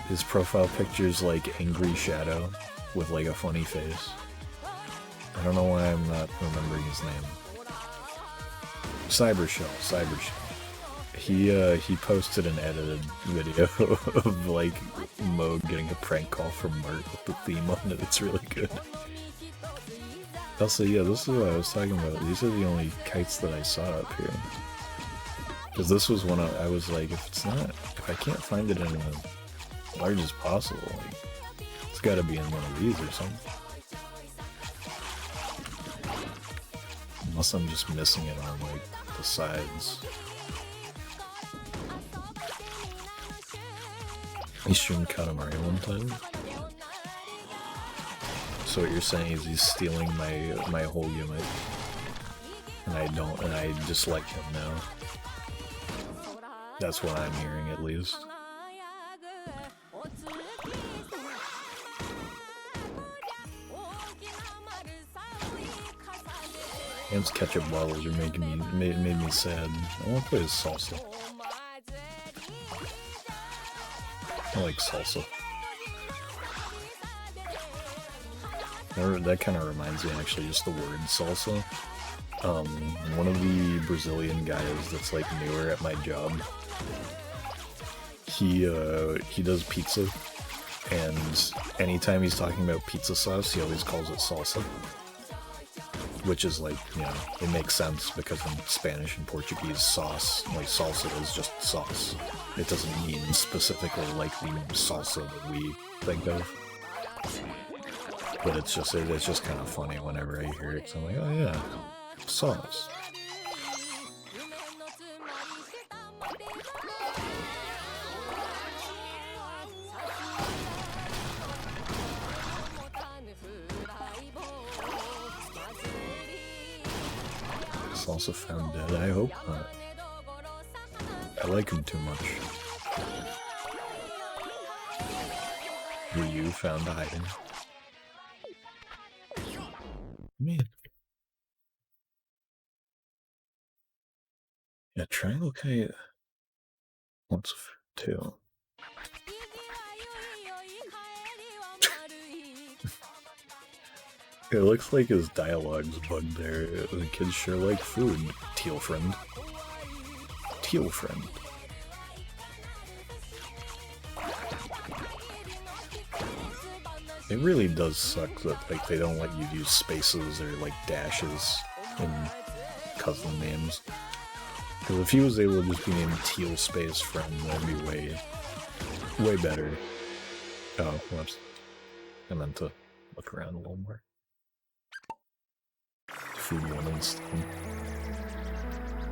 his profile picture's like angry shadow with like a funny face. I don't know why I'm not remembering his name. Cybershell. He posted an edited video of like Mo getting a prank call from Mert with the theme on it. It's really good. Also, yeah, this is what I was talking about. These are the only kites that I saw up here. Because this was one I was like, if I can't find it in the largest possible, like, it's gotta be in one of these or something. Unless I'm just missing it on like the sides. He streamed Katamari one time. So what you're saying is he's stealing my whole unit, and I dislike him now. That's what I'm hearing, at least. Ham's ketchup bottles are made me sad. I want to play as salsa. I like salsa. That kind of reminds me, actually, just the word salsa. One of the Brazilian guys that's like newer at my job, he does pizza, and anytime he's talking about pizza sauce, he always calls it salsa. Which is like, you know, it makes sense because in Spanish and Portuguese, sauce, like salsa, is just sauce. It doesn't mean specifically like the salsa that we think of. But it's just kind of funny whenever I hear it, so I'm like, oh yeah, sauce. Salsa found dead? I hope not. I like him too much. Ryu found hiding. Man. Yeah, Triangle Kite wants a tail. It looks like his dialogue's bugged there. The kids sure like food. Teal friend. Teal friend. It really does suck that like they don't let you use spaces or like dashes in cousin names. Because if he was able to just be named Teal Space Friend, that'd be way better. Oh, whoops. I meant to look around a little more. Food one instant.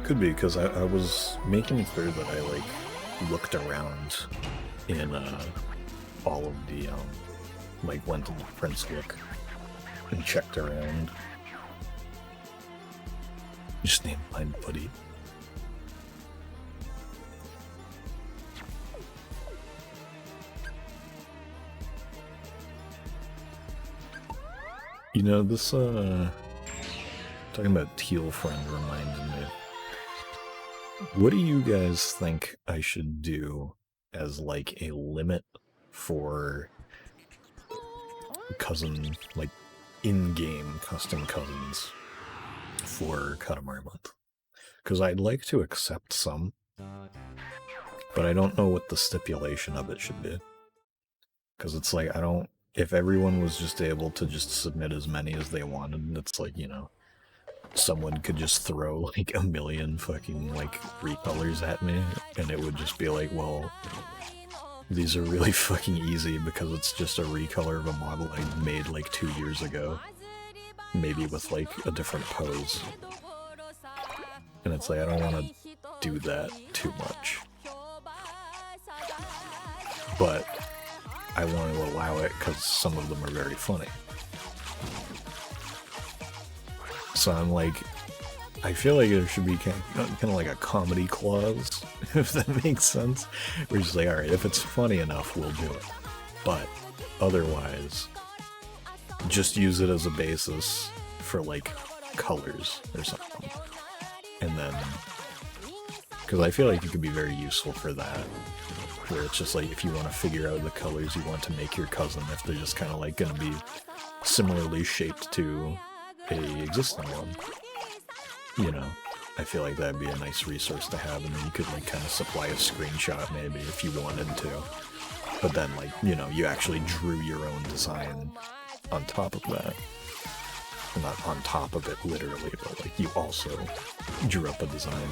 Could be, because I was making clear that I like looked around in all of the like went to the Prince look and checked around. Just named my buddy. You know, this, talking about Teal friend reminds me. What do you guys think I should do as, like, a limit for cousin, like, in-game custom cousins for Katamari Month? Because I'd like to accept some, but I don't know what the stipulation of it should be. Because it's like, I don't... If everyone was just able to just submit as many as they wanted, it's like, you know, someone could just throw, like, a million fucking, like, recolors at me, and it would just be like, well, these are really fucking easy because it's just a recolor of a model I made, like, 2 years ago. Maybe with, like, a different pose. And it's like, I don't want to do that too much. But I want to allow it because some of them are very funny. So I'm like, I feel like there should be kind of like a comedy clause, if that makes sense. We're just like, alright, if it's funny enough, we'll do it. But otherwise, just use it as a basis for, like, colors or something. And then, because I feel like it could be very useful for that. Where it's just like, if you want to figure out the colors you want to make your cousin, if they're just kind of like going to be similarly shaped to a existing one, you know, I feel like that'd be a nice resource to have, and then you could, like, kind of supply a screenshot maybe if you wanted to. But then, like, you know, you actually drew your own design on top of that. Not on top of it literally, but, like, you also drew up a design.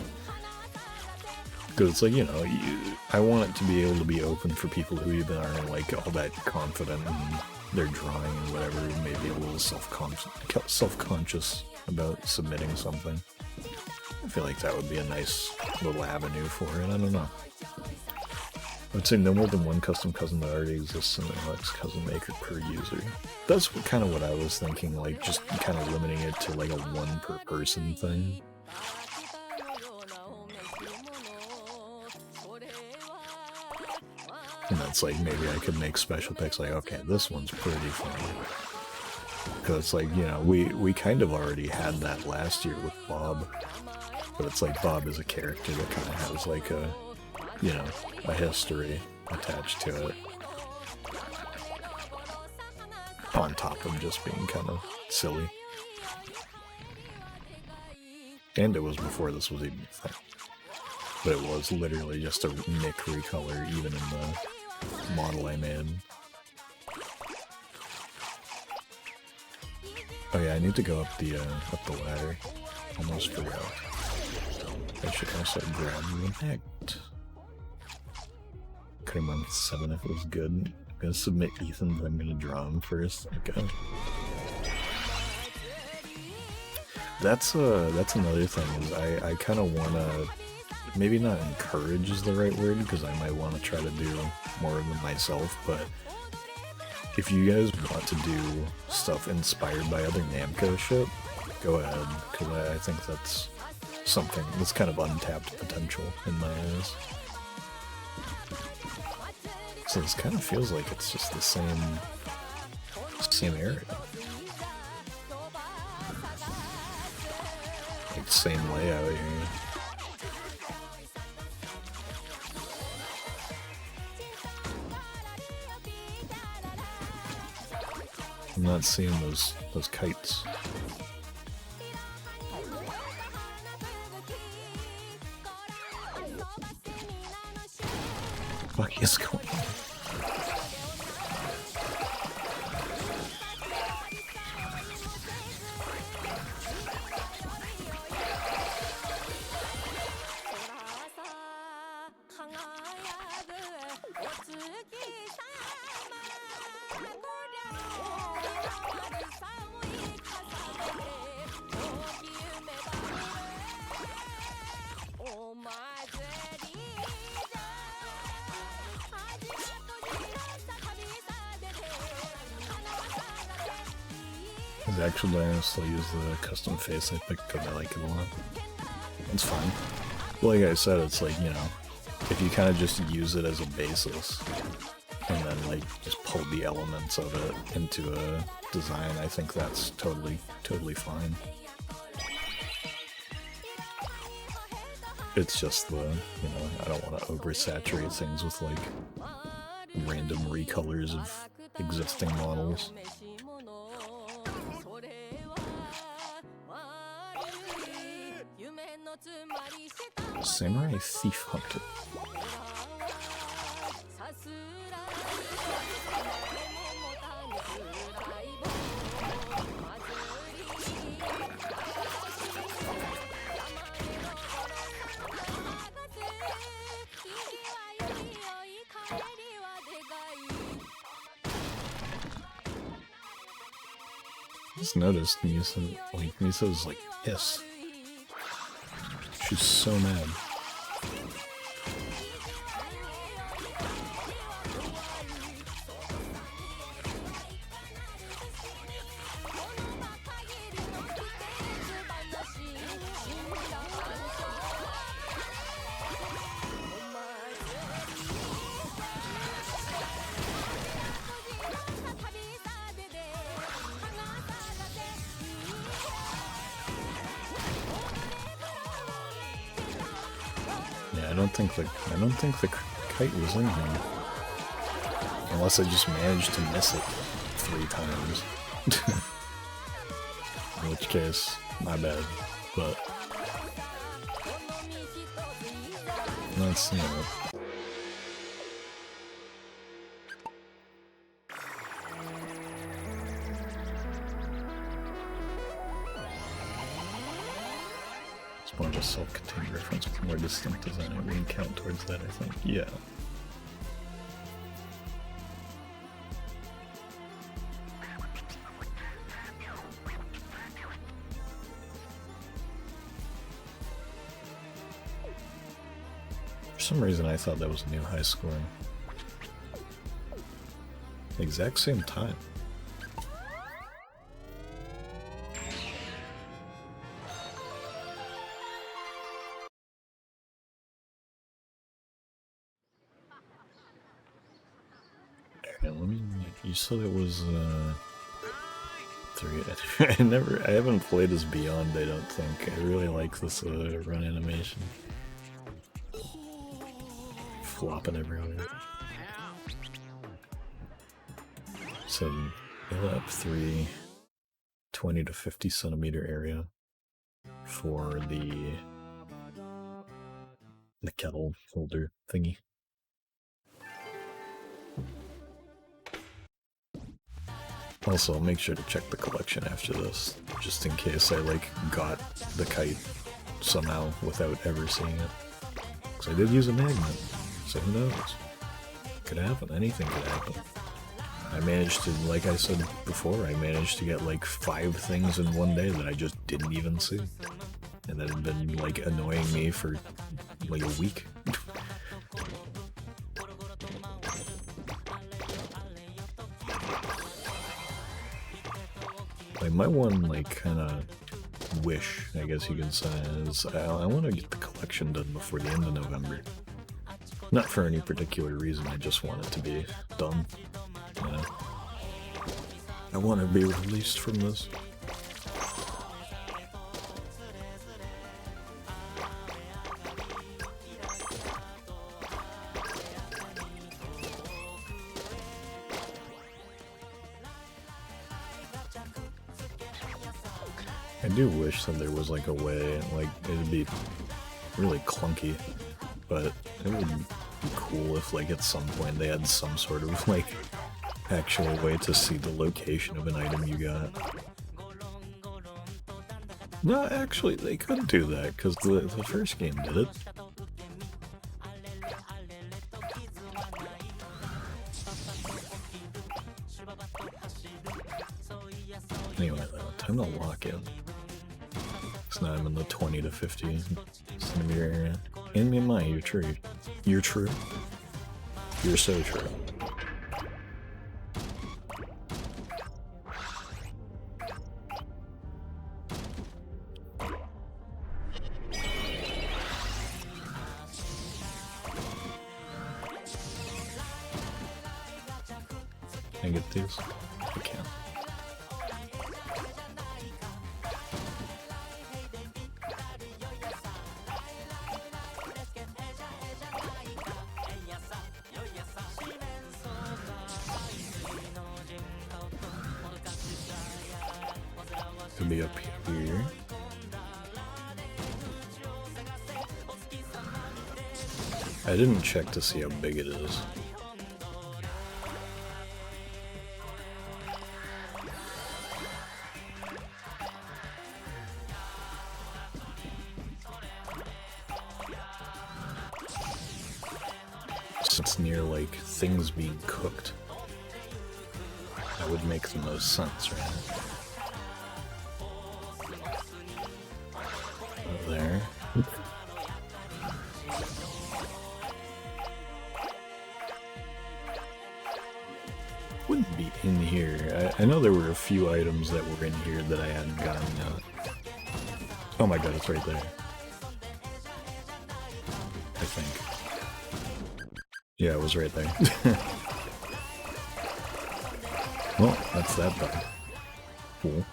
Because it's like, you know, I want it to be able to be open for people who even aren't, like, all that confident in their drawing or whatever, maybe a little self-conscious about submitting something. I feel like that would be a nice little avenue for it, I don't know. I would say no more than one custom cousin that already exists in the OUAK's cousin maker per user. That's kind of what I was thinking, like, just kind of limiting it to, like, a one per person thing. And that's like, maybe I could make special picks like, okay, this one's pretty funny. Because it's like, you know, we kind of already had that last year with Bob. But it's like, Bob is a character that kind of has, like, a, you know, a history attached to it. On top of just being kind of silly. And it was before this was even a thing. But it was literally just a Nick recolor even in the model I made. Oh yeah, I need to go up the ladder. Almost forgot. I should also grab the act. Could have run 7 if it was good. I'm gonna submit Ethan, but I'm gonna draw him first. Okay. That's another thing, is I kind of want to, maybe not encourage is the right word, because I might want to try to do more of it myself, but if you guys want to do stuff inspired by other Namco shit, go ahead, because I think that's something that's kind of untapped potential in my eyes. So this kind of feels like it's just the same area. Like, same layout here. I'm not seeing those kites. What is going on? Actually, I still use the custom face I picked because I like it a lot. It's fine. Like I said, it's like, you know, if you kind of just use it as a basis, and then like just pulled the elements of it into a design, I think that's totally fine. It's just the, you know, I don't want to oversaturate things with like random recolors of existing models. Samurai Thief Hunter. Just noticed Misa's like pissed. She's so mad. I don't think the kite was in here. Unless I just managed to miss it 3 times. In which case, my bad. But let's see. More of a self-contained reference with more distinct design. We can count towards that, I think. Yeah. For some reason I thought that was a new high score. Exact same time. You said it was 3. I haven't played as Beyond, I don't think. I really like this run animation. Flopping everywhere. So fill up 3 20 to 50 centimeter area for the kettle holder thingy. Also, I'll make sure to check the collection after this, just in case I, like, got the kite somehow without ever seeing it. Because I did use a magnet, so who knows? Could happen, anything could happen. I managed to, like I said before, I managed to get, like, 5 things in one day that I just didn't even see. And that had been, like, annoying me for, like, a week. Like, my one, like, kind of wish, I guess you could say, is I want to get the collection done before the end of November. Not for any particular reason, I just want it to be done, you know? I want to be released from this. I do wish that there was like a way, like it'd be really clunky, but it would be cool if like at some point they had some sort of like actual way to see the location of an item you got. No, actually they could do that, because the first game did it. Anyway though, time to lock in. So now I'm in the 20 to 50 centimeter area. And me and mine, you're true. You're true. You're so true. Can I get these? I can. Could be up here. I didn't check to see how big it is. It's near, like, things being cooked. That would make the most sense, right? Up there. Wouldn't be in here. I know there were a few items that were in here that I hadn't gotten yet. Oh my god, it's right there. I think. Yeah, it was right there. Well, that's that done. Cool.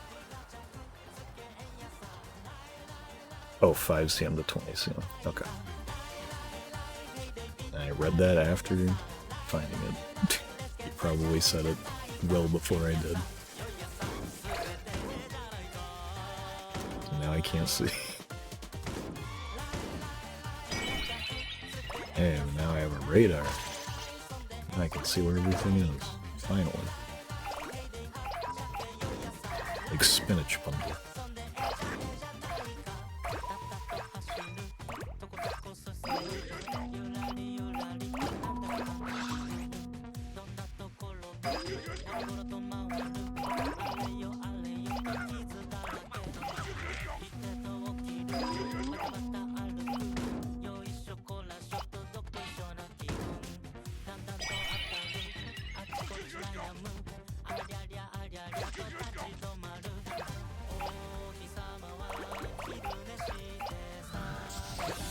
Oh, 5 CM to 20 CM. Okay. I read that after finding it. You probably said it well before I did. So now I can't see. Hey, now I have a radar. I can see where everything is. Finally. Like spinach bundle.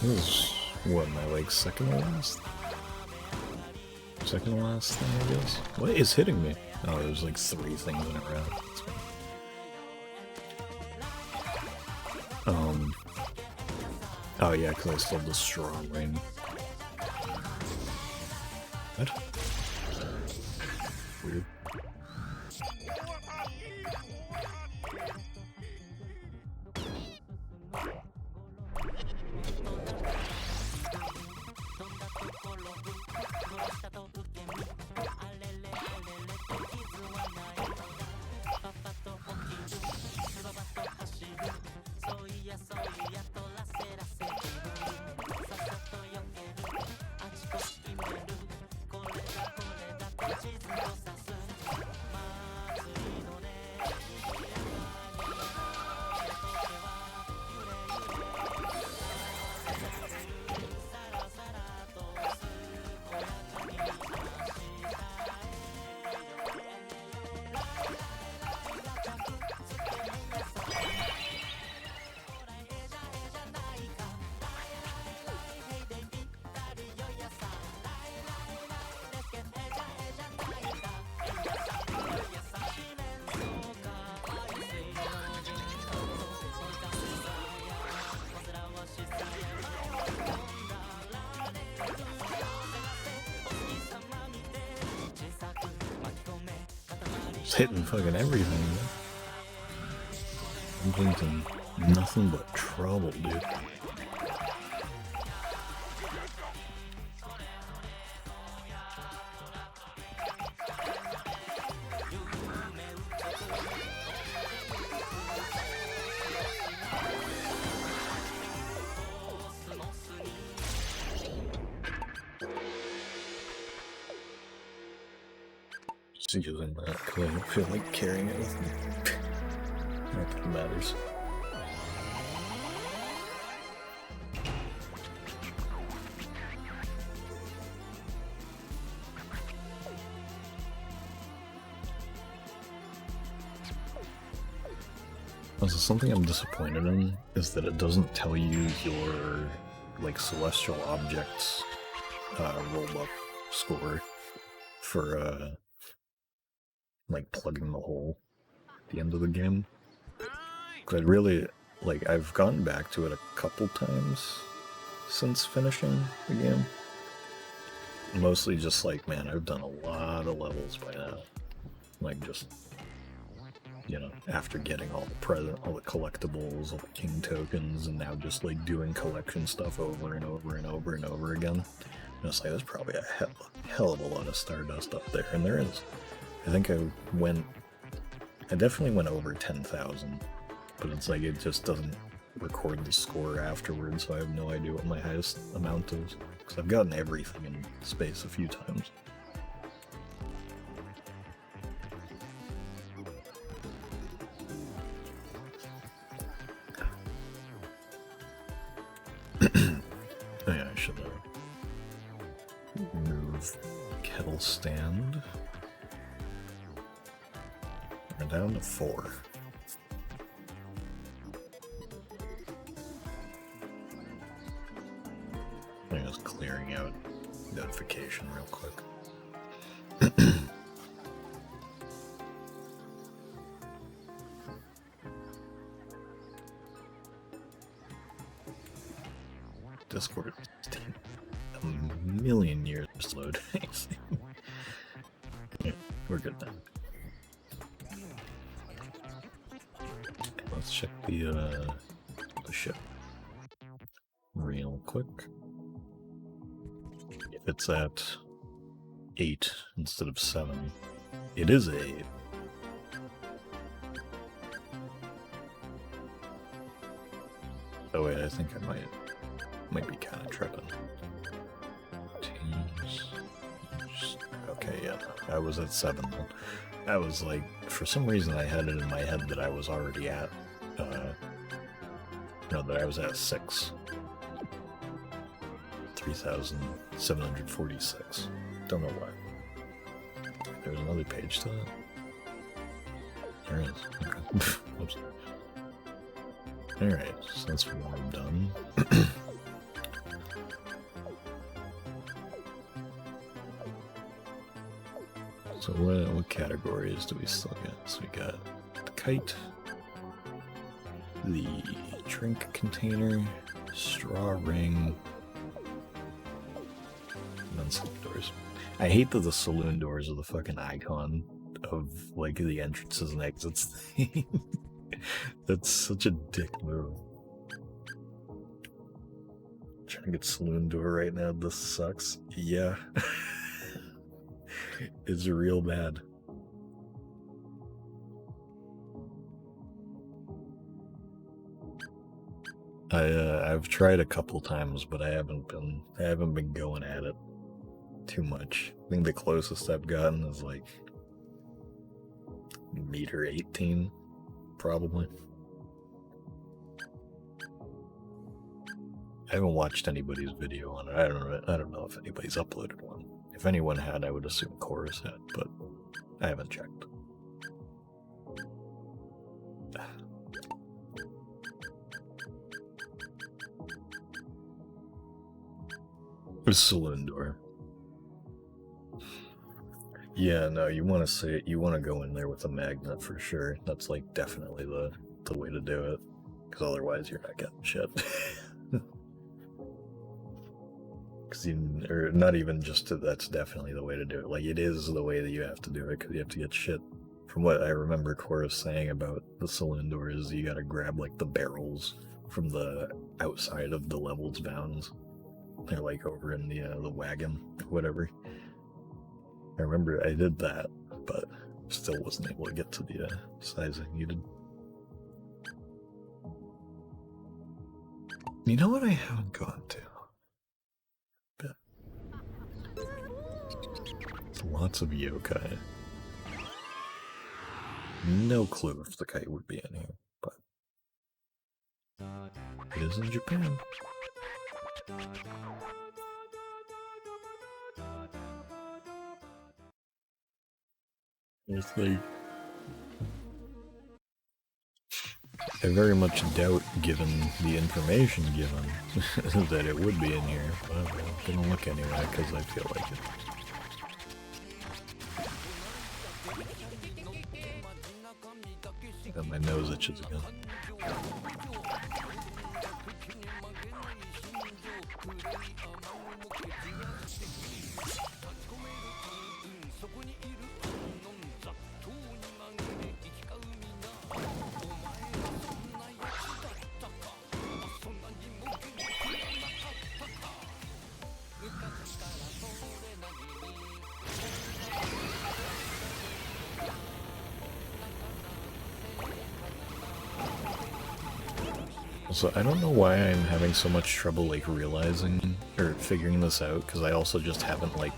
This is, what, my, like, second to last? Second to last thing, I guess? What is hitting me? Oh, there's like 3 things in a row. That's fine. Oh yeah, because I stole the straw ring. What? Weird. It's hitting fucking everything, man. I'm thinking nothing but trouble, dude. Just using that because I don't feel like carrying it with me. Not that it matters. Also, something I'm disappointed in is that it doesn't tell you your, like, celestial objects roll-up score for like plugging the hole at the end of the game. But really, like, I've gone back to it a couple times since finishing the game. Mostly just like, man, I've done a lot of levels by now. Like, just, you know, after getting all the collectibles, all the king tokens, and now just like doing collection stuff over and over and over and over again. And it's like, there's probably a hell of a lot of Stardust up there, and there is. I think I definitely went over 10,000, but it's like it just doesn't record the score afterwards, so I have no idea what my highest amount is, because I've gotten everything in space a few times. Oh yeah, I should move kettle stand. We're down to 4. I'm just clearing out notification real quick. Discord is taking a million years to load. Yeah, we're good now. Let's check the ship real quick. If it's at 8 instead of 7, it is 8. Oh wait, I think I might be kind of tripping. Okay, yeah, I was at 7 then. I was like, for some reason I had it in my head that I was already at, no, that I was at 6. 3,746. Don't know why. There's another page to that. There is. Okay. Oops. Alright, so that's one done. So what categories do we still get? So we got the kite, the drink container, straw ring, and then saloon doors. I hate that the saloon doors are the fucking icon of like the entrances and exits thing. That's such a dick move. Trying to get saloon door right now, this sucks. Yeah. It's real bad. I've tried a couple times, but I haven't been going at it too much. I think the closest I've gotten is like meter 18, probably. I haven't watched anybody's video on it. I don't know if anybody's uploaded one. If anyone had, I would assume Chorus had, but I haven't checked. The saloon door. Yeah, no, you want to go in there with a magnet for sure. That's like definitely the way to do it, because otherwise you're not getting shit. Or not even just that's definitely the way to do it. Like, it is the way that you have to do it, because you have to get shit. From what I remember Chorus saying about the saloon door is you gotta grab, like, the barrels from the outside of the levels bounds. They're, like, over in the wagon, or whatever. I remember I did that, but still wasn't able to get to the size I needed. You know what I haven't gone to? Lots of yokai. No clue if the kite would be in here, but it is in Japan. It's like, I very much doubt, given the information given, that it would be in here, but I'm gonna look anyway because I feel like it. glitches again. So I don't know why I'm having so much trouble like realizing or figuring this out, because I also just haven't like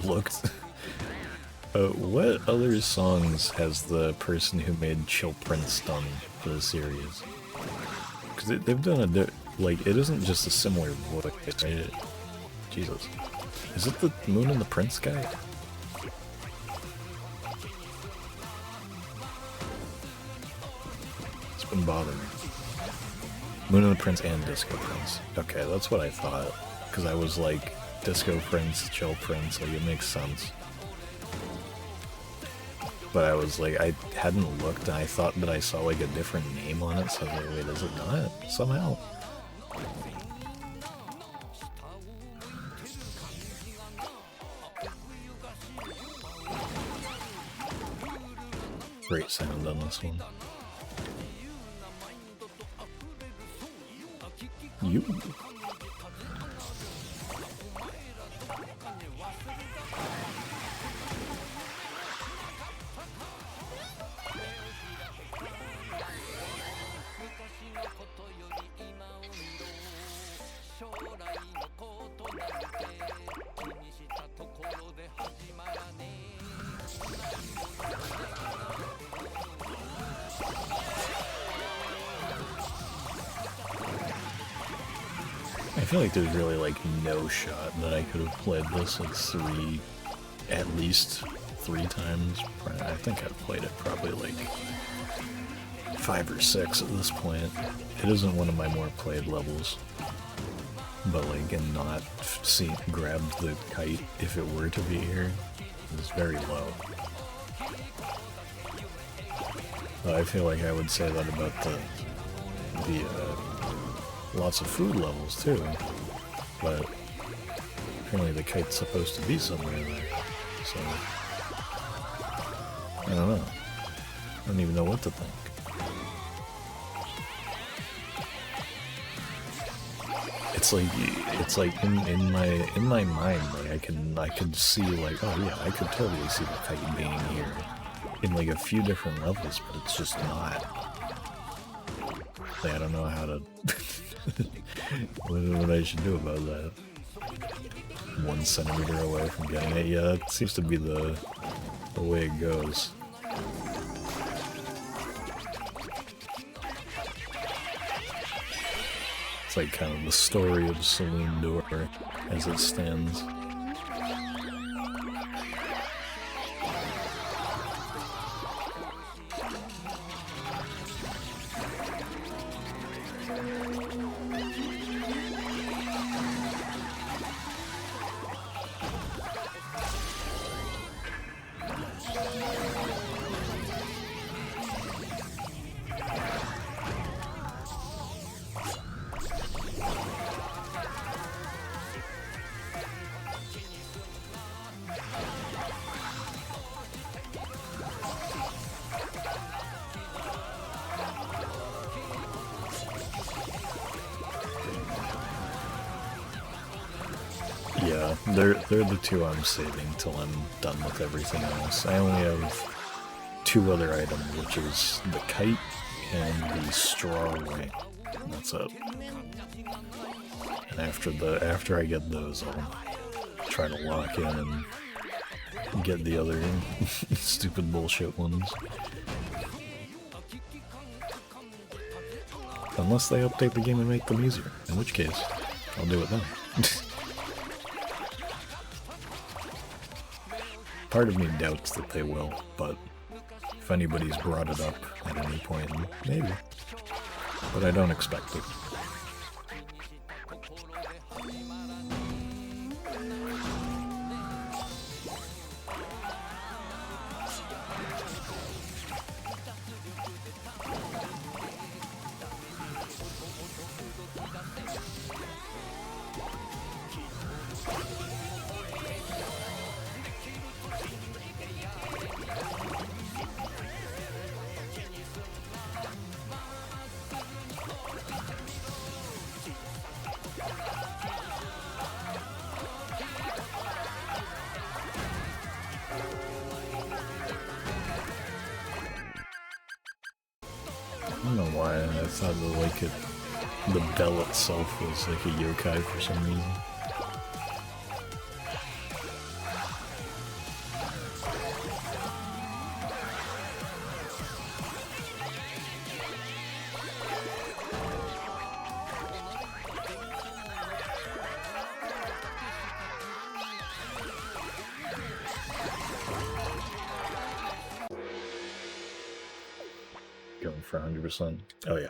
looked. What other songs has the person who made Chill Prince done for the series? Because they've done like, it isn't just a similar voice, right? Jesus. Is it the Moon and the Prince guy? It's been bothering me. Moon and the Prince and Disco Prince. Okay, that's what I thought. Because I was like, Disco Prince, Chill Prince, like it makes sense. But I was like, I hadn't looked and I thought that I saw like a different name on it, so I was like, wait, is it not? Somehow. Great sound on this one. You. I feel like there's really like no shot that I could have played this like at least three times. I think I've played it probably like 5 or 6 at this point. It isn't one of my more played levels, but like, and not grabbed the kite if it were to be here, is very low. I feel like I would say that about the lots of food levels too, but apparently the kite's supposed to be somewhere there, so I don't know. I don't even know what to think. It's like in my mind, like I could see like, oh yeah, I could totally see the kite being here in like a few different levels, but it's just not. Like, I don't know how to what I should do about that. 1 centimeter away from getting it. Yeah, that seems to be the way it goes. It's like kind of the story of Saloon Door as it stands. Yeah, they're the two I'm saving till I'm done with everything else. I only have 2 other items, which is the kite and the straw ring. That's it. And after I get those, I'll try to lock in and get the other stupid bullshit ones. Unless they update the game and make them easier, in which case, I'll do it then. Part of me doubts that they will, but if anybody's brought it up at any point, maybe. But I don't expect it. don't know why. I thought that, like, the bell itself was like a yokai for some reason. Going for 100%. Oh yeah.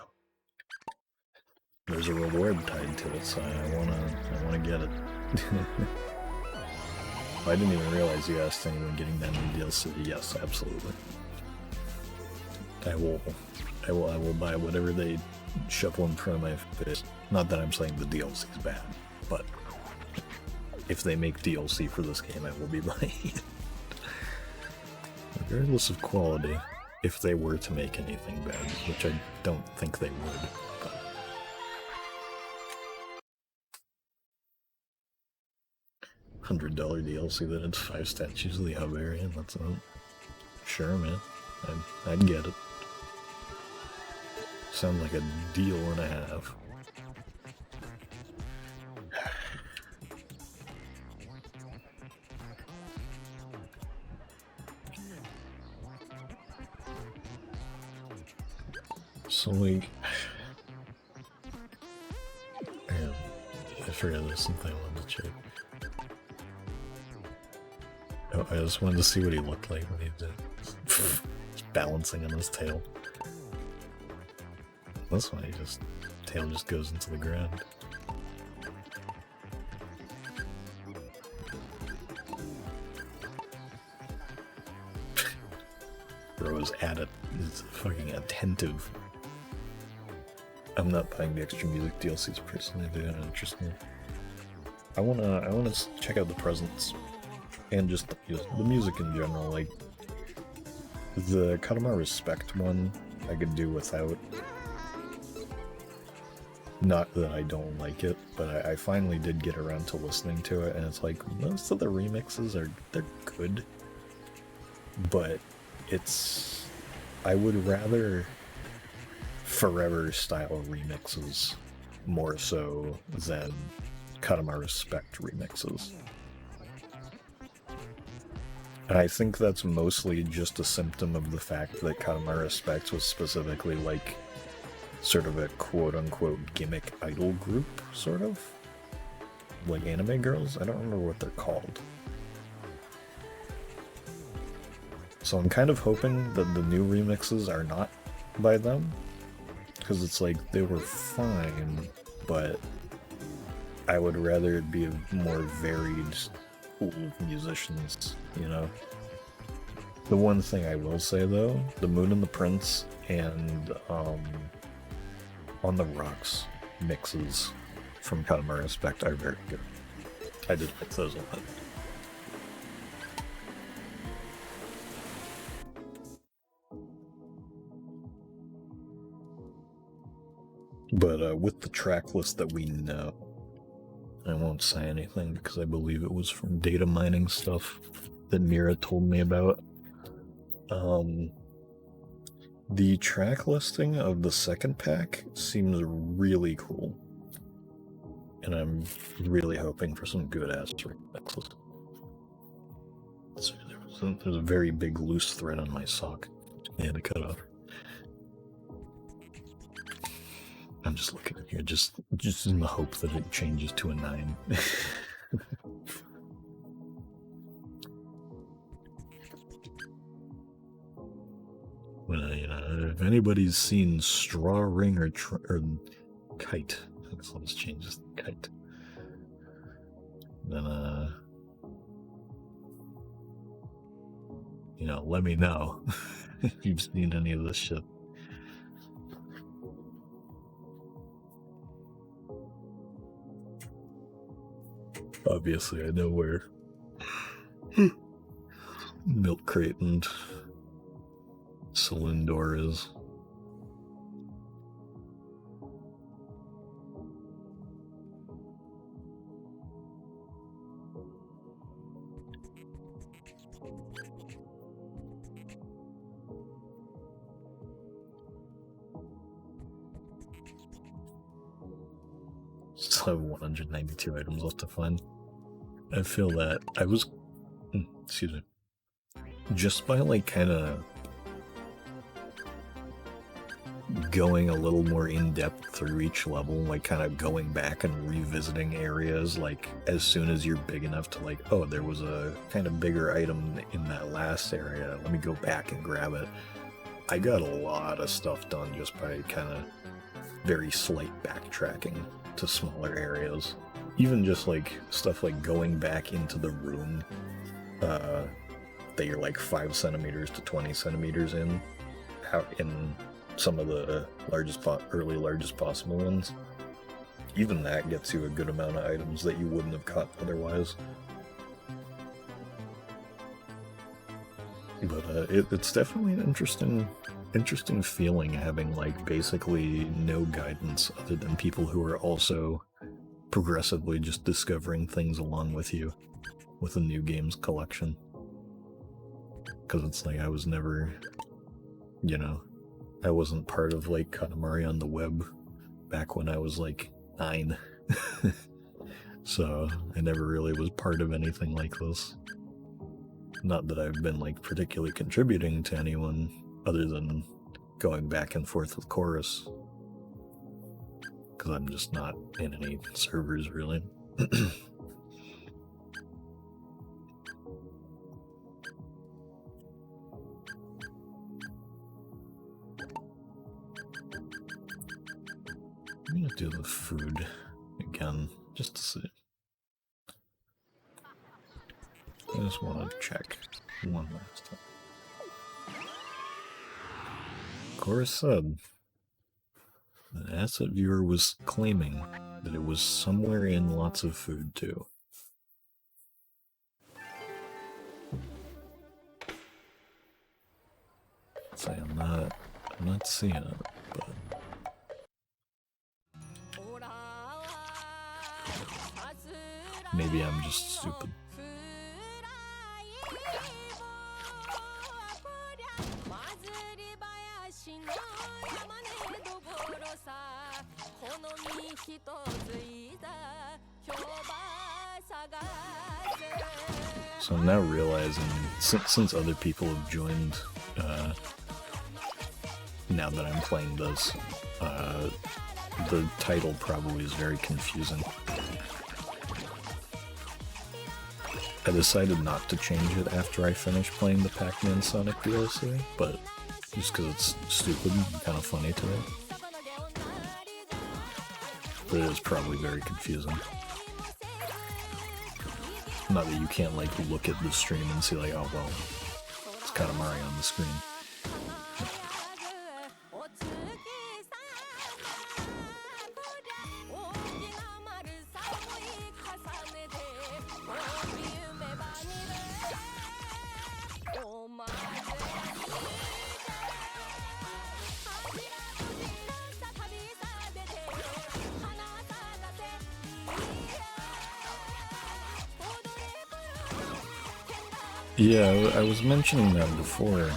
There's a reward tied to it, so I wanna get it. I didn't even realize you asked anyone getting that new DLC. Yes, absolutely. I will buy whatever they shuffle in front of my face. Not that I'm saying the DLC is bad, but if they make DLC for this game, I will be buying it. Regardless of quality, if they were to make anything bad, which I don't think they would. But $100 DLC that it's 5 statues of the hub area, and that's it. Sure, man. I'd get it. Sounds like a deal and a half. So, like, I forgot there's something I wanted to check. Oh, I just wanted to see what he looked like when he did. Just balancing on his tail. This one, tail just goes into the ground. Bro is at it. He's fucking attentive. I'm not buying the extra music DLCs personally, they don't interest me. I wanna check out the presents. And just the music in general, like the Katama Respect one I could do without. Not that I don't like it, but I finally did get around to listening to it, and it's like most of the remixes they're good. But I would rather Forever style remixes more so than Katama Respect remixes. And I think that's mostly just a symptom of the fact that Katama Respect was specifically like sort of a quote-unquote gimmick idol group, sort of? Like anime girls? I don't remember what they're called. So I'm kind of hoping that the new remixes are not by them, because it's like, they were fine, but I would rather it be a more varied pool of musicians, you know? The one thing I will say though, the Moon and the Prince and On the Rocks mixes from Katama Respect are very good. I did like those a lot. But with the track list that we know, I won't say anything because I believe it was from data mining stuff that Mira told me about. The track listing of the second pack seems really cool. And I'm really hoping for some good ass remixes. So there's a very big loose thread on my sock. I had to cut off. I'm just looking at here, just in the hope that it changes to a 9. Well, you know, if anybody's seen Straw Ring or Kite, let's change this to Kite. Then, you know, let me know if you've seen any of this shit. Obviously, I know where Milk Crate and Saloon Door is. still have 192 items left to find. I feel that I was, excuse me, just by like kind of going a little more in depth through each level, like kind of going back and revisiting areas, like as soon as you're big enough to like, oh, there was a kind of bigger item in that last area, let me go back and grab it. I got a lot of stuff done just by kind of very slight backtracking to smaller areas. Even just like stuff like going back into the room that you're like 5 centimeters to 20 centimeters in, out in some of the largest possible ones. Even that gets you a good amount of items that you wouldn't have caught otherwise. But it's definitely an interesting feeling having like basically no guidance other than people who are also progressively just discovering things along with you with a new games collection. Because it's like I was never, you know, I wasn't part of like Katamari on the web back when I was like 9. So I never really was part of anything like this. Not that I've been like particularly contributing to anyone other than going back and forth with Chorus. Because I'm just not in any servers really. I'm gonna do the food again, just to see. I just want to check one last time. Chorus said the asset viewer was claiming that it was somewhere in lots of food too. So I'm not seeing it, but maybe I'm just stupid. So I'm now realizing, since other people have joined, now that I'm playing this, the title probably is very confusing. I decided not to change it after I finished playing the PAC-MAN Sonic DLC, but just because it's stupid and kind of funny to me. But it is probably very confusing. Not that you can't like look at the stream and see like, oh well, it's Katamari on the screen. Yeah, I was mentioning that before,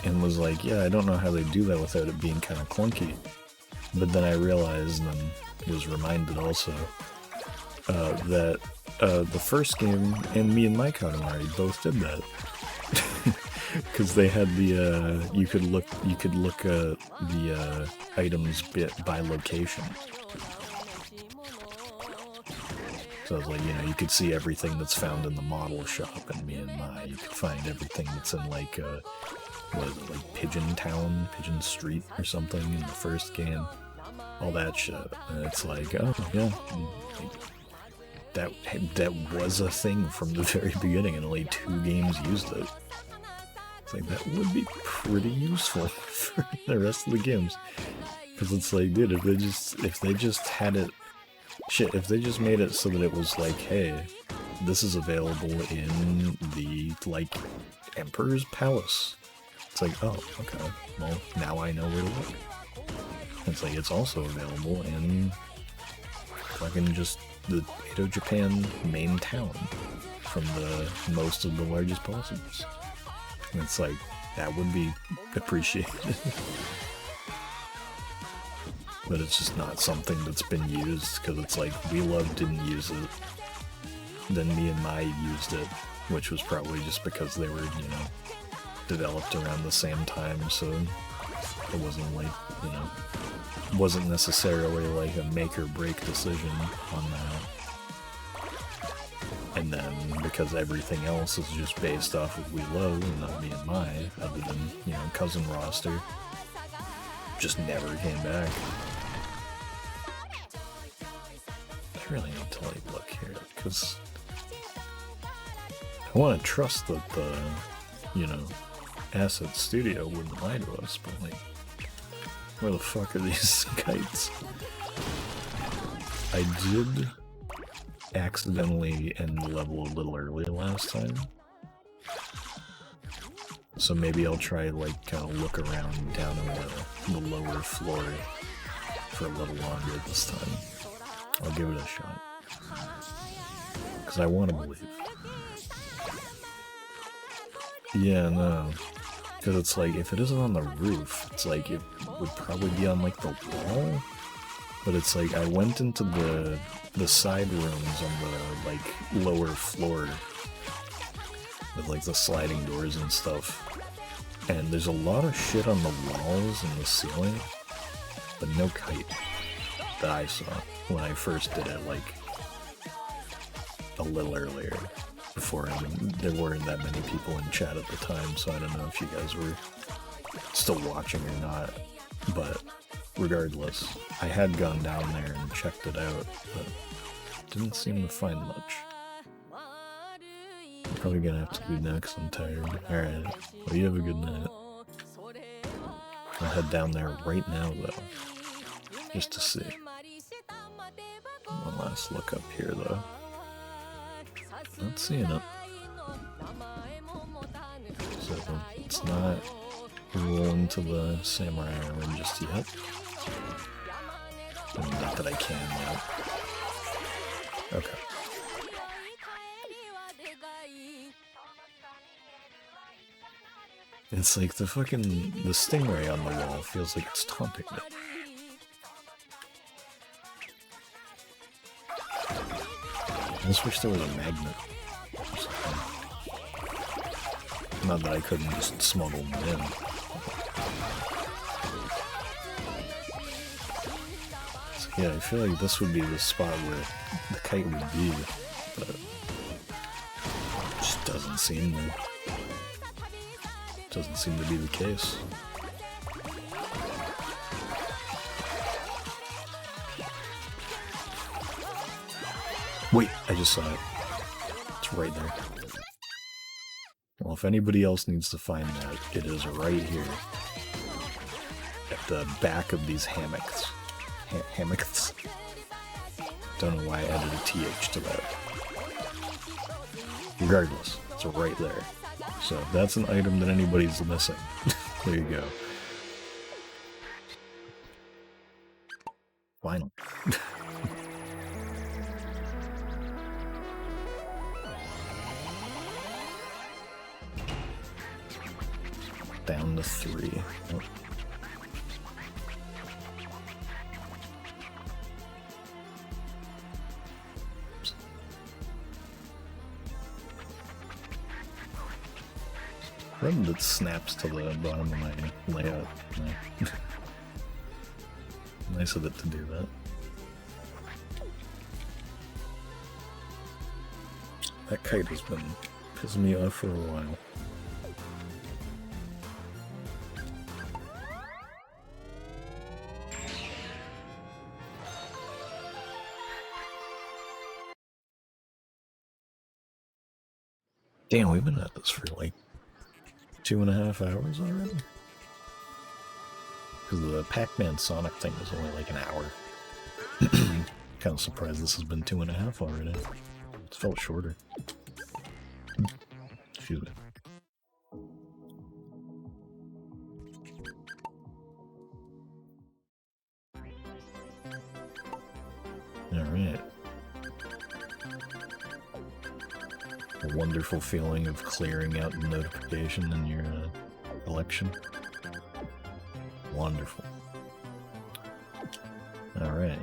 and was like, yeah, I don't know how they do that without it being kind of clunky. But then I realized, and was reminded also, that the first game, and me and my Katamari both did that. Because they had the, you could look at the items bit by location. So I was like, you know, you could see everything that's found in the model shop in Myanmar. You could find everything that's in like, what is it, like Pigeon Town, Pigeon Street or something in the first game. All that shit. And it's like, oh yeah, that was a thing from the very beginning, and only 2 games used it. It's like, that would be pretty useful for the rest of the games. Because it's like, dude, if they just had it, shit, if they just made it so that it was like, hey, this is available in the, like, Emperor's Palace. It's like, oh, okay, well, now I know where to look. It's like, it's also available in fucking just the Edo Japan main town from the most of the largest possibles. And it's like, that would be appreciated. but it's just not something that's been used, because it's like, We Love didn't use it, then me and Mai used it, which was probably just because they were, you know, developed around the same time, so it wasn't like, you know, wasn't necessarily like a make or break decision on that. And then, because everything else is just based off of We Love and not me and Mai, other than, you know, Cousin Roster, just never came back. I really need to, like, look here, because I want to trust that the, you know, Asset Studio wouldn't lie to us, but, like, where the fuck are these kites? I did accidentally end the level a little early last time, so maybe I'll try, like, kind of look around down in the lower floor for a little longer this time. I'll give it a shot, because I want to believe. Yeah, no, because it's like, if it isn't on the roof, it's like, it would probably be on, like, the wall, but it's like, I went into the side rooms on the, like, lower floor with, like, the sliding doors and stuff, and there's a lot of shit on the walls and the ceiling, but no kite that I saw when I first did it, like, a little earlier, before there weren't that many people in chat at the time, so I don't know if you guys were still watching or not, but regardless, I had gone down there and checked it out, but didn't seem to find much. I'm probably gonna have to do next, I'm tired. Alright, well, you have a good night. I'll head down there right now, though, just to see. One last look up here, though. Not seeing it. So, it's not rolling to the Samurai Island just yet. I mean, not that I can yet. Okay. It's like the stingray on the wall feels like it's taunting me. I just wish there was a magnet or something. Not that I couldn't just smuggle them in. So yeah, I feel like this would be the spot where the kite would be, but it just doesn't seem to be the case. Wait, I just saw it. It's right there. Well, if anybody else needs to find that, it is right here. At the back of these hammocks. Hammocks? Don't know why I added a TH to that. Regardless, it's right there. So that's an item that anybody's missing. There you go. Final. Down to 3. Oh. Run that snaps to the bottom of my layout. Nice of it to do that. That kite has been pissing me off for a while. Damn, we've been at this for like 2.5 hours already? Because the PAC-MAN Sonic thing was only like an hour. Kind of surprised this has been 2.5 already. It felt shorter. Excuse me. Alright. A wonderful feeling of clearing out the notification in your collection. Wonderful. Alright.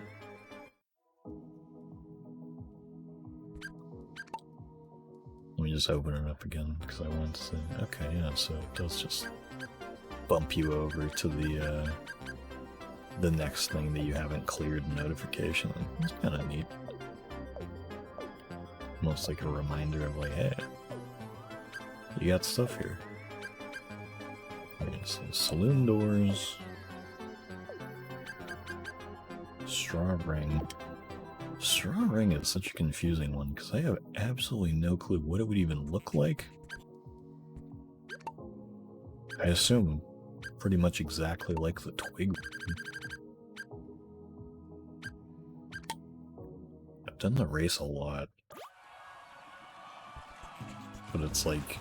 Let me just open it up again, because I want to see. Okay, yeah, so it does just bump you over to the next thing that you haven't cleared notification. It's kind of neat. Almost like a reminder of like, hey, you got stuff here. Okay, so saloon doors. Straw ring. Straw ring is such a confusing one because I have absolutely no clue what it would even look like. I assume pretty much exactly like the twig. I've done the race a lot, but it's like,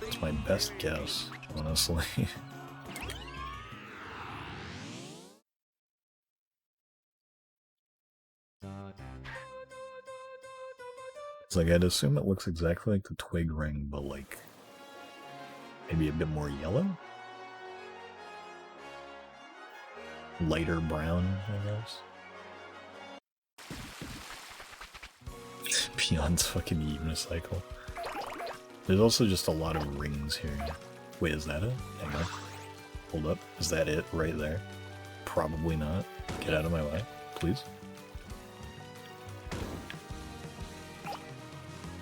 it's my best guess, honestly. It's like, I'd assume it looks exactly like the twig ring, but like, maybe a bit more yellow? Lighter brown, I guess. Beyond's fucking unicycle. There's also just a lot of rings here. Wait, is that it? Hang on. Hold up. Is that it right there? Probably not. Get out of my way, please.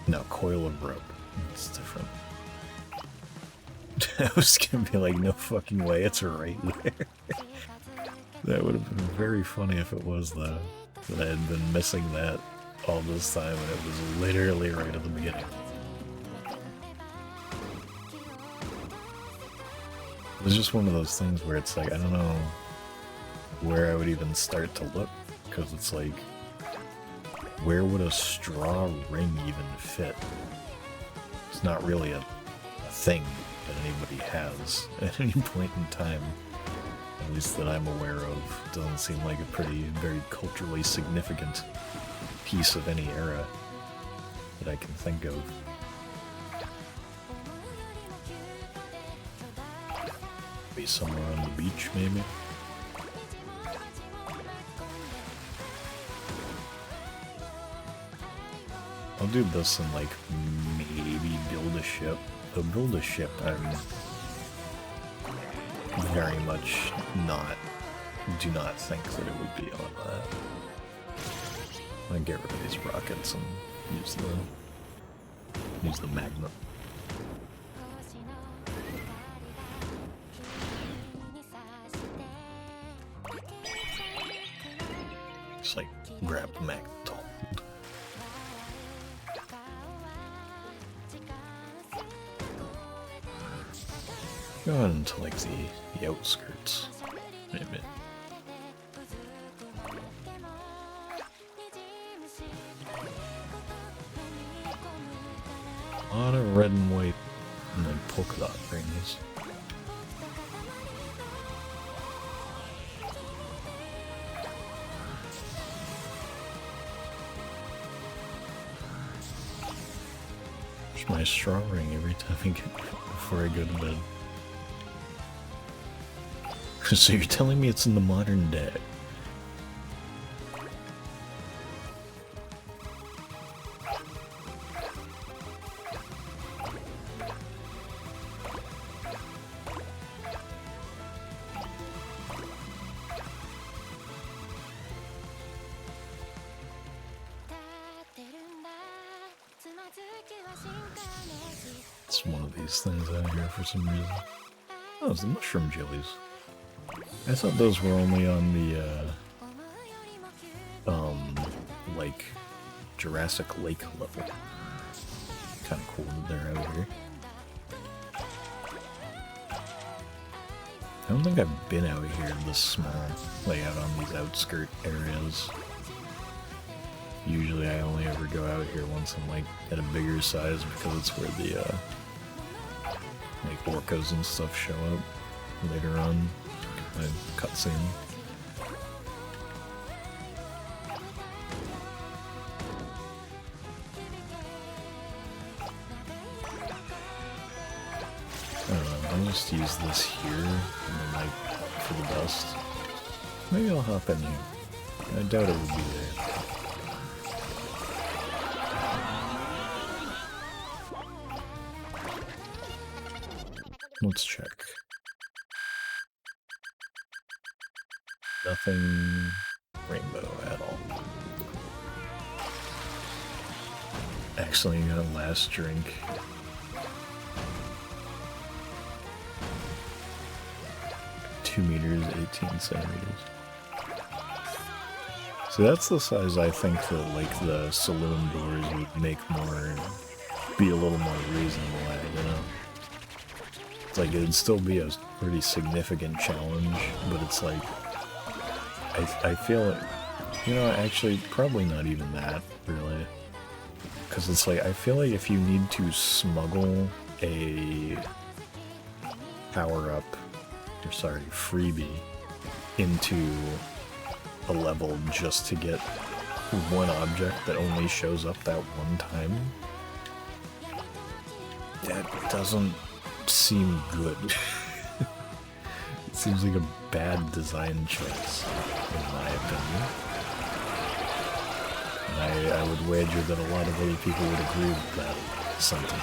No, coil of rope. It's different. I was gonna be like, no fucking way, it's right there. That would have been very funny if it was though. That I had been missing that all this time and it was literally right at the beginning. It was just one of those things where it's like, I don't know where I would even start to look, because it's like, where would a straw ring even fit? It's not really a thing that anybody has at any point in time, at least that I'm aware of. It doesn't seem like a very culturally significant piece of any era that I can think of. Be somewhere on the beach, maybe? I'll do this and like maybe build a ship. Though build a ship, I'm very much do not think that it would be on that. I'll get rid of these rockets and use the magnet. Just like grab the magnet. Go on into like the outskirts, maybe. A lot of red and white and then polka dot rings. There's my straw ring every time I get before I go to bed. So you're telling me it's in the modern day? It's one of these things out here for some reason. Oh, it's the mushroom jellies. I thought those were only on the, like, Jurassic Lake level. Kinda cool that they're out here. I don't think I've been out here this small, like out on these outskirt areas. Usually I only ever go out here once I'm like at a bigger size because it's where the, like orcas and stuff show up later on. Cutscene. I'll just use this here and then like for the dust. Maybe I'll hop in here. I doubt it would be there. Let's check. Nothing rainbow at all. Actually, got a last drink. $2 meters, 18 centimeters. So that's the size I think that like the saloon doors would make more, be a little more reasonable at, you know? It's like it'd still be a pretty significant challenge, but it's like, I feel like, you know, actually probably not even that, really. Because it's like, I feel like if you need to smuggle a power-up, or sorry, freebie, into a level just to get one object that only shows up that one time, that doesn't seem good. It seems like a bad design choice, in my opinion. And I would wager that a lot of other people would agree with that sentiment.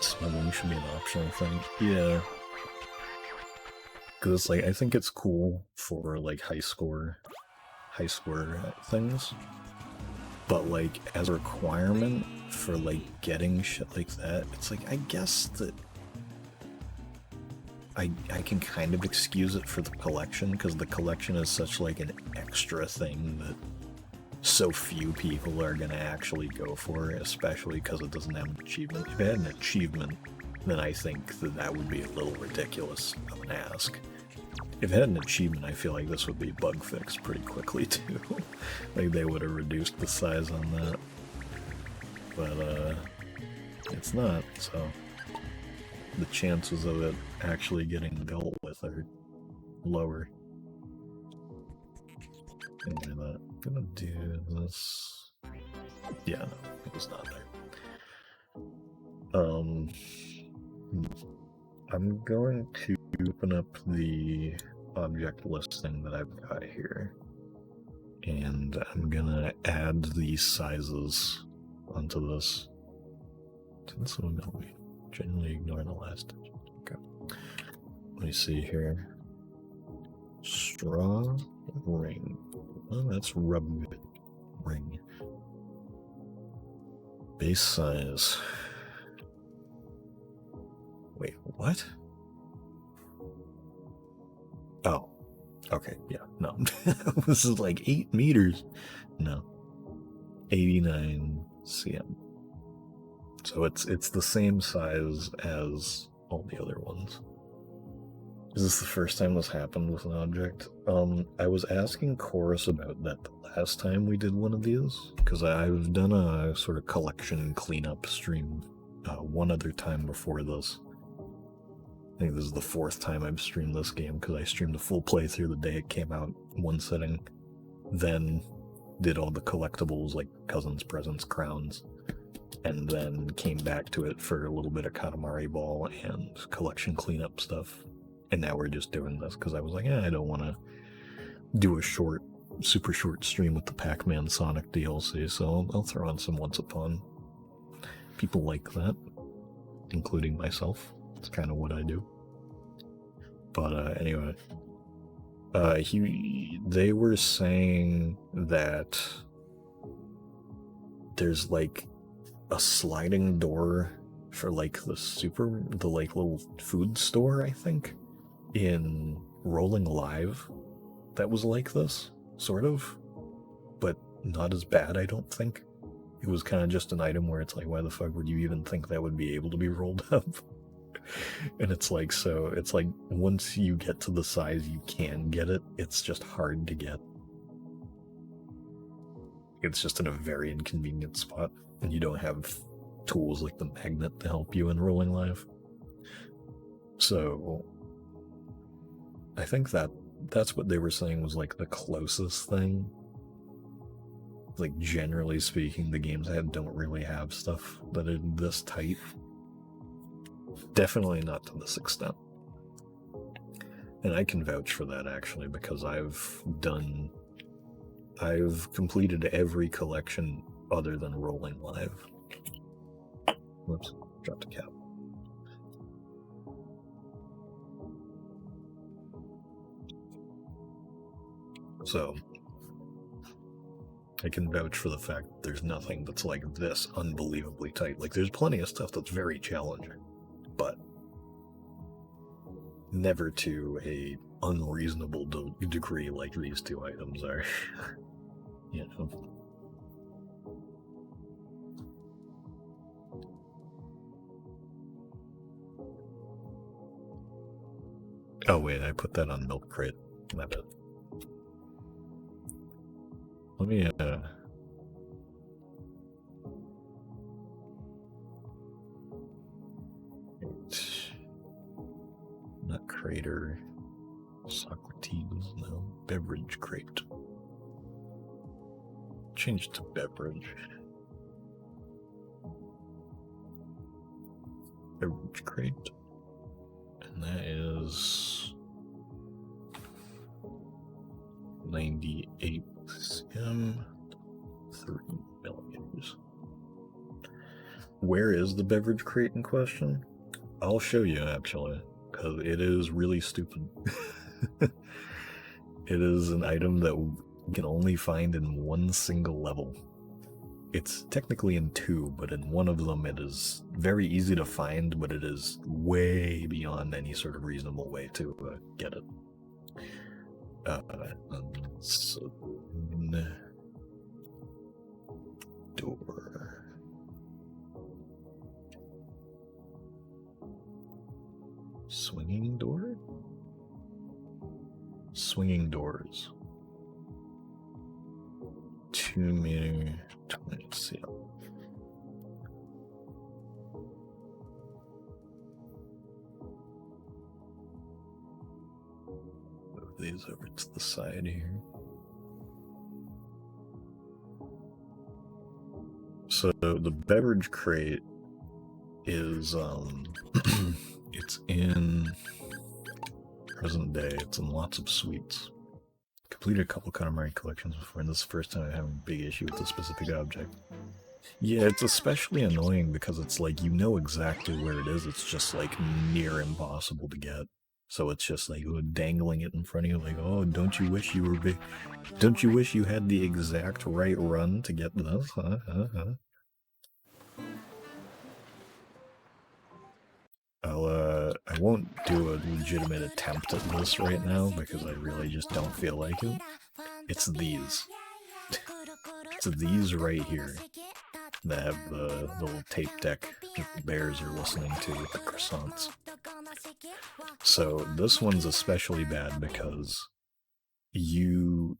Smuggling should be an optional thing. Yeah. Because it's like, I think it's cool for like high score things. But like, as a requirement for like getting shit like that, it's like, I guess that I can kind of excuse it for the collection, because the collection is such like an extra thing that so few people are gonna actually go for, especially because it doesn't have an achievement. If it had an achievement, then I think that that would be a little ridiculous of an ask. If it had an achievement, I feel like this would be bug fixed pretty quickly too. Like they would have reduced the size on that. But it's not, so the chances of it actually getting dealt with are lower. Anyway, I'm gonna do this. Yeah, no, it was not there. I'm going to open up the object listing that I've got here, and I'm gonna add these sizes onto this. This one will be generally ignore the last. Okay. Let me see here. Straw ring. Oh, that's rub ring. Base size. Wait, what? Oh, okay, yeah, no. This is like 8 meters. No. 89 cm. So it's the same size as all the other ones. Is this the first time this happened with an object? I was asking Chorus about that the last time we did one of these, because I've done a sort of collection cleanup stream one other time before this. I think this is the 4th time I've streamed this game, because I streamed a full playthrough the day it came out, one sitting, then did all the collectibles like Cousins, Presents, Crowns, and then came back to it for a little bit of Katamari Ball and collection cleanup stuff. And now we're just doing this because I was like, I don't want to do a super short stream with the Pac-Man Sonic DLC, so I'll throw on some Once Upon. People like that, including myself. It's kind of what I do. But anyway, they were saying that there's like a sliding door for like the like little food store, I think. in Rolling Live that was like this, sort of, but not as bad, I don't think. It was kind of just an item where it's like, why the fuck would you even think that would be able to be rolled up? And it's like, so it's like once you get to the size you can get it, it's just hard to get. It's just in a very inconvenient spot, and you don't have tools like the magnet to help you in Rolling Live. So I think that's what they were saying was like the closest thing. Like, generally speaking, the games I don't really have stuff that are this tight. Definitely not to this extent. And I can vouch for that, actually, because I've completed every collection other than Rolling Live. Whoops, dropped a cap. So I can vouch for the fact that there's nothing that's like this unbelievably tight. Like, there's plenty of stuff that's very challenging, but never to a unreasonable degree like these two items are. You know. Oh wait, I put that on Milk Crate. My bad. Let me not Crater. Socrates, no. Beverage Crate. Change to beverage. Beverage Crate. And that is 98 cm, 3 millimeters. Where is the beverage crate in question? I'll show you, actually, because it is really stupid. It is an item that you can only find in one single level. It's technically in two, but in one of them it is very easy to find, but it is way beyond any sort of reasonable way to get it. Door. Swinging door? Swinging doors. 2 meter 20 cm. Move these over to the side here. So the beverage crate is it's in present day. It's in lots of suites. Completed a couple Katamari collections before, and this is the first time I have a big issue with a specific object. Yeah, it's especially annoying because it's like you know exactly where it is. It's just like near impossible to get. So it's just like dangling it in front of you, like, oh, don't you wish you were big? Don't you wish you had the exact right run to get this? I won't do a legitimate attempt at this right now because I really just don't feel like it. It's these. It's these right here that have the little tape deck that the bears are listening to with the croissants. So this one's especially bad because you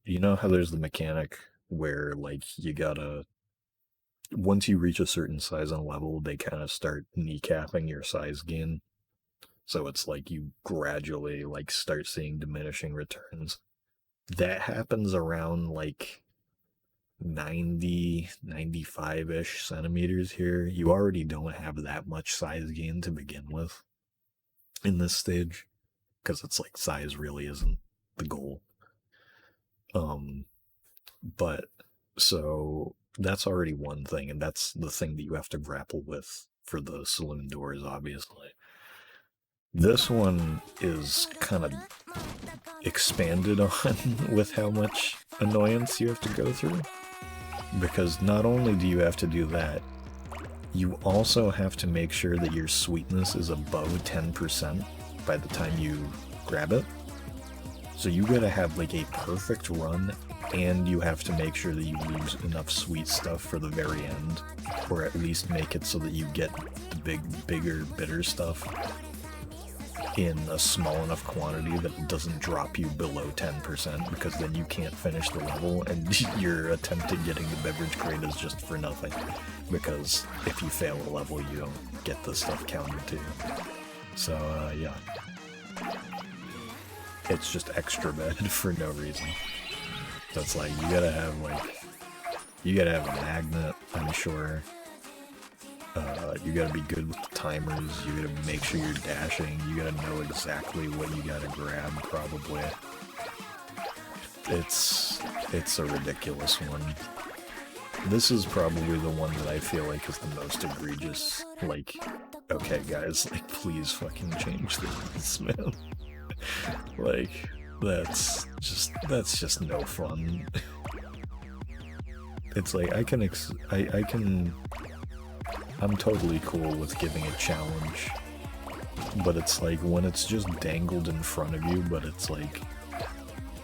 know how there's the mechanic where like you gotta, once you reach a certain size and level, they kind of start kneecapping your size gain. So it's like you gradually like start seeing diminishing returns. That happens around like 90, 95-ish centimeters here. You already don't have that much size gain to begin with in this stage, because it's like size really isn't the goal. But so that's already one thing, and that's the thing that you have to grapple with for the saloon doors, obviously. This one is kind of expanded on with how much annoyance you have to go through, because not only do you have to do that, You also have to make sure that your sweetness is above 10% by the time you grab it. So you gotta have like a perfect run, and you have to make sure that you leave enough sweet stuff for the very end, or at least make it so that you get the bigger bitter stuff in a small enough quantity that it doesn't drop you below 10%, because then you can't finish the level and your attempt at getting the beverage crate is just for nothing, because if you fail a level you don't get the stuff counted to you. So yeah, it's just extra bad for no reason. So it's like you gotta have a magnet, I'm sure. You gotta be good with the timers, you gotta make sure you're dashing, you gotta know exactly what you gotta grab, probably. It's a ridiculous one. This is probably the one that I feel like is the most egregious. Like, okay guys, like please fucking change this, man. Like, that's just no fun. It's like, I'm totally cool with giving a challenge, but it's like when it's just dangled in front of you, but it's like,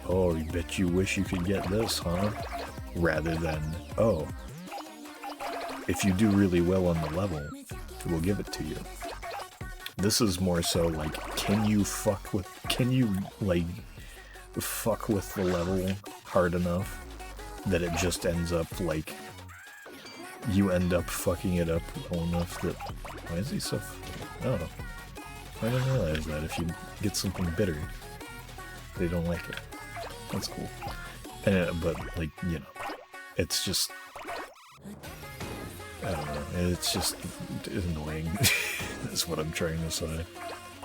oh, you bet you wish you could get this, huh? Rather than, oh, if you do really well on the level, we'll give it to you. This is more so like, can you fuck with the level hard enough that it just ends up like, you end up fucking it up well enough that... Why is he so... Oh. I didn't realize that if you get something bitter, they don't like it. That's cool. But, like, you know, it's just... I don't know. It's just annoying, is what I'm trying to say.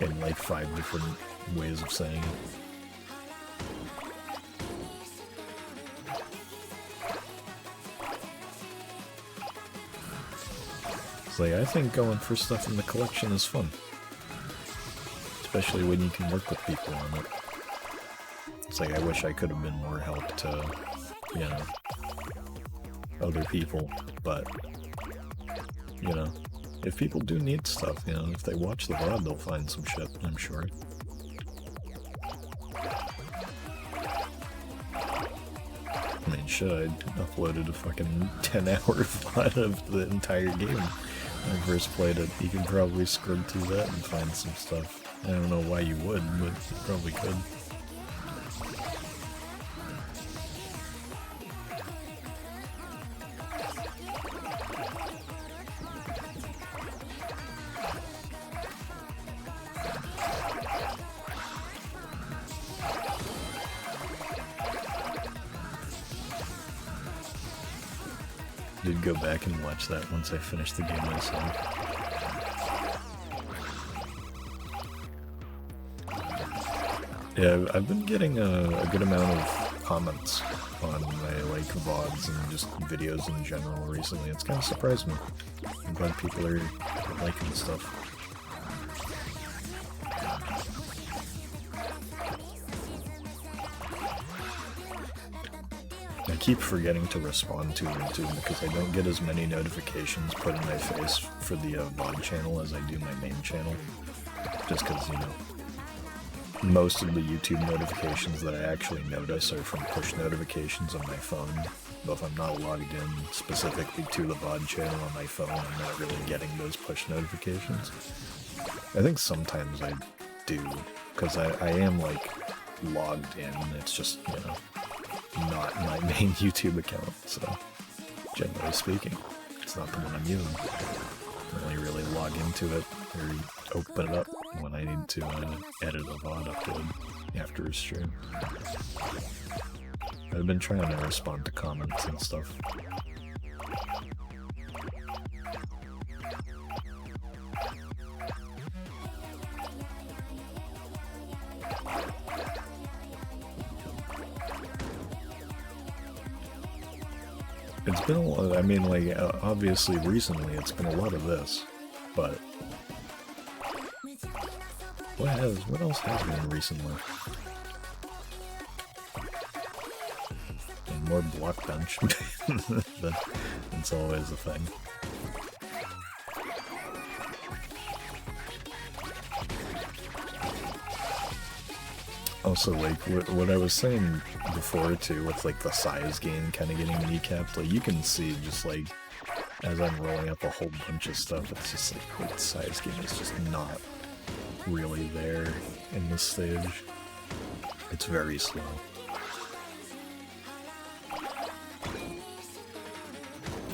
In, like, 5 different ways of saying it. Like, I think going for stuff in the collection is fun. Especially when you can work with people on it. It's like, I wish I could have been more help to, you know, other people, but, you know, if people do need stuff, you know, if they watch the VOD, they'll find some shit, I'm sure. I mean, shit, I uploaded a fucking 10-hour VOD of the entire game. When I first played it, you can probably scrub through that and find some stuff. I don't know why you would, but you probably could. Did go back and watch that once I finished the game myself. Yeah, I've been getting a good amount of comments on my, like, VODs and just videos in general recently. It's kind of surprised me. I'm glad people are liking stuff. I keep forgetting to respond to them too, because I don't get as many notifications put in my face for the VOD channel as I do my main channel. Just because, you know, most of the YouTube notifications that I actually notice are from push notifications on my phone. But if I'm not logged in specifically to the VOD channel on my phone, I'm not really getting those push notifications. I think sometimes I do, because I am, like, logged in. It's just, you know, not my main YouTube account, so generally speaking, it's not the one I'm using. I only really log into it or open it up when I need to edit a VOD upload after a stream. I've been trying to respond to comments and stuff. It's been a lot, I mean, like, obviously recently it's been a lot of this, but what else has been recently? And more block bench. That's always a thing. Also, like, what I was saying before, too, with, like, the size game kind of getting kneecapped, like, you can see just, like, as I'm rolling up a whole bunch of stuff, it's just, like, the size game is just not really there in this stage. It's very slow.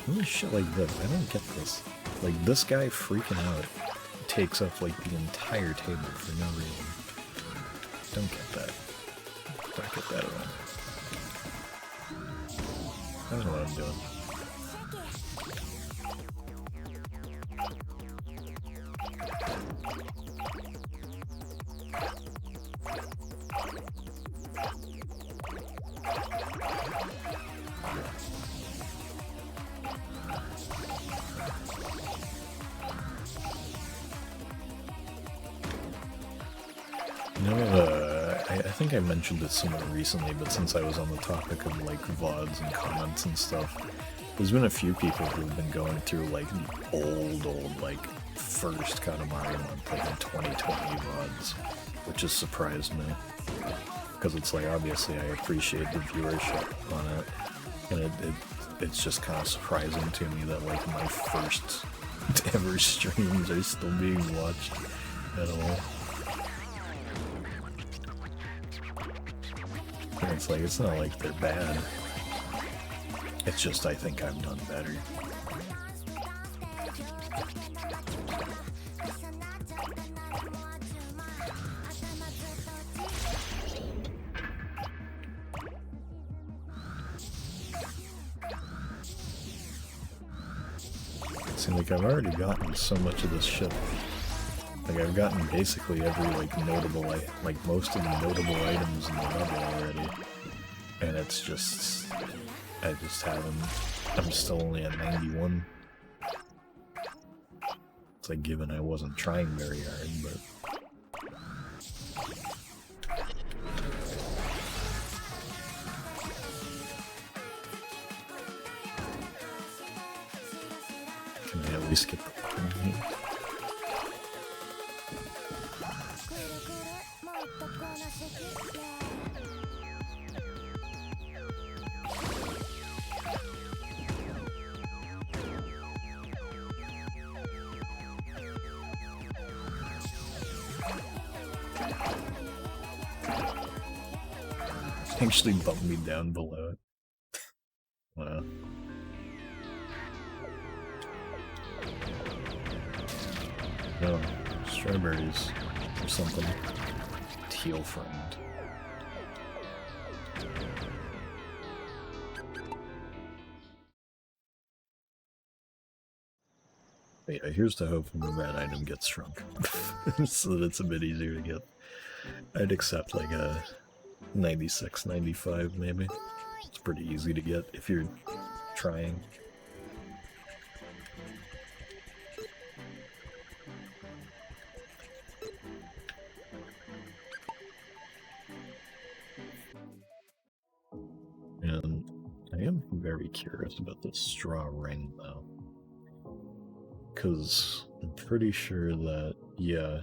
Holy shit, like this. I don't get this. Like, this guy freaking out takes up, like, the entire table for no reason. Don't get that. Don't get that at all. I don't know what I'm doing. I think I mentioned this somewhere recently, but since I was on the topic of like VODs and comments and stuff, there's been a few people who have been going through like the old like first Katamari month, like in 2020 VODs, which has surprised me. Because it's like, obviously I appreciate the viewership on it, and it's just kind of surprising to me that like my first ever streams are still being watched at all. And it's like, it's not like they're bad. It's just I think I've done better. See, like, I've already gotten so much of this shit. Like, I've gotten basically every, like, notable, like, most of the notable items in the level already. And it's just, I just haven't, I'm still only at 91. It's like, given I wasn't trying very hard, but... Can I at least get the button here? Actually bumped me down below it. Wow. No, strawberries or something. Teal friend. But yeah, here's to hoping the red item gets shrunk. So that it's a bit easier to get. I'd accept like a 96, 95 maybe. It's pretty easy to get if you're trying. And I am very curious about this straw ring though. Because I'm pretty sure that, yeah,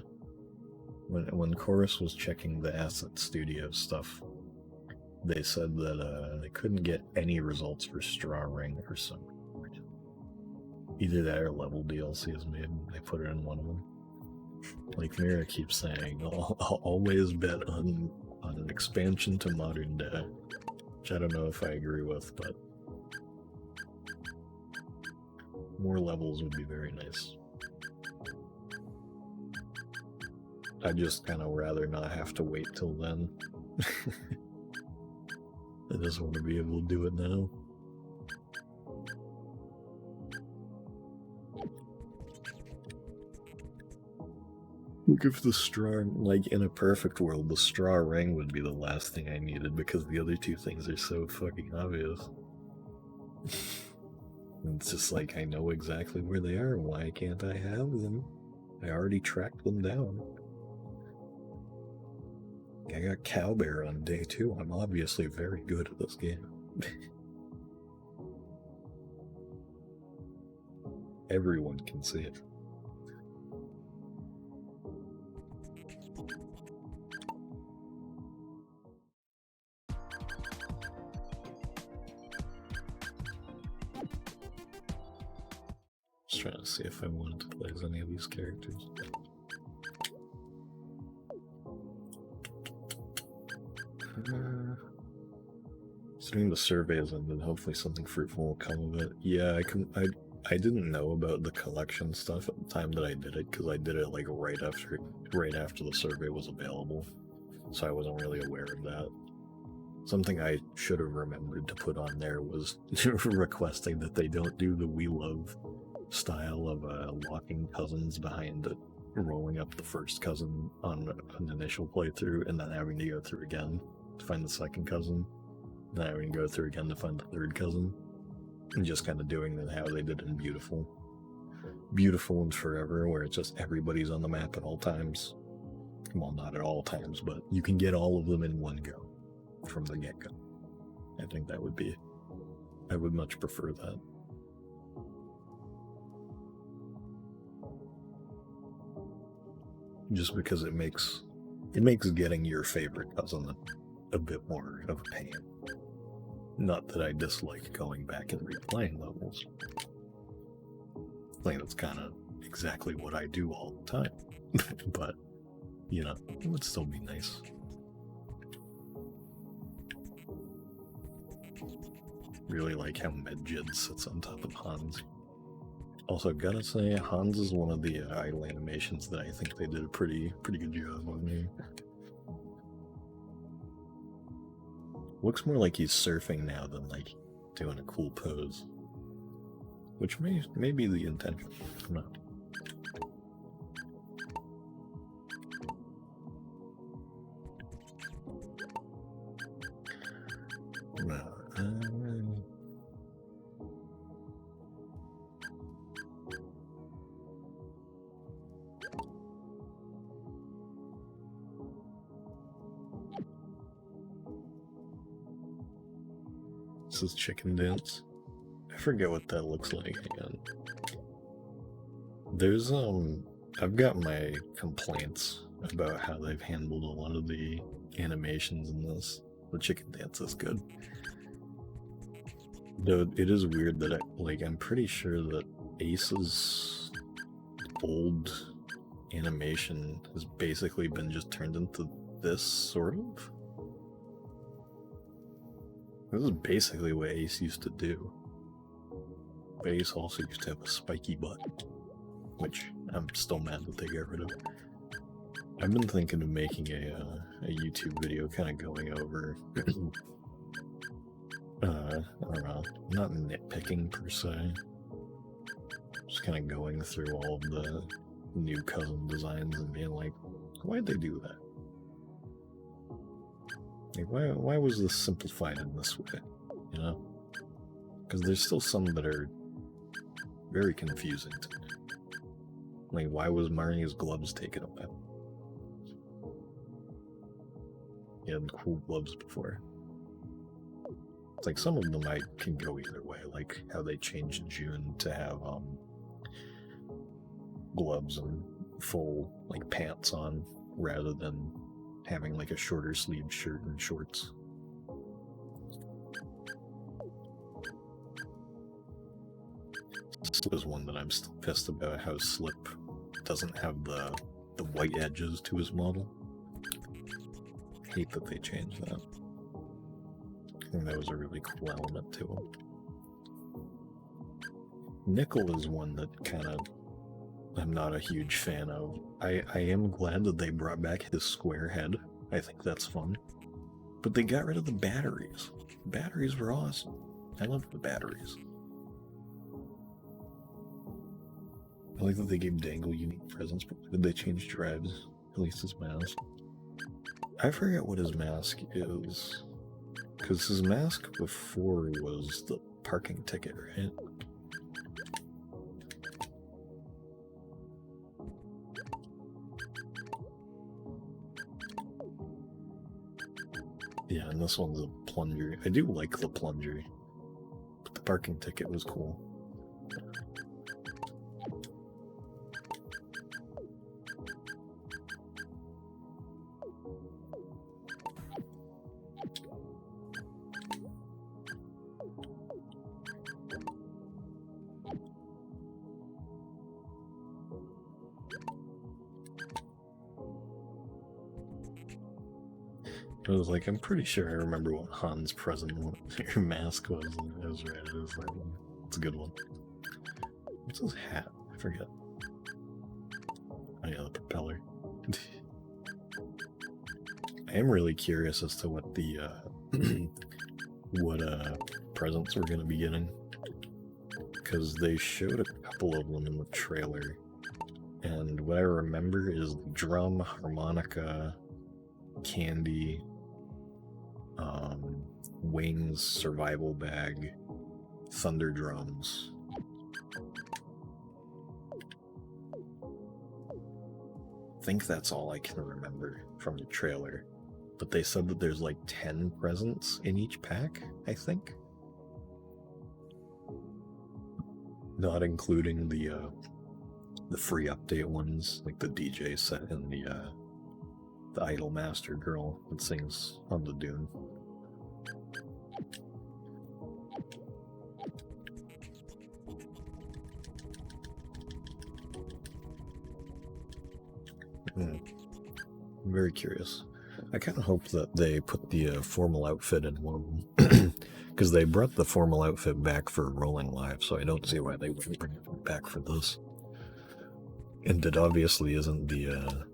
when Chorus was checking the Asset Studio stuff, they said that they couldn't get any results for Straw Ring or some reason. Either that or level DLCs, maybe they put it in one of them. Like Mira keeps saying, I'll always bet on an expansion to modern day, which I don't know if I agree with, but more levels would be very nice. I'd just kind of rather not have to wait till then. I just want to be able to do it now. Look, if the straw, like in a perfect world, the straw ring would be the last thing I needed because the other two things are so fucking obvious. It's just like, I know exactly where they are, why can't I have them? I already tracked them down. I got Cowbear on day 2. I'm obviously very good at this game. Everyone can see it. Just trying to see if I wanted to play as any of these characters. Considering the survey has ended, hopefully something fruitful will come of it. Yeah, I didn't know about the collection stuff at the time that I did it, because I did it like right after the survey was available, so I wasn't really aware of that. Something I should have remembered to put on there was requesting that they don't do the We Love style of locking cousins behind it, rolling up the first cousin on an initial playthrough, and then having to go through again to find the second cousin, and then having to go through again to find the third cousin, and just kind of doing it how they did in Beautiful and Forever, where it's just everybody's on the map at all times. Well, not at all times, but you can get all of them in one go from the get-go. I think that would be... I would much prefer that. Just because it makes getting your favorite cousin a bit more of a pain. Not that I dislike going back and replaying levels. Like, that's kind of exactly what I do all the time. But, you know, it would still be nice. Really like how Medjed sits on top of Hans. Also, gotta say, Hans is one of the idle animations that I think they did a pretty good job on here. Looks more like he's surfing now than like doing a cool pose, which may be the intention. No. This is Chicken Dance. I forget what that looks like. Hang on. There's I've got my complaints about how they've handled a lot of the animations in this. The Chicken Dance is good. Though it is weird that I'm pretty sure that Ace's old animation has basically been just turned into this, sort of. This is basically what Ace used to do. But Ace also used to have a spiky butt, which I'm still mad that they got rid of. I've been thinking of making a YouTube video kind of going over, I don't know, not nitpicking per se, just kind of going through all of the new cousin designs and being like, why'd they do that? Like, why was this simplified in this way, you know? Because there's still some that are very confusing to me. Like, why was Marnie's gloves taken away? He had cool gloves before. It's like some of them I can go either way, like how they changed June to have gloves and full like pants on rather than having like a shorter sleeved shirt and shorts. Slip is one that I'm still pissed about, how Slip doesn't have the white edges to his model. Hate that they changed that. I think that was a really cool element to him. Nickel is one that kind of I'm not a huge fan of. I am glad that they brought back his square head. I think that's fun. But they got rid of the batteries. The batteries were awesome. I loved the batteries. I like that they gave Dangle unique presents, but did they change drives? At least his mask. I forget what his mask is. Because his mask before was the parking ticket, right? Yeah, and this one's a plunger. I do like the plunger, but the parking ticket was cool. I was like, I'm pretty sure I remember what Han's present your mask was, and it was right. It was like, it's a good one. What's his hat? I forget. Oh yeah, the propeller. I am really curious as to what the what presents we're gonna be getting, because they showed a couple of them in the trailer, and what I remember is drum, harmonica, candy, wings, survival bag, thunder drums. I think that's all I can remember from the trailer. But they said that there's like 10 presents in each pack, I think. Not including the free update ones, like the DJ set and the Idol Master girl that sings on the Dune. I'm very curious. I kind of hope that they put the formal outfit in one of them, because they brought the formal outfit back for Rolling Live, so I don't see why they wouldn't bring it back for this. And it obviously isn't the,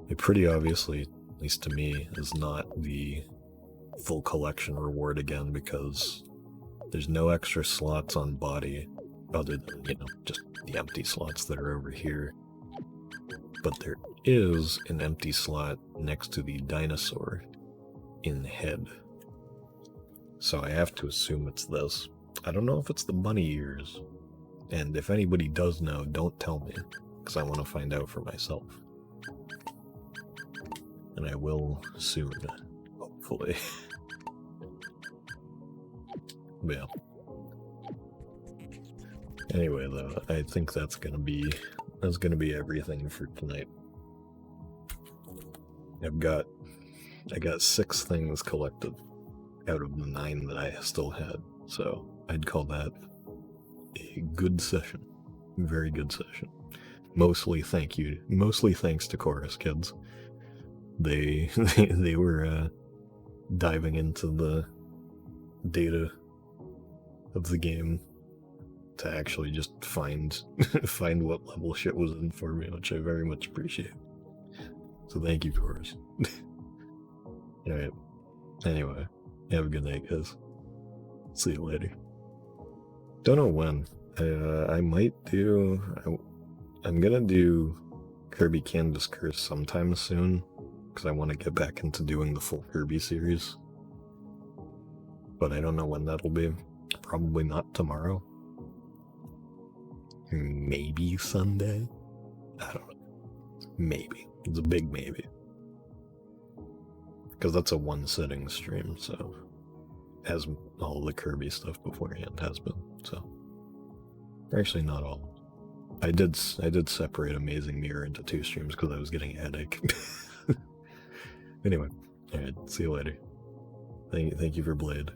it pretty obviously, at least to me, is not the full collection reward again, because there's no extra slots on body, other than, you know, just the empty slots that are over here. But there is an empty slot next to the dinosaur in head. So I have to assume it's this. I don't know if it's the bunny ears. And if anybody does know, don't tell me, because I want to find out for myself. And I will soon, hopefully. But yeah. Anyway, though, I think that's gonna be everything for tonight. I got 6 things collected out of the 9 that I still had, so I'd call that a good session. Very good session. Mostly thanks to Chorus Kids. They were diving into the data of the game to actually just find what level shit was in for me, which I very much appreciate. So thank you, Chorus. Alright. Anyway, have a good night, guys. See you later. Don't know when. I might do... I'm gonna do Kirby Canvas Curse sometime soon, because I want to get back into doing the full Kirby series. But I don't know when that'll be. Probably not tomorrow. Maybe Sunday? I don't know. Maybe. It's a big maybe. Because that's a one-sitting stream, so... As all the Kirby stuff beforehand has been, so... Actually, not all. I did separate Amazing Mirror into 2 streams because I was getting a headache. Anyway, alright, see you later. Thank you for Blade.